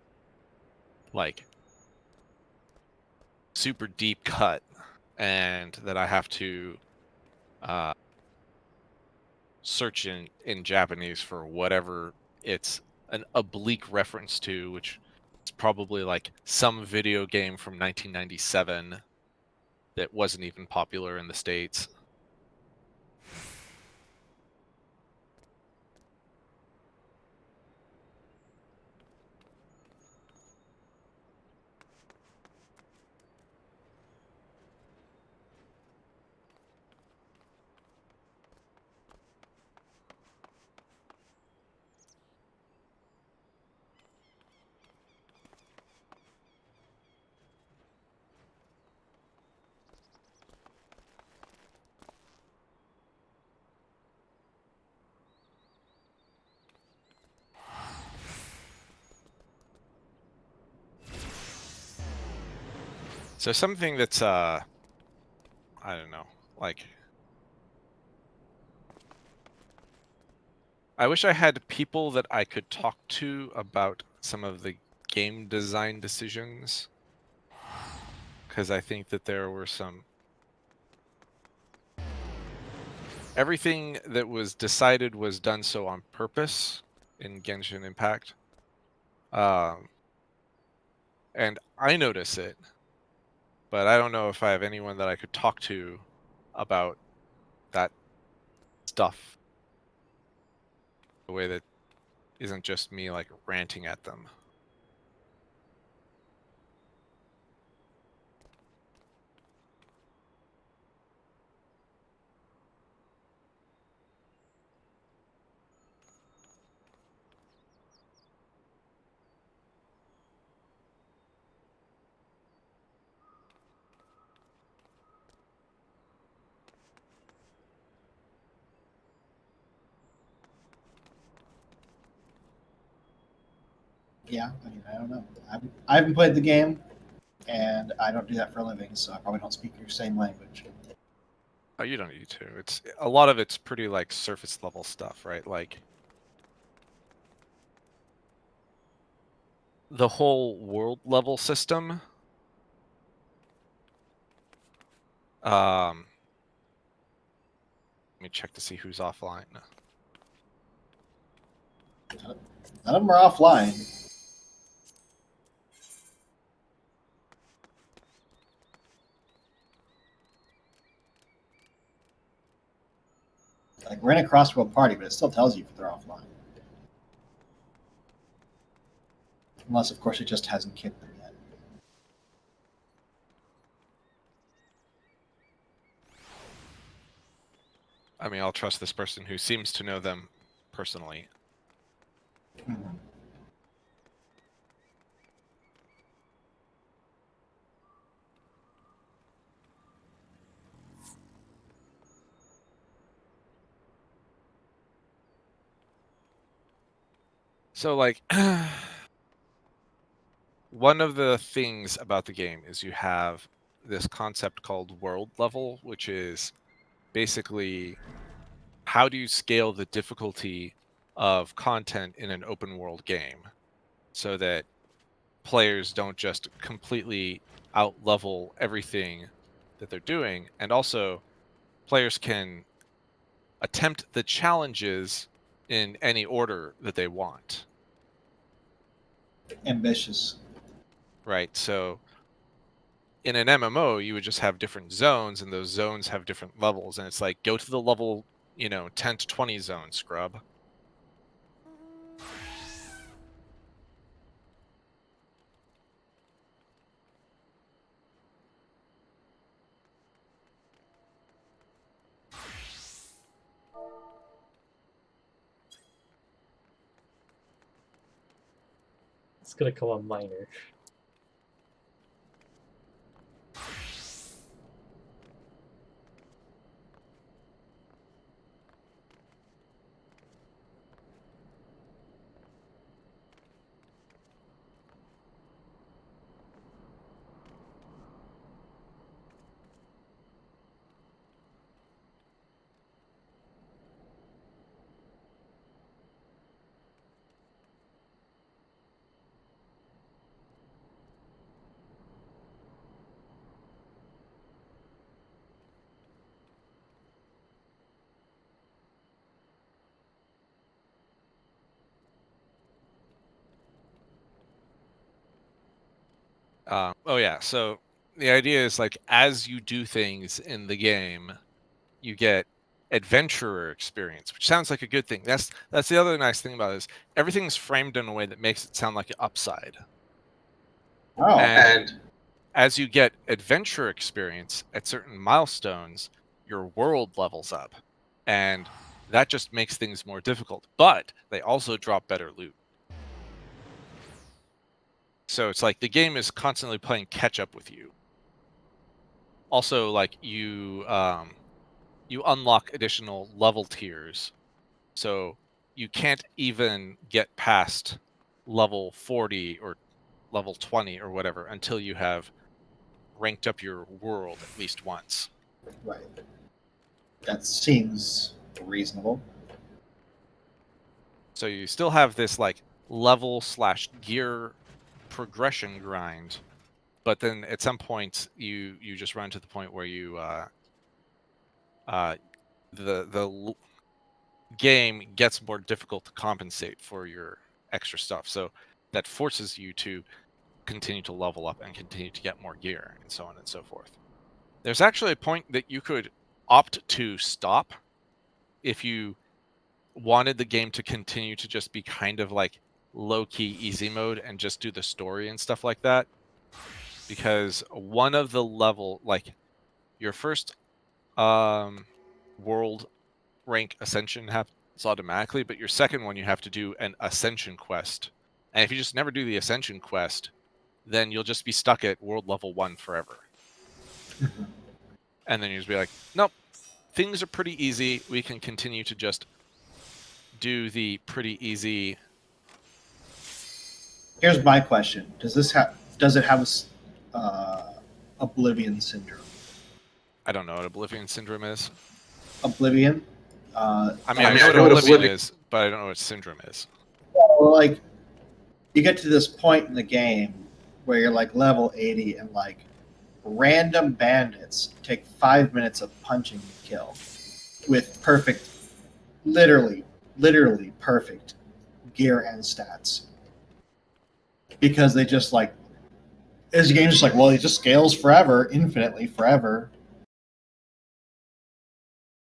like super deep cut, and that I have to search in Japanese for whatever it's an oblique reference to, which is probably like some video game from 1997 that wasn't even popular in the States. So something that's I don't know, like I wish I had people that I could talk to about some of the game design decisions, because I think that there were some everything that was decided was done so on purpose in Genshin Impact. And I notice it, but I don't know if I have anyone that I could talk to about that stuff the way that isn't just me like ranting at them. Yeah, I mean, I don't know. I haven't played the game, and I don't do that for a living, so I probably don't speak your same language. Oh, you don't need to. It's a lot of it's pretty like surface level stuff, right? Like the whole world level system. Let me check to see who's offline. None of them are offline. Like, we're in a cross-world party, but it still tells you if they're offline. Unless, of course, it just hasn't kicked them yet. I mean, I'll trust this person who seems to know them personally. Mhm. So, like, one of the things about the game is you have this concept called world level, which is basically how do you scale the difficulty of content in an open world game so that players don't just completely out level everything that they're doing, and also players can attempt the challenges in any order that they want, Ambitious. right? So in an MMO, you would just have different zones, and those zones have different levels, and it's like, go to the level 10 to 20 zone, scrub. It's gonna come on minor. Oh yeah, so the idea is like, as you do things in the game, you get adventurer experience, which sounds like a good thing. That's the other nice thing about it, is everything's framed in a way that makes it sound like an upside. Oh, And as you get adventure experience at certain milestones, your world levels up, and that just makes things more difficult. But they also drop better loot. So it's like the game is constantly playing catch up with you. Also, like you unlock additional level tiers, so you can't even get past level 40 or level 20 or whatever until you have ranked up your world at least once. right. That seems reasonable. So you still have this like level/gear progression grind, but then at some point you just run to the point where you the game gets more difficult to compensate for your extra stuff. So that forces you to continue to level up and continue to get more gear and so on and so forth. There's actually a point that you could opt to stop if you wanted the game to continue to just be kind of like low-key easy mode and just do the story and stuff like that. Because one of the level, like your first world rank ascension happens automatically, but your second one you have to do an ascension quest. And if you just never do the ascension quest, then you'll just be stuck at world level 1 forever. And then you just be like, nope, things are pretty easy. We can continue to just do the pretty easy Here's my question: does it have Oblivion syndrome? I don't know what Oblivion syndrome is. Oblivion. I mean, I know what Oblivion is, but I don't know what syndrome is. Well, like, you get to this point in the game where you're like level 80 and like random bandits take 5 minutes of punching to kill with perfect, literally perfect gear and stats. Because they just like, this game's just like, well, it just scales forever, infinitely forever.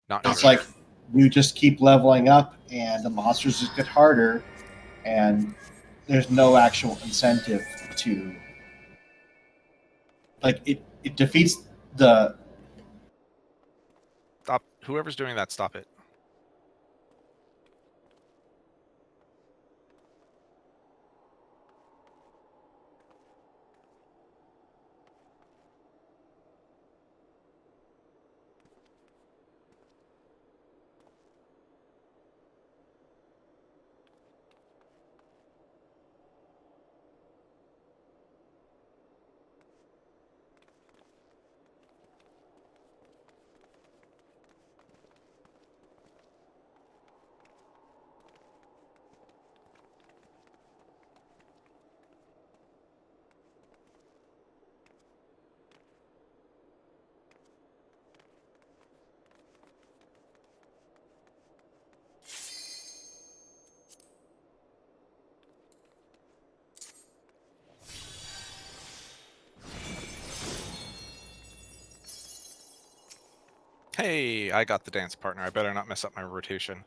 Not It's sure. like you just keep leveling up and the monsters just get harder and there's no actual incentive to, like, it defeats the Stop. Whoever's doing that, stop it. Hey, I got the dance partner. I better not mess up my rotation.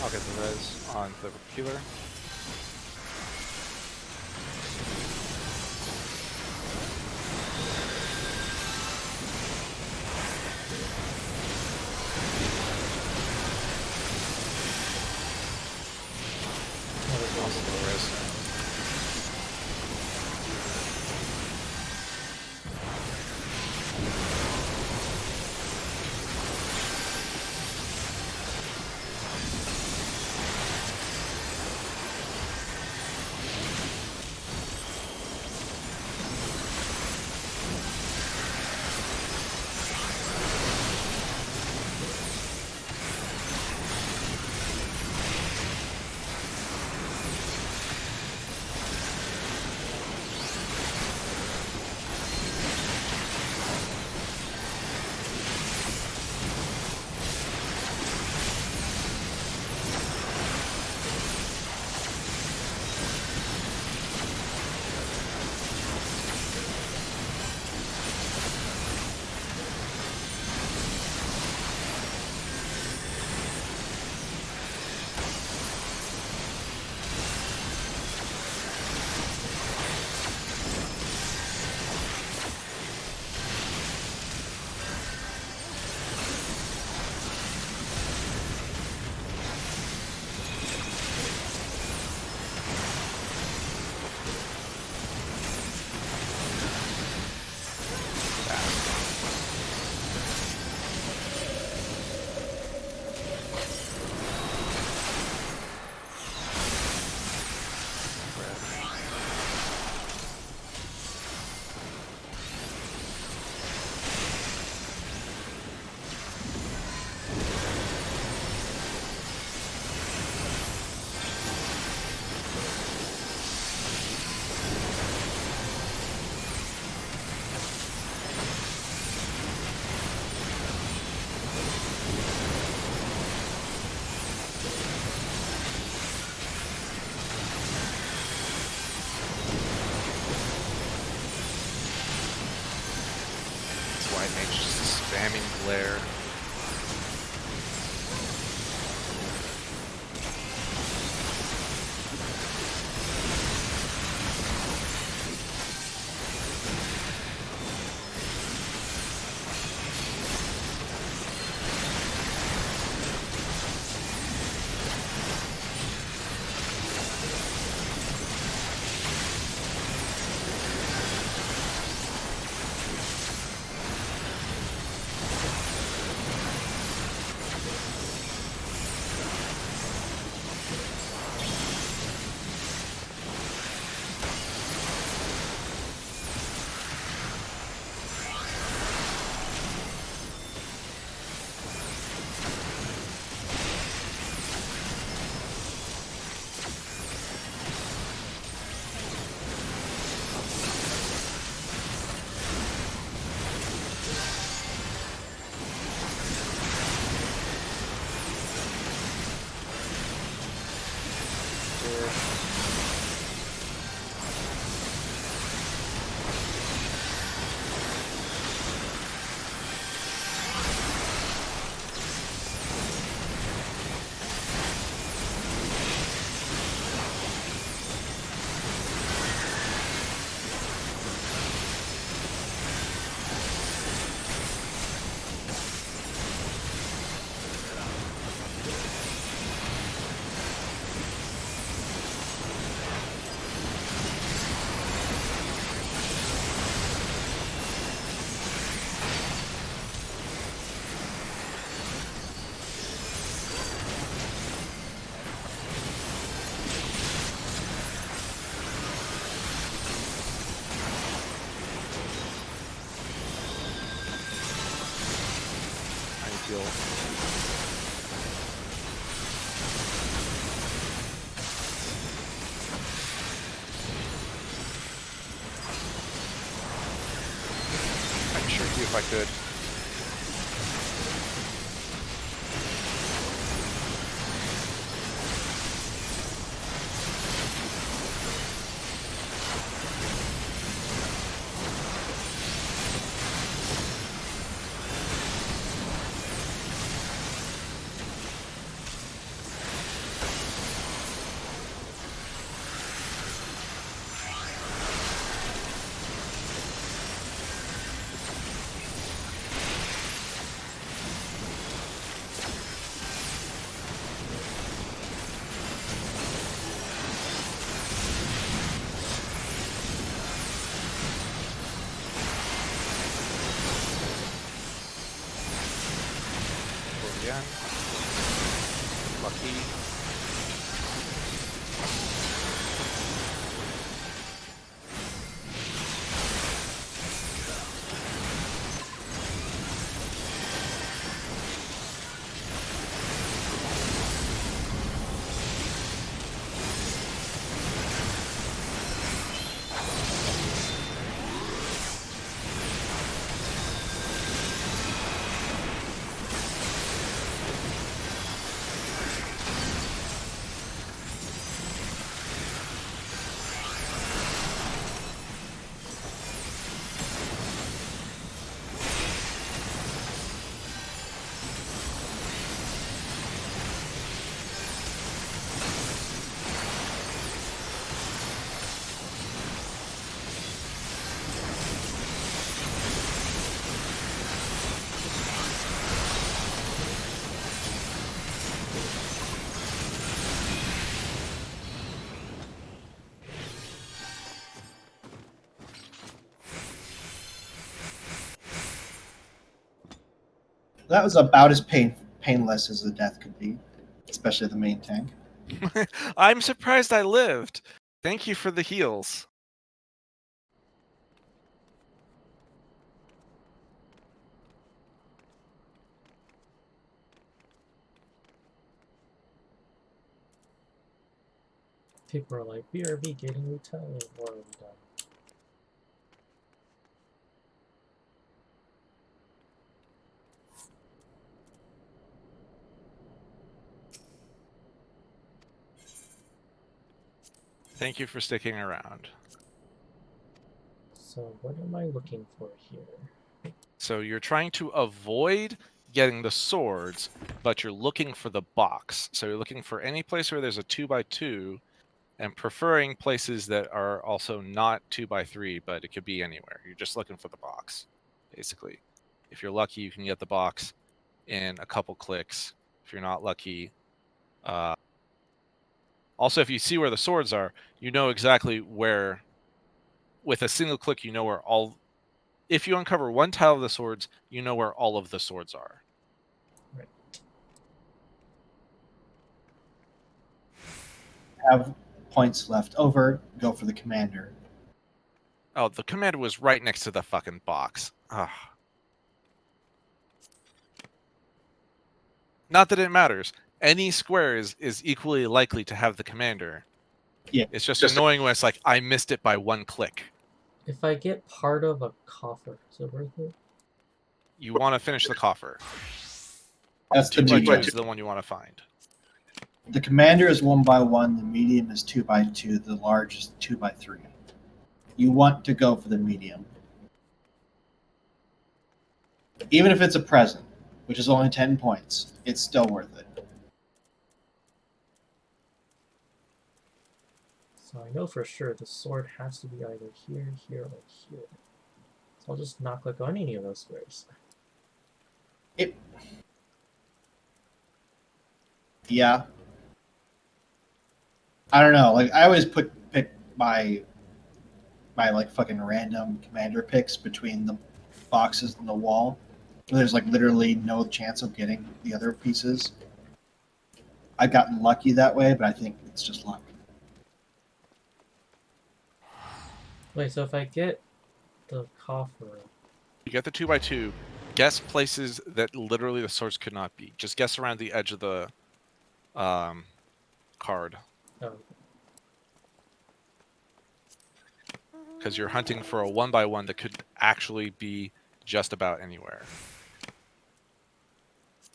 I'll get the res on the healer. Also the res. White mage just spamming glare. I'd sure do if I could. again. Lucky. That was about as painless as the death could be, especially the main tank. I'm surprised I lived. Thank you for the heals. People are like, BRB getting retelling, or are we done? Thank you for sticking around. So what am I looking for here? So you're trying to avoid getting the swords, but you're looking for the box. So you're looking for any place where there's a 2x2, and preferring places that are also not 2x3, but it could be anywhere. You're just looking for the box, basically. If you're lucky, you can get the box in a couple clicks. If you're not lucky, also, if you see where the swords are, you know exactly where, with a single click, you know where all, if you uncover one tile of the swords, you know where all of the swords are. Right. Have points left over, go for the commander. Oh, the commander was right next to the fucking box. Ugh. Not that it matters. Any square is equally likely to have the commander. Yeah, It's just annoying when it's like, I missed it by one click. If I get part of a coffer, is it worth it? You want to finish the coffer. that's the 2x2 medium. is the one you want to find. The commander is 1x1, the medium is 2x2, the large is 2x3. You want to go for the medium. Even if it's a present, which is only 10 points, it's still worth it. So I know for sure the sword has to be either here, here, or here. So I'll just not click on any of those squares. Yeah. I don't know. Like I always pick my like fucking random commander picks between the boxes and the wall. There's like literally no chance of getting the other pieces. I've gotten lucky that way, but I think it's just luck. Wait, so if I get the coffer, You get the 2x2. Guess places that literally the swords could not be. Just guess around the edge of the card. oh, Because you're hunting for a 1x1 that could actually be just about anywhere.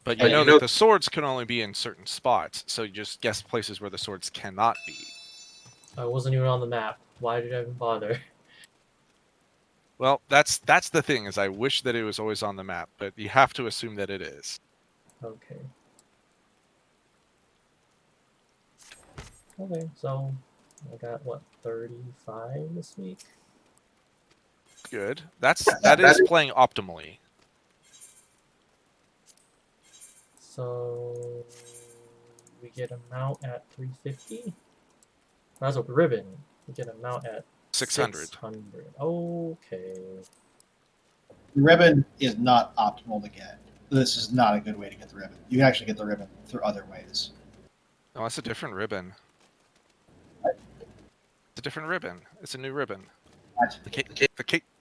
But you know that the swords can only be in certain spots, so you just guess places where the swords cannot be. I wasn't even on the map. Why did I even bother? Well, that's the thing, is I wish that it was always on the map, but you have to assume that it is. Okay. Okay, so I got what, 35 this week? Good. That is playing optimally. So we get a mount at 350. That's a ribbon. We get a mount at 600. 600. Okay. The ribbon is not optimal to get. this is not a good way to get the ribbon. You can actually get the ribbon through other ways. Oh, that's a different ribbon. It's a different ribbon. It's a new ribbon. What? The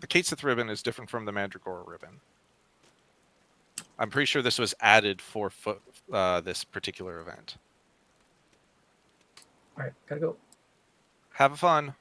Katesith ribbon is different from the Mandragora ribbon. I'm pretty sure this was added for this particular event. All right, gotta go. Have fun.